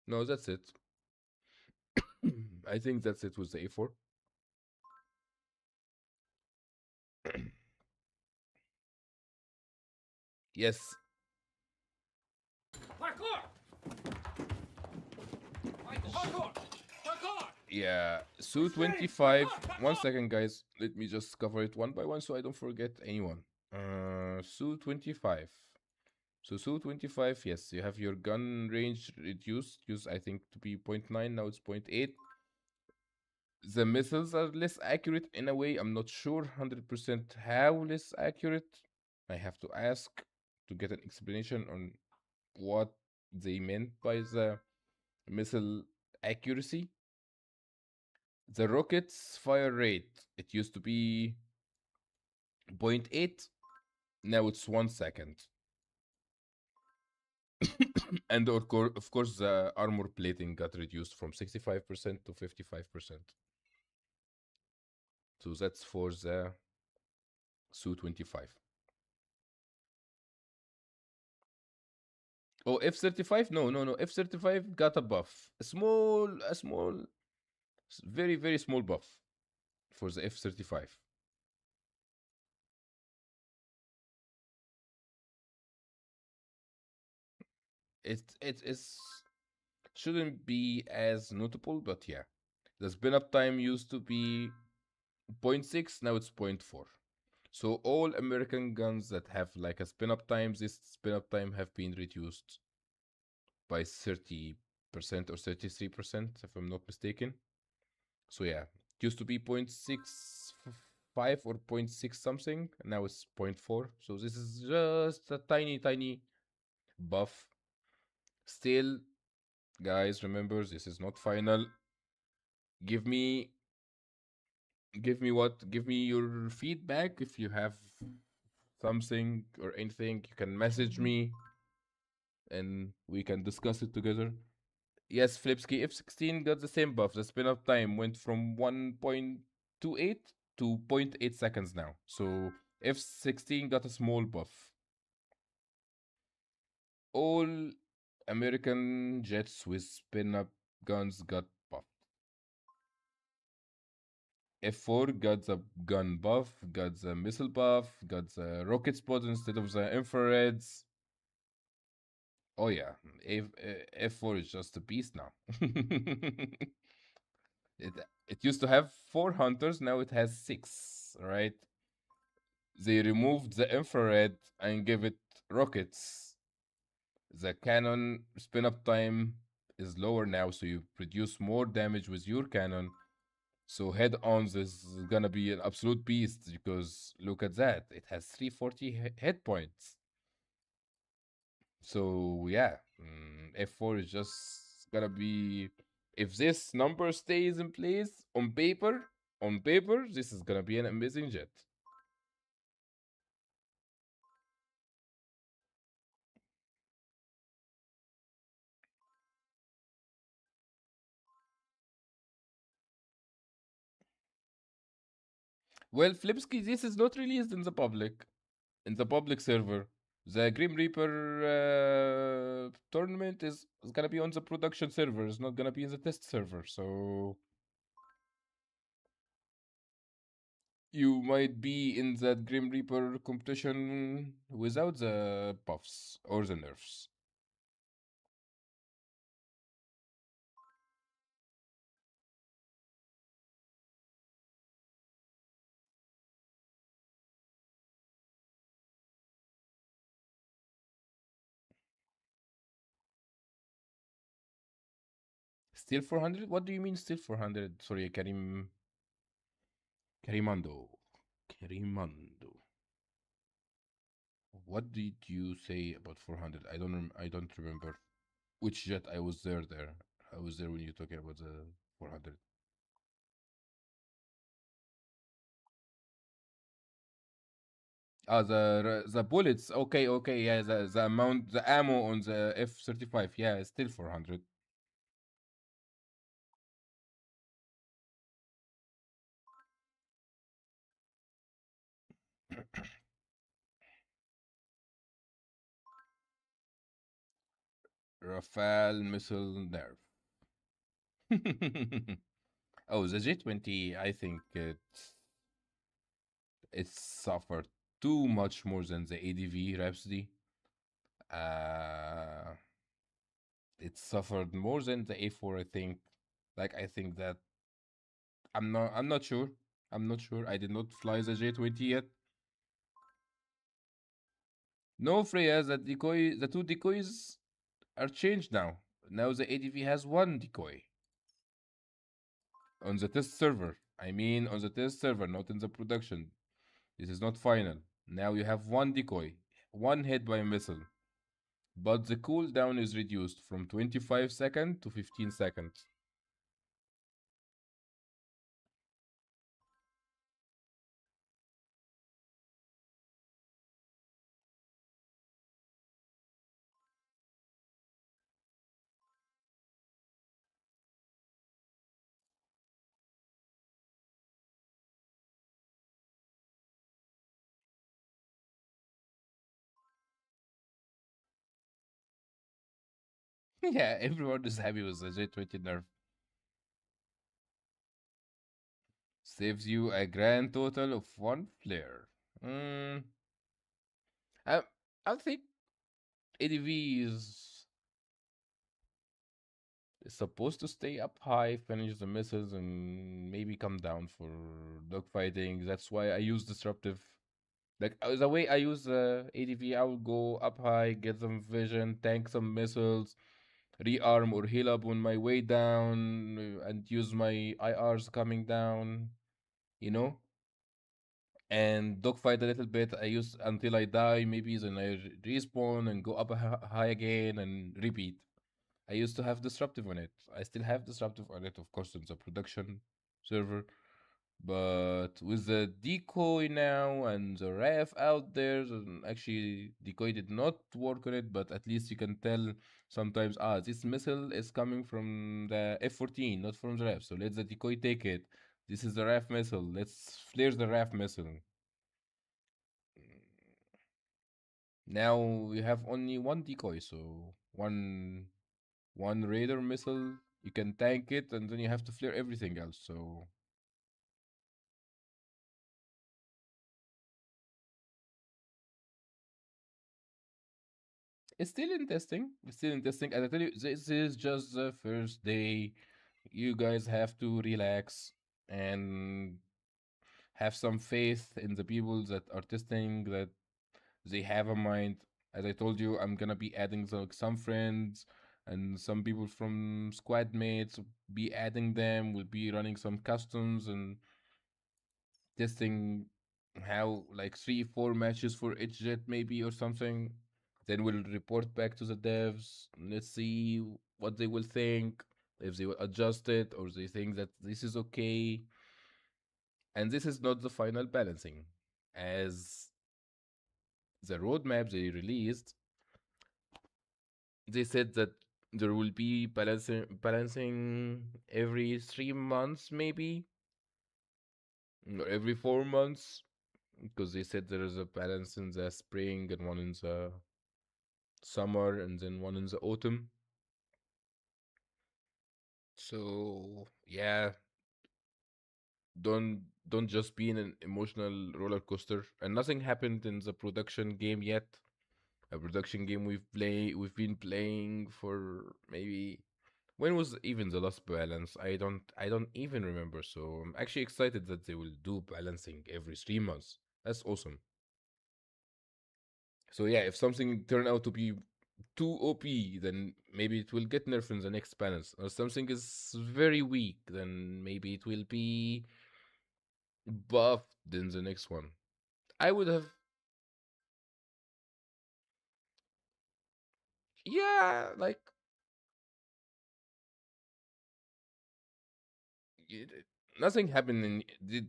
No, that's it. I think that's it with the A4. Yes. Parkour! Parkour! Parkour! Yeah, Su-25. 1 second, guys. Let me just cover it one by one so I don't forget anyone. Su-25. So Su-25, yes, you have your gun range reduced. Used I think to be 0.9, now it's 0.8. The missiles are less accurate in a way. I'm not sure 100% how less accurate. I have to ask to get an explanation on what they meant by the missile accuracy. The rocket's fire rate, it used to be 0.8, now it's 1 second. And of course, the armor plating got reduced from 65% to 55%. So that's for the Su-25. Oh, F-35? No. F-35 got a buff. Very, very small buff for the F-35. It is shouldn't be as notable, but yeah. The spin-up time used to be 0.6, now it's 0.4. So all American guns that have like a spin-up time, this spin-up time have been reduced by 30% or 33%, if I'm not mistaken. So yeah, it used to be 0.65 or 0.6 something, and now it's 0.4. So this is just a tiny buff. Still, guys, remember, this is not final. Give me what? Give me your feedback. If you have something or anything, you can message me and we can discuss it together. Yes, Flipsky, F-16 got the same buff. The spin-up time went from 1.28 to 0.8 seconds now. So F-16 got a small buff. All American jets with spin-up guns got buffed. F4 got the gun buff, got the missile buff, got the rocket pod instead of the infrareds. Oh yeah, F4 is just a beast now. it used to have 4 hunters, now it has 6, right? They removed the infrared and give it rockets. The cannon spin-up time is lower now, so you produce more damage with your cannon. So head-ons is gonna be an absolute beast because look at that. It has 340 hit points. So yeah, F4 is just gonna be, if this number stays in place on paper, this is gonna be an amazing jet. Well, Flipsky, this is not released in the public server. The Grim Reaper tournament is gonna be on the production server. It's not gonna be in the test server. So you might be in that Grim Reaper competition without the buffs or the nerfs. Still 400? What do you mean still 400? Sorry, Karimando. What did you say about 400? I don't remember which jet I was there. I was there when you talking about the 400. Ah, the bullets. Okay, yeah, the amount, the ammo on the F-35. Yeah, it's still 400. Rafale missile nerf. Oh, the J-20, I think it suffered too much more than the ADV Rhapsody. It suffered more than the A4, I think. Like, I think that I'm not sure. I did not fly the J-20 yet. No, Freya, the two decoys are changed now. Now the ADV has one decoy on the test server. I mean, on the test server, not in the production. This is not final. Now you have one decoy, one hit by a missile. But the cooldown is reduced from 25 seconds to 15 seconds. Yeah, everyone is happy with the J20 nerf. Saves you a grand total of one flare. Mm, I, I think ADV is supposed to stay up high, finish the missiles, and maybe come down for dogfighting. That's why I use disruptive. Like the way I use ADV, I will go up high, get some vision, tank some missiles, rearm or heal up on my way down, and use my IRs coming down. You know, and dogfight a little bit. I use until I die, maybe then I respawn and go up high again and repeat. I used to have disruptive on it. I still have disruptive on it, of course, in the production server. But with the decoy now and the RAF out there, actually decoy did not work on it, but at least you can tell sometimes, this missile is coming from the F-14, not from the RAF. So let the decoy take it. This is the RAF missile. Let's flare the RAF missile. Now we have only one decoy, so one radar missile, you can tank it, and then you have to flare everything else. So it's still in testing. It's still in testing. And I tell you, this is just the first day. You guys have to relax and have some faith in the people that are testing, that they have a mind. As I told you, I'm gonna be adding some friends and some people from squad mates. Be adding them. We'll be running some customs and testing how like 3 4 matches for each jet maybe or something. Then we'll report back to the devs. Let's see what they will think, if they will adjust it or they think that this is okay. And this is not the final balancing, as the roadmap they released, they said that there will be balancing every 3 months maybe, or every 4 months, because they said there is a balance in the spring and one in the summer and then one in the autumn. So yeah, don't just be in an emotional roller coaster. And nothing happened in the production game yet. A production game we've been playing for maybe, when was even the last balance? I don't even remember. So I'm actually excited that they will do balancing every 3 months. That's awesome. So yeah, if something turn out to be too OP, then maybe it will get nerfed in the next balance. Or something is very weak, then maybe it will be buffed in the next one. I would have, yeah, like it- nothing happened in did,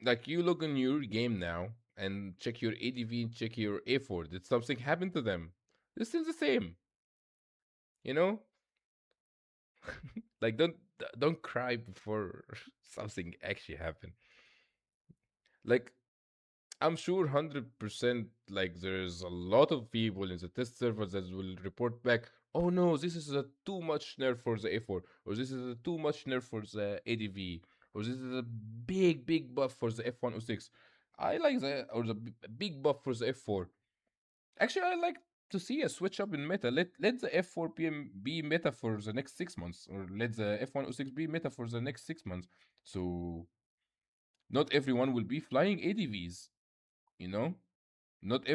like you look in your game now and check your ADV, check your A4. Did something happen to them? They're still the same, you know? Like don't cry before something actually happened. Like I'm sure 100% like there's a lot of people in the test servers that will report back, oh no, this is a too much nerf for the A4, or this is a too much nerf for the ADV, or this is a big buff for the F106. I like the, or the big buff for the F4. Actually, I like to see a switch up in meta. Let the F4 PM be meta for the next 6 months, or let the F106 be meta for the next 6 months. So not everyone will be flying ADVs, you know? not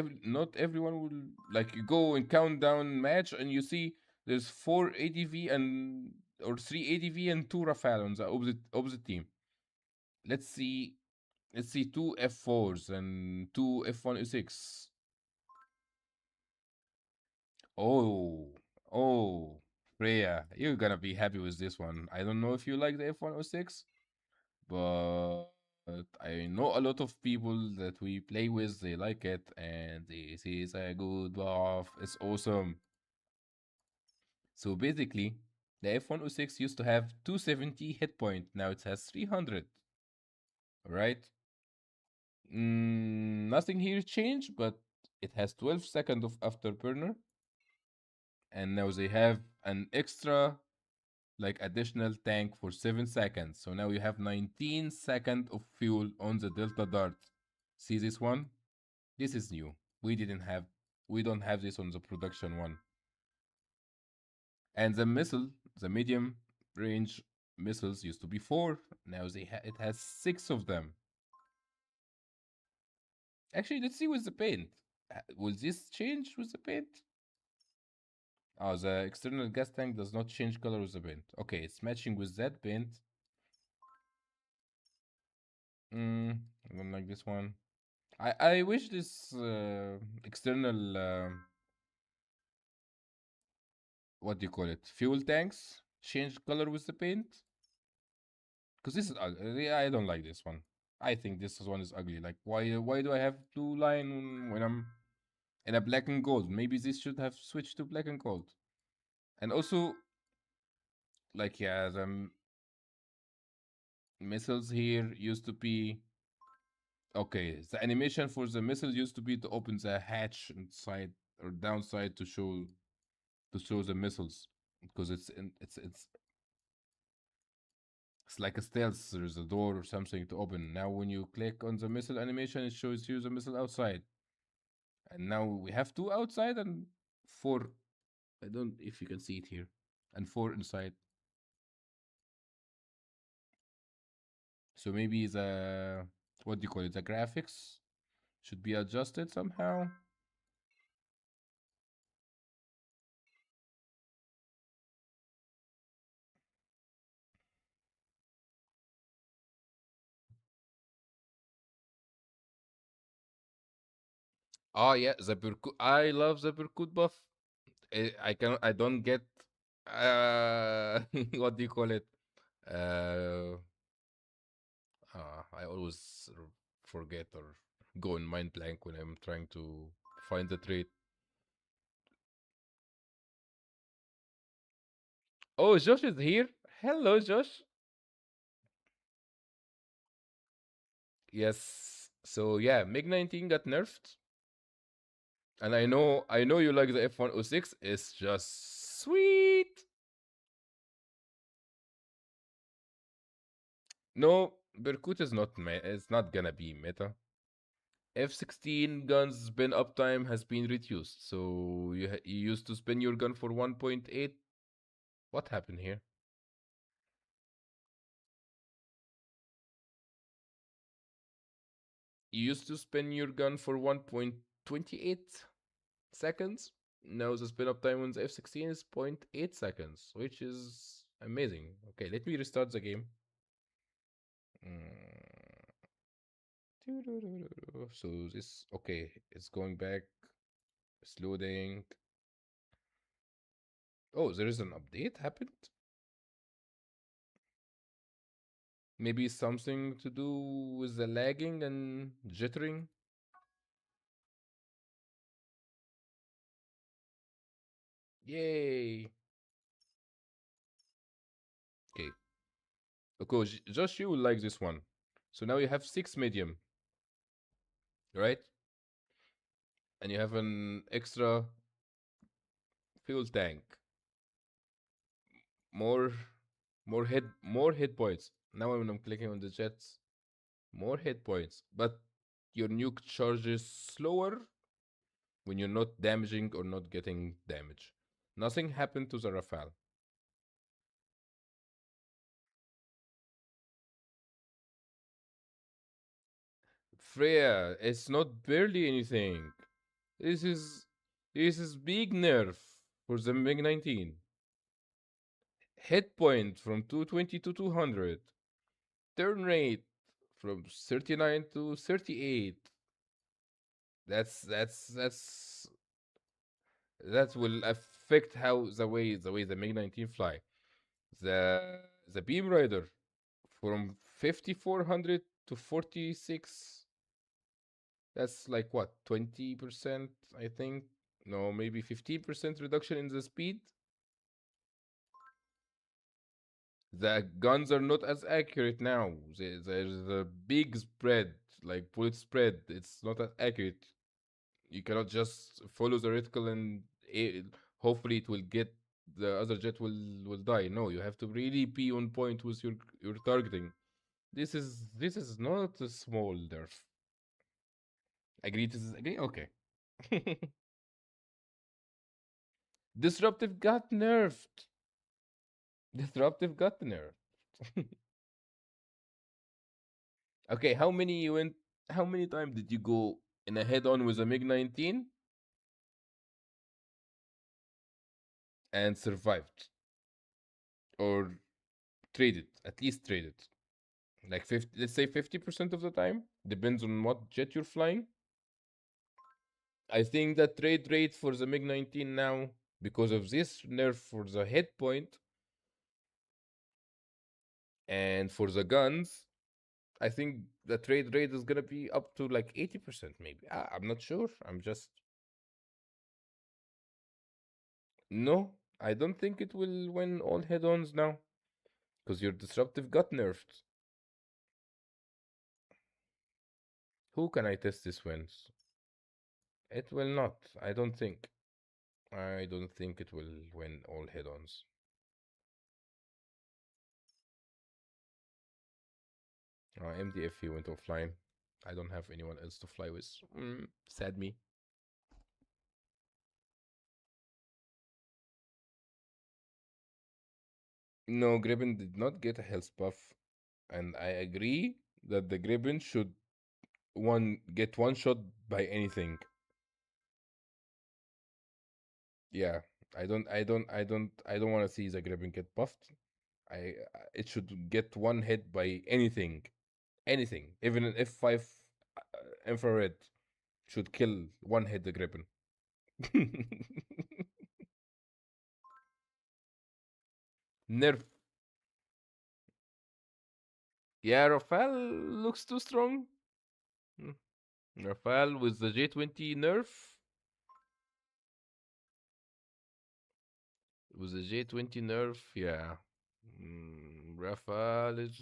everyone will, like, you go and countdown match and you see there's 4 ADV and or 3 ADV and 2 Rafale on the opposite team. Let's see 2 F4s and 2 F106. Oh, Freya, you're gonna be happy with this one. I don't know if you like the F106, but I know a lot of people that we play with, they like it, and this is a good buff. It's awesome. So basically, the F106 used to have 270 hit point. Now it has 300. Right? Nothing here changed, but it has 12 seconds of afterburner. And now they have an extra, like, additional tank for 7 seconds. So now you have 19 seconds of fuel on the Delta Dart. See this one? This is new. We don't have this on the production one. And the medium range missiles used to be 4. Now it has 6 of them. Actually, let's see with the paint. Will this change with the paint? Oh, the external gas tank does not change color with the paint. Okay, it's matching with that paint. I don't like this one. I wish this external what do you call it? Fuel tanks change color with the paint. Because this is ugly. I don't like this one. I think this one is ugly. Like, why do I have blue line when I'm in a black and gold? Maybe this should have switched to black and gold. And also, like, yeah, the missiles here used to be okay. The animation for the missiles used to be to open the hatch inside or downside to show the missiles, because it's like a stealth. There's a door or something to open. Now when you click on the missile animation, it shows you the missile outside. And now we have 2 outside and 4. I don't if you can see it here. And 4 inside. So maybe the what do you call it? The graphics should be adjusted somehow. Oh yeah, the Berkut. I love the Berkut buff. I don't get what do you call it? Uh, I always forget or go in mind blank when I'm trying to find the trait. Oh, Josh is here. Hello, Josh. Yes. So yeah, MiG-19 got nerfed. And I know you like the F106. It's just sweet. No, Berkut is not it's not gonna be meta. F16 guns spin up time has been reduced. So you used to spin your gun for 1.8. What happened here? You used to spin your gun for 1.28 seconds. Now the spin up time on the F16 is 0.8 seconds, which is amazing. Okay, let me restart the game. So this, okay, it's going back. It's loading. Oh, there is an update happened? Maybe something to do with the lagging and jittering? Yay! Okay. Okay, Josh, you will like this one. So now you have 6 medium, right? And you have an extra fuel tank. More hit points. Now when I'm clicking on the jets, more hit points. But your nuke charges slower when you're not damaging or not getting damage. Nothing happened to the Rafale. Freya, it's not barely anything. This is big nerf for the MiG-19. Hit point from 220 to 200. Turn rate from 39 to 38. That will affect how the way the MiG-19 fly. The beam rider from 5400 to 46. That's like what, 20%, I think. No, maybe 15% reduction in the speed. The guns are not as accurate now. There's a big spread, like bullet spread. It's not as accurate. You cannot just follow the reticle and hopefully it will get the other jet will die. No, you have to really be on point with your targeting. This is not a small nerf. Agree to disagree? Okay. Disruptive got nerfed. Disruptive got nerfed. Okay, how many times did you go in a head-on with a MiG-19 and survived? Or traded, at least traded. Like 50, let's say 50% of the time, depends on what jet you're flying. I think the trade rate for the MiG-19 now, because of this nerf for the head point and for the guns, I think the trade rate is gonna be up to like 80%, maybe. I'm not sure. I'm just no. I don't think it will win all head-ons now, because your disruptive got nerfed. Who can I test this wins? It will not. I don't think. I don't think it will win all head-ons. MDF he went offline. I don't have anyone else to fly with. Sad me. No, Gribbon did not get a health buff, and I agree that the Gribbon should get one shot by anything. Yeah, I don't want to see the Gribbon get buffed. It should get one hit by anything, even an F5 infrared should kill one hit the Gribbon. Nerf. Yeah, Rafael looks too strong. Rafael with the J20 nerf. With the J20 nerf, yeah. Rafael is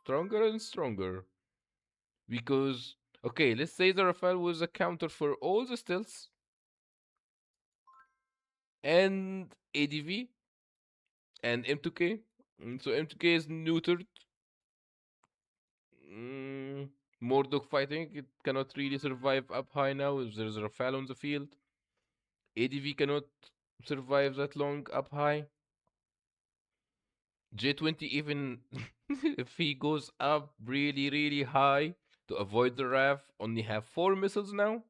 stronger and stronger. Because, okay, let's say the Rafael was a counter for all the stealths and ADV and M2K. So M2K is neutered. More dogfighting. It cannot really survive up high now if there's a Rafael on the field. ADV cannot survive that long up high. J20, even if he goes up really, really high to avoid the RAF, only have 4 missiles now.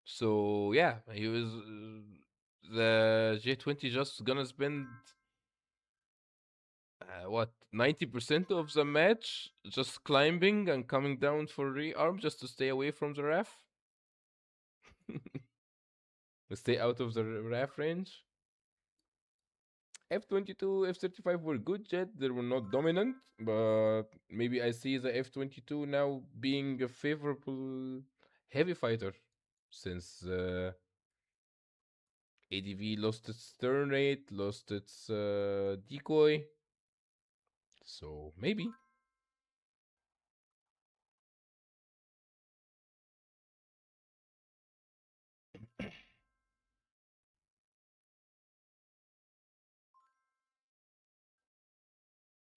So yeah, he was the J20 just gonna spend what 90% of the match just climbing and coming down for rearm just to stay away from the RAF. Stay out of the RAF range. F-22, F-35 were good jet. They were not dominant, but maybe I see the F-22 now being a favorable heavy fighter since ADV lost its turn rate, lost its decoy. So maybe.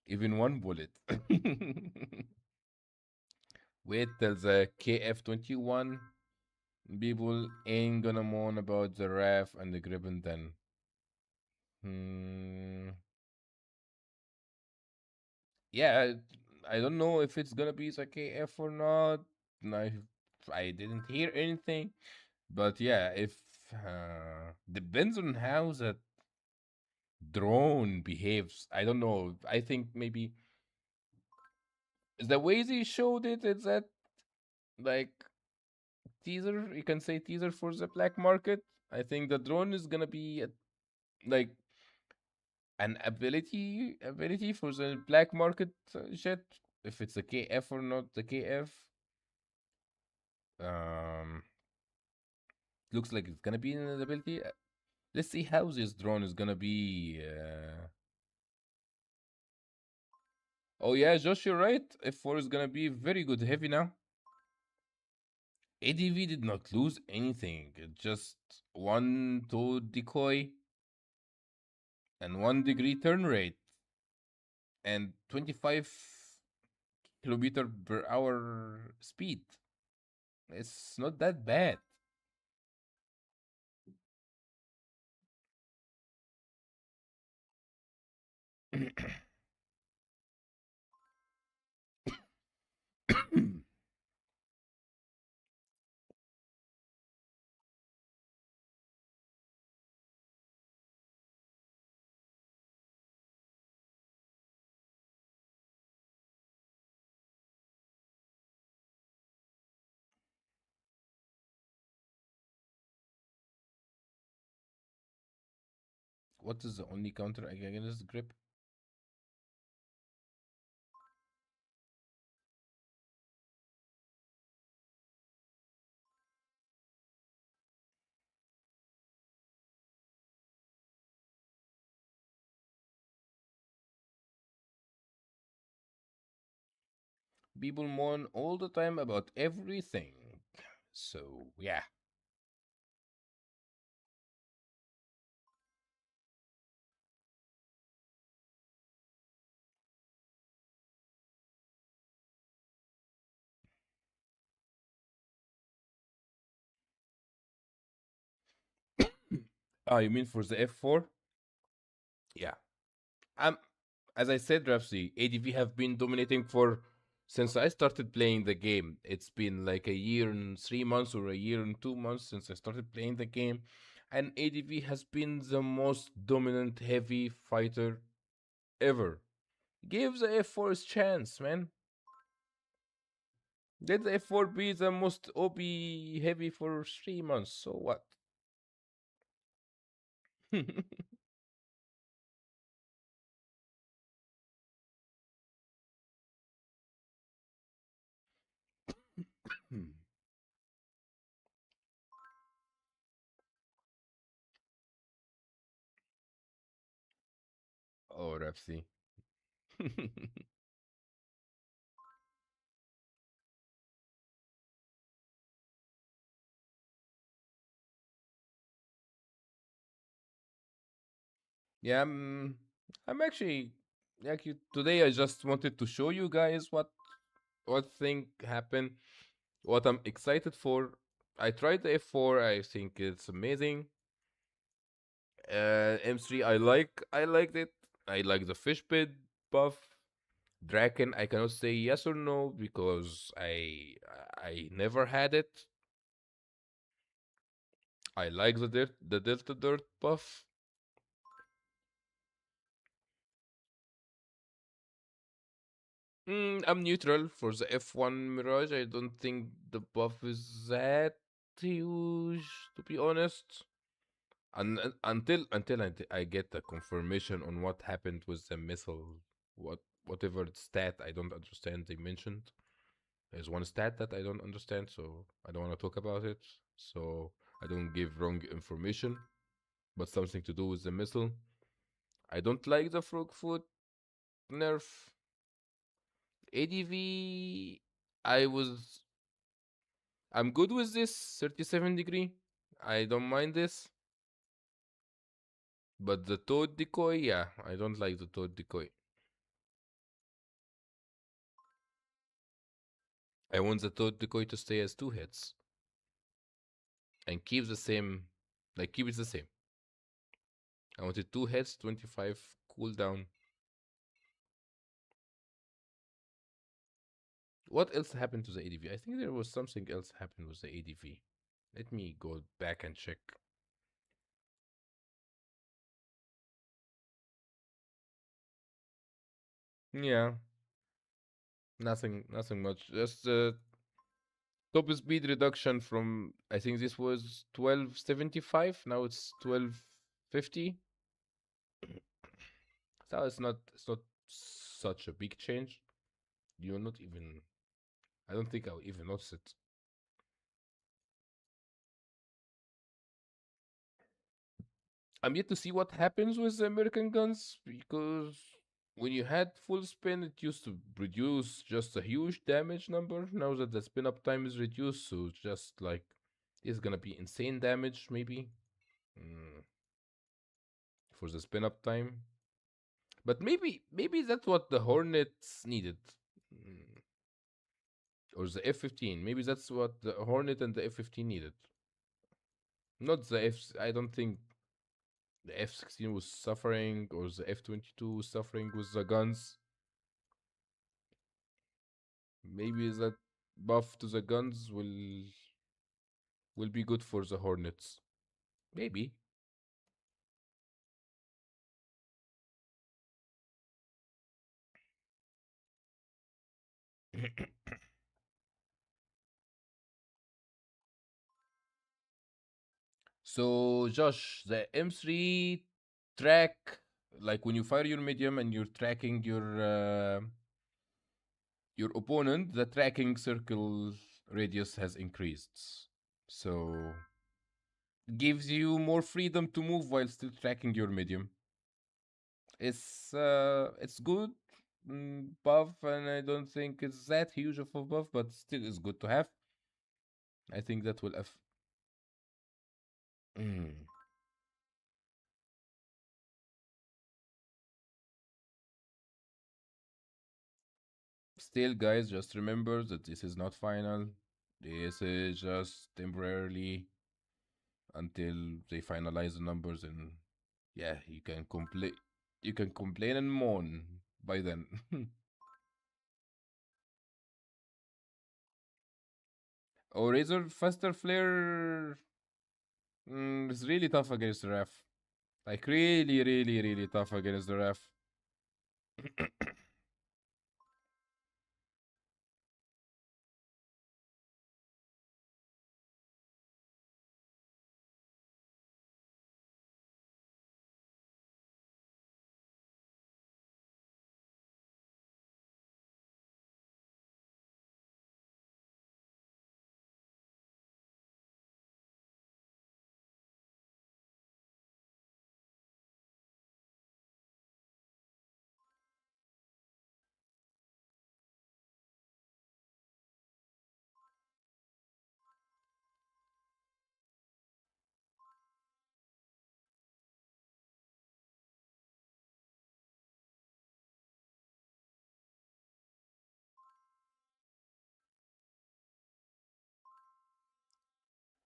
Even one bullet. Wait till the KF-21. People ain't gonna moan about the RAF and the Gribbon then. Yeah, I don't know if it's gonna be the KF or not. I I didn't hear anything. But yeah, if depends on how that drone behaves. I don't know. I think maybe the way they showed it is that like teaser. You can say teaser for the black market. I think the drone is gonna be like an ability for the black market jet. If it's a KF or not the KF. Um, looks like it's gonna be an ability. Let's see how this drone is gonna be. Oh yeah, Josh, you're right. F4 is gonna be very good heavy now. ADV did not lose anything. Just one toad decoy and 1 degree turn rate and 25 kilometer per hour speed. It's not that bad. What is the only counter against grip? People moan all the time about everything. So, yeah. Ah, you mean for the F4? Yeah. Um, as I said, Rafsi, ADV have been dominating for since I started playing the game. It's been like a year and 3 months or a year and 2 months since I started playing the game, and ADV has been the most dominant heavy fighter ever. Give the F4 its chance, man. Let the F4 be the most OP heavy for 3 months. So what? Oh, Rafsi. Yeah, I'm actually like today. I just wanted to show you guys what thing happened, what I'm excited for. I tried the F4. I think it's amazing. M3. I liked it. I like the fish pit buff. Draken. I cannot say yes or no because I never had it. I like the Delta Dirt buff. I'm neutral for the F1 Mirage. I don't think the buff is that huge, to be honest. Until I get a confirmation on what happened with the missile, whatever stat I don't understand they mentioned. There's one stat that I don't understand, so I don't want to talk about it. So I don't give wrong information, but something to do with the missile. I don't like the frog foot nerf. ADV, I was I'm good with this 37 degree. I don't mind this. But the toad decoy, yeah, I don't like the toad decoy. I want the toad decoy to stay as 2 hits and keep the same, like keep it the same. I wanted 2 hits, 25 cooldown. what else happened to the ADV? I think there was something else happened with the ADV. Let me go back and check. Yeah, nothing much. Just top speed reduction from, I think this was 1275. Now it's 1250. So it's not such a big change. You're not even. I don't think I'll even notice it. I'm yet to see what happens with the American guns, because when you had full spin, it used to produce just a huge damage number. Now that the spin up time is reduced, so just like it's gonna be insane damage, maybe mm, for the spin up time. But maybe that's what the Hornets needed, mm, or the F-15. Maybe that's what the Hornet and the F-15 needed. Not the F. I don't think the F-16 was suffering, or the F-22 was suffering with the guns. Maybe that buff to the guns will be good for the Hornets. Maybe. So Josh, the M3 track, like when you fire your medium and you're tracking your opponent, the tracking circle radius has increased. So gives you more freedom to move while still tracking your medium. It's good buff, and I don't think it's that huge of a buff, but still it's good to have. I think that will Mm. Still, guys, just remember that this is not final. This is just temporarily until they finalize the numbers, and yeah, you can complain and moan by then. Oh, Razor Faster Flare is really tough against the ref. Like really tough against the ref.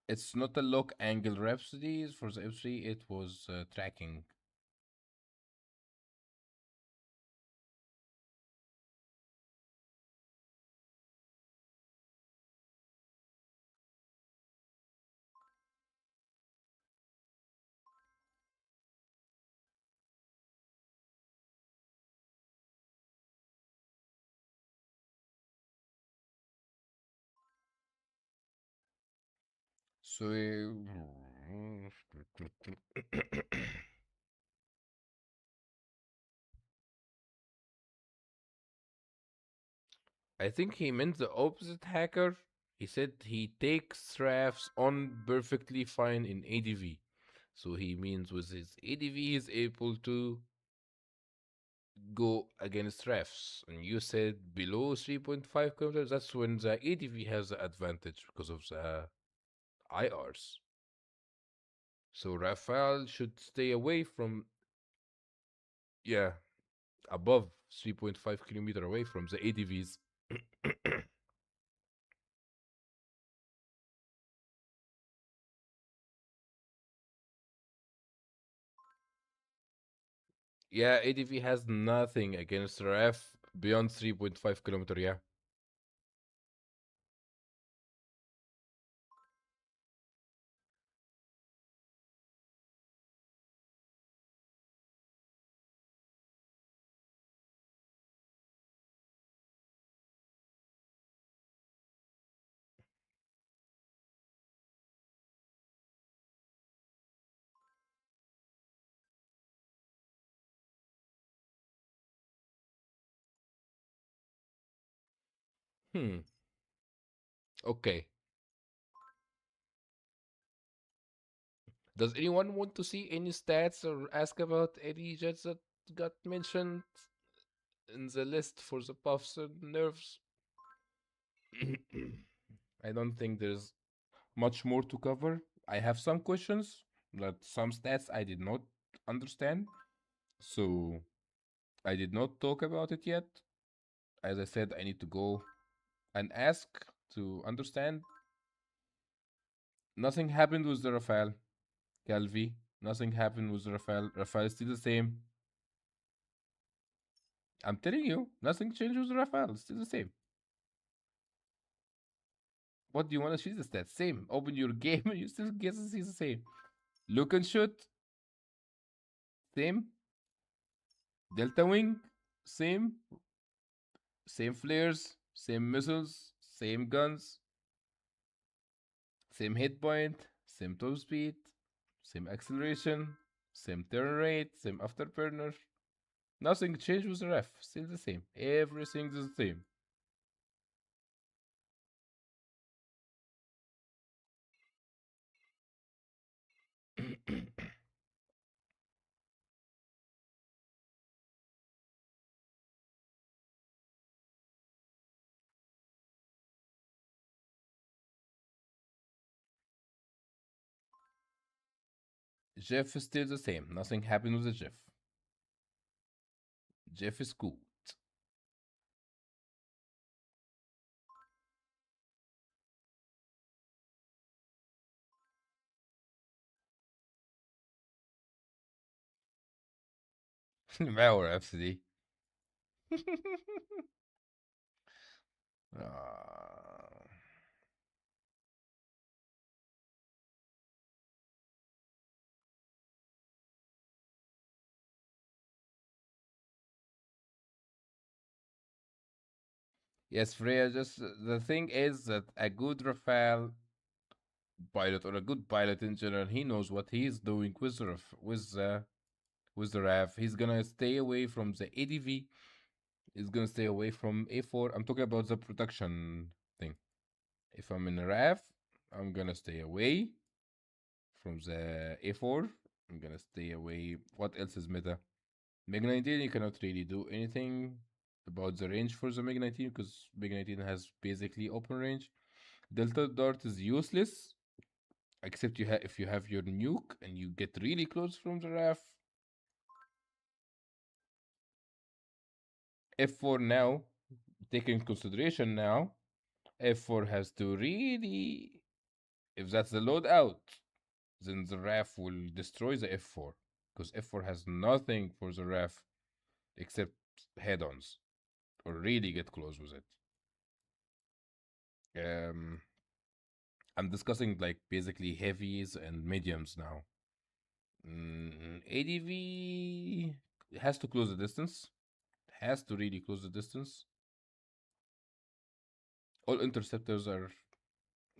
It's not a lock angle Rhapsodies. For the F3, it was tracking. So I think he meant the opposite hacker. He said he takes rafts on perfectly fine in ADV. So he means with his ADV he's able to go against rafts. And you said below 3.5 kilometers, that's when the ADV has the advantage because of the IRs. So Rafale should stay away from, yeah, above 3.5 kilometer away from the ADVs. Yeah, ADV has nothing against RF beyond 3.5 kilometer, yeah. Hmm. Okay. Does anyone want to see any stats or ask about any jets that got mentioned in the list for the puffs and nerves? I don't think there's much more to cover. I have some questions that some stats I did not understand, so I did not talk about it yet. As I said, I need to go and ask to understand. Nothing happened with the Rafale, Calvi. Nothing happened with Rafale. Rafale is still the same. I'm telling you, nothing changed with Rafale. It's still the same. What do you want to see the stats? Same. Open your game and you still get to see the same. Look and shoot. Same. Delta wing. Same. Same flares. Same missiles. Same guns. Same hit point. Same top speed. Same acceleration. Same turn rate. Same afterburner. Nothing changed with the ref. Still the same. Everything is the same. Jeff is still the same. Nothing happened with the Jeff. Jeff is cool. Power FCD. Ah. Yes, Freya, just the thing is that a good Rafale pilot or a good pilot in general, he knows what he's doing with the with the RAF. He's gonna stay away from the ADV. He's gonna stay away from A4. I'm talking about the production thing. If I'm in a RAF, I'm gonna stay away from the A4. I'm gonna stay away. What else is meta? MiG-19, you cannot really do anything about the range for the MiG-19 because MiG-19 has basically open range. Delta Dart is useless, except if you have your nuke and you get really close from the RAF. F4 now, take in consideration now, F4 has to really, if that's the loadout, then the RAF will destroy the F4 because F4 has nothing for the RAF except head-ons or really get close with it. I'm discussing like basically heavies and mediums now. ADV has to close the distance. Has to really close the distance. All interceptors are,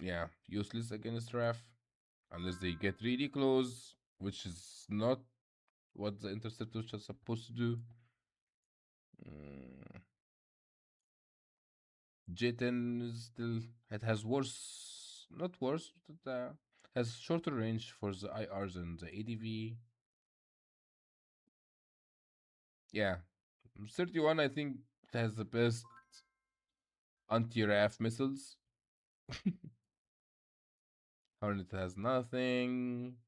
yeah, useless against RAF unless they get really close, which is not what the interceptors are supposed to do. J10 is still, it has worse, not worse, but has shorter range for the IRs than the ADV. Yeah, 31 I think has the best anti-RAF missiles. Hornet has nothing,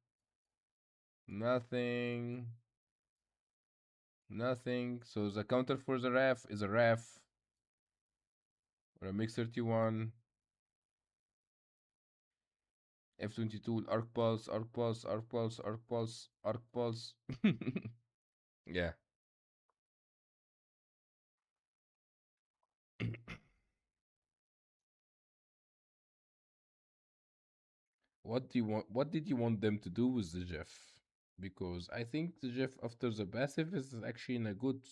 nothing, nothing. So the counter for the RAF is a RAF or a MiG-31. F-22 arc pulse, arc pulse, arc pulse, arc pulse, arc pulse. Yeah. What do you want? What did you want them to do with the Jeff? Because I think the Jeff after the passive is actually in a good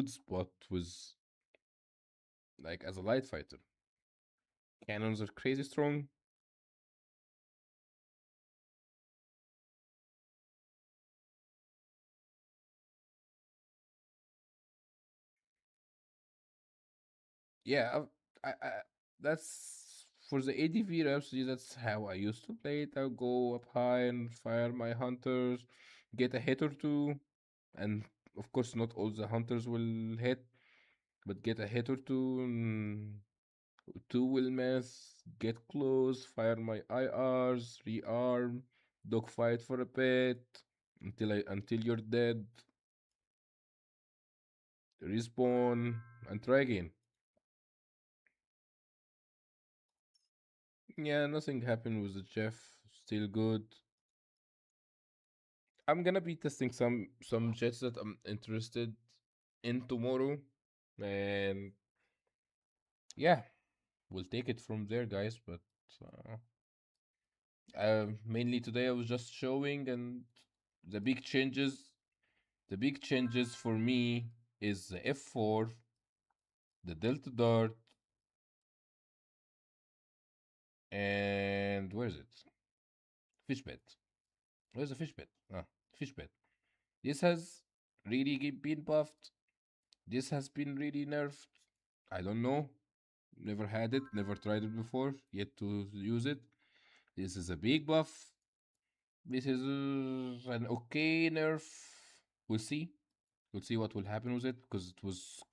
spot with like as a light fighter. Cannons are crazy strong. Yeah, I that's for the ADV Rhapsody. That's how I used to play it. I'll go up high and fire my hunters, get a hit or two, and of course, not all the hunters will hit, but get a hit or two. Two will miss. Get close. Fire my IRs. Rearm. Dogfight for a bit until you're dead. Respawn and try again. Yeah, nothing happened with the Jeff. Still good. I'm gonna be testing some jets that I'm interested in tomorrow, and yeah, we'll take it from there, guys. But mainly today I was just showing, and the big changes. The big changes for me is the F4, the Delta Dart, and where is it? Fishbed. Where's the fishbed? Ah, fishbed. This has really been buffed. This has been really nerfed. I don't know. Never had it, never tried it before, yet to use it. This is a big buff. This is an okay nerf. We'll see. We'll see what will happen with it because it was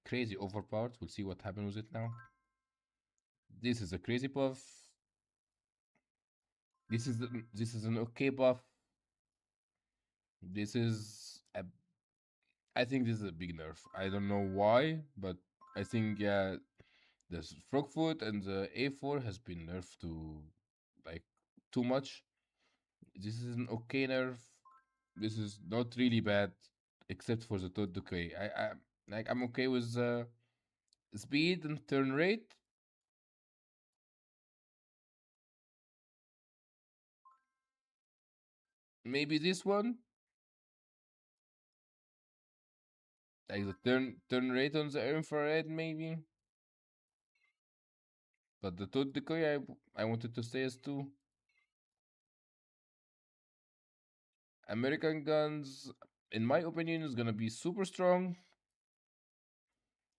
crazy overpowered. We'll see what happens with it now. This is a crazy buff. This is an okay buff. This is a I think this is a big nerf. I don't know why, but I think yeah, the Frogfoot and the A4 has been nerfed to like too much. This is an okay nerf. This is not really bad, except for the Toad Decay. I'm okay with speed and turn rate. Maybe this one, like the turn rate on the infrared, maybe. But the Toad Decay, I wanted to stay as two. American guns, in my opinion, is gonna be super strong.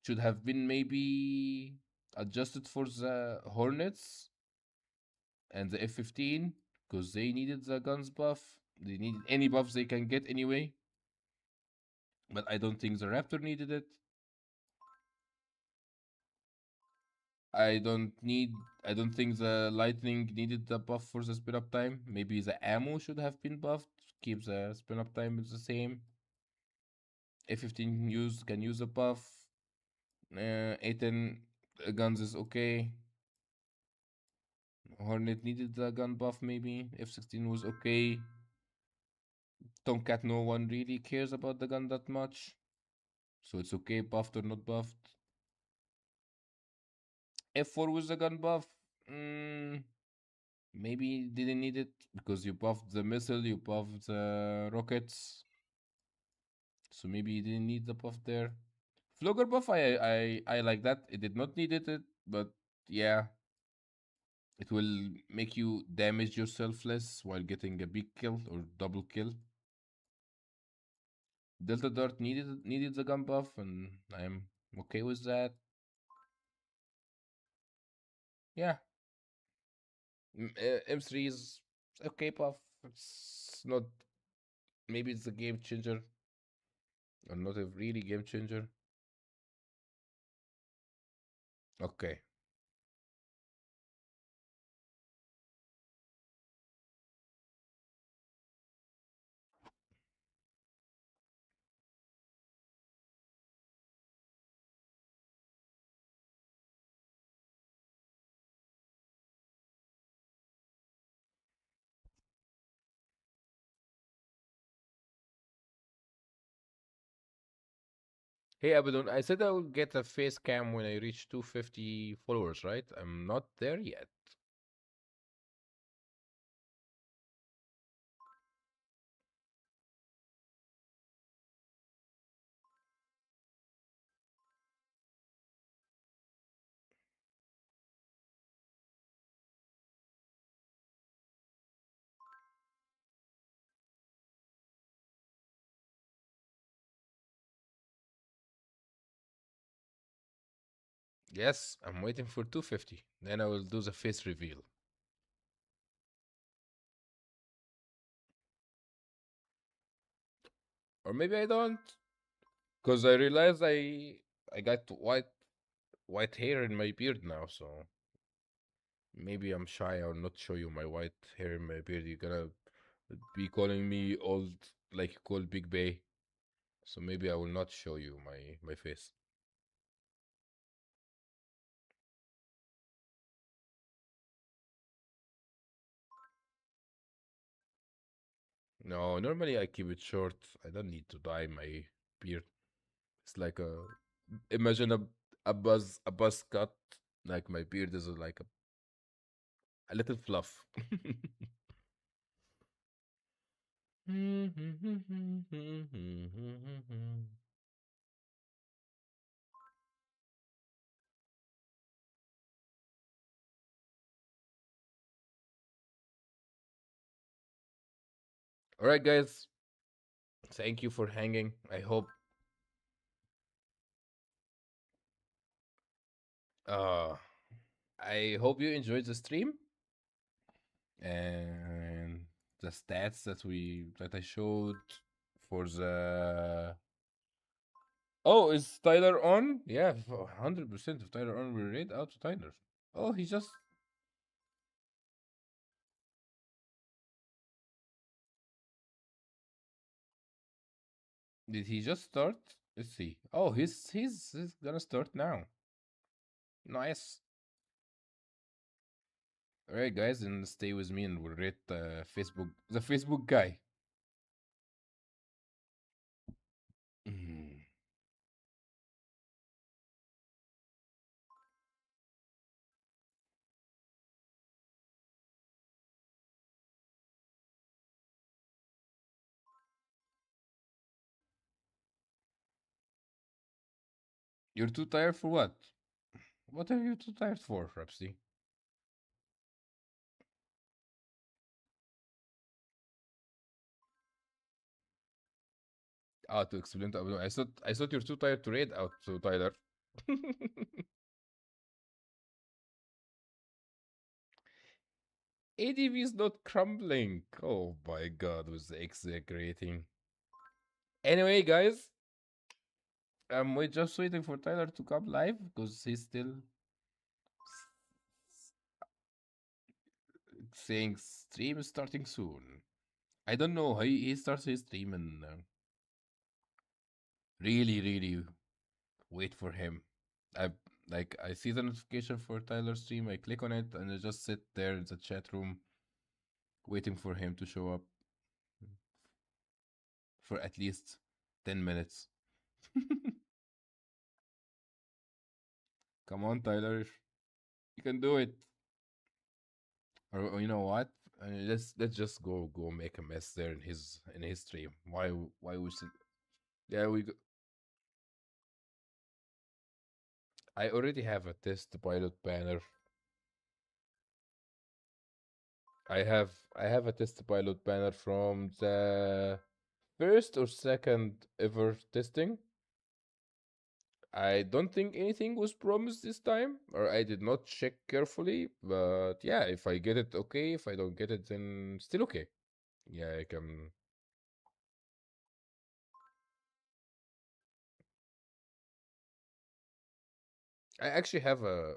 Should have been maybe adjusted for the Hornets and the F-15 because they needed the guns buff. They needed any buffs they can get anyway. But I don't think the Raptor needed it. I don't need. I don't think the Lightning needed the buff for the spin up time. Maybe the ammo should have been buffed. Keep the spin up time the same. F-15 can use a buff. A10 guns is okay. Hornet needed the gun buff maybe. F-16 was okay. Tomcat, no one really cares about the gun that much. So it's okay, buffed or not buffed. F4 was the gun buff. Maybe didn't need it because you buffed the missile, you buffed the rockets. So maybe you didn't need the buff there. Flogger buff, I like that. It did not need it, but yeah. It will make you damage yourself less while getting a big kill or double kill. Delta Dart needed the gun buff, and I am okay with that. Yeah, M3 is okay buff. It's not. Maybe it's a game changer, or not a really game changer. Okay. Hey Abaddon, I said I will get a face cam when I reach 250 followers, right? I'm not there yet. Yes, I'm waiting for 250. Then I will do the face reveal. Or maybe I don't. Because I realize I got white hair in my beard now, so maybe I'm shy. I'll not show you my white hair in my beard. You're gonna be calling me old like you call Big Bay. So maybe I will not show you my face. No, normally I keep it short. I don't need to dye my beard. It's like imagine a buzz cut. Like my beard is like a little fluff. All right, guys. Thank you for hanging. Uh I hope you enjoyed the stream and the stats that I showed for the. Oh, is Tyler on? Yeah, 100% of Tyler on. We read out to Tyler. Oh, he just. Did he just start? Let's see. Oh, he's gonna start now. Nice. All right, guys, and stay with me, and we'll rate the Facebook guy. Mhm. You're too tired for what? What are you too tired for, Rapsy? Ah, to explain to everyone. I thought you're too tired to raid out to Tyler. ADV is not crumbling. Oh my god, was exaggerating. Anyway, guys, we're just waiting for Tyler to come live because he's still saying stream is starting soon. I don't know. He starts his stream and really wait for him. I I see the notification for Tyler's stream. I click on it and I just sit there in the chat room waiting for him to show up for at least 10 minutes. Come on, Tyler. You can do it. Or you know what? Let's just go make a mess there in his stream. Why we should? Yeah, I already have a test pilot banner. I have a test pilot banner from the first or second ever testing. I don't think anything was promised this time, or I did not check carefully. But yeah, if I get it, okay. If I don't get it, then still okay. Yeah, I can. I actually have a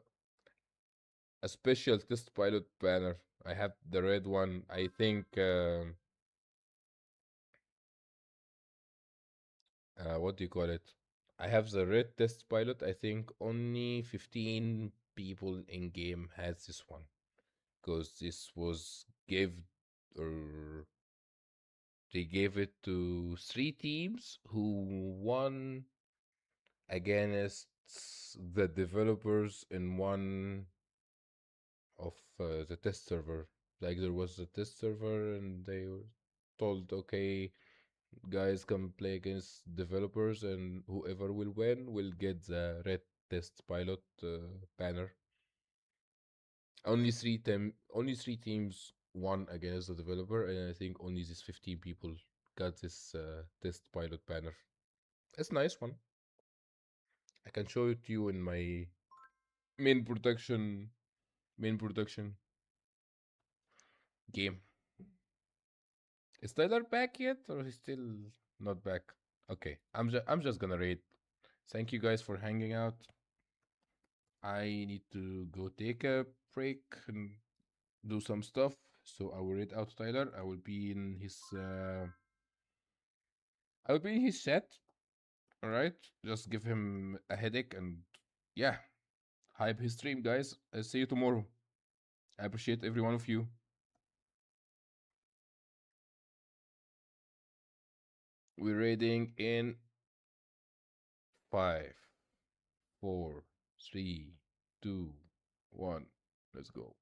special test pilot banner. I have the red one. I think what do you call it? I have the red test pilot. I think only 15 people in game has this one because this was gave or they gave it to 3 teams who won against the developers in one of the test server. Like there was a test server and they were told, okay, guys come play against developers and whoever will win will get the red test pilot banner. Only three teams won against the developer, and I think only these 15 people got this test pilot banner. It's a nice one. I can show it to you in my Main production. Main production. Game. Is Tyler back yet, or is he still not back? Okay, I'm just gonna raid. Thank you guys for hanging out. I need to go take a break and do some stuff. So I will read out Tyler. I will be in his chat. All right, just give him a headache and yeah, hype his stream, guys. I'll see you tomorrow. I appreciate every one of you. We're raiding in 5, 4, 3, 2, 1. Let's go.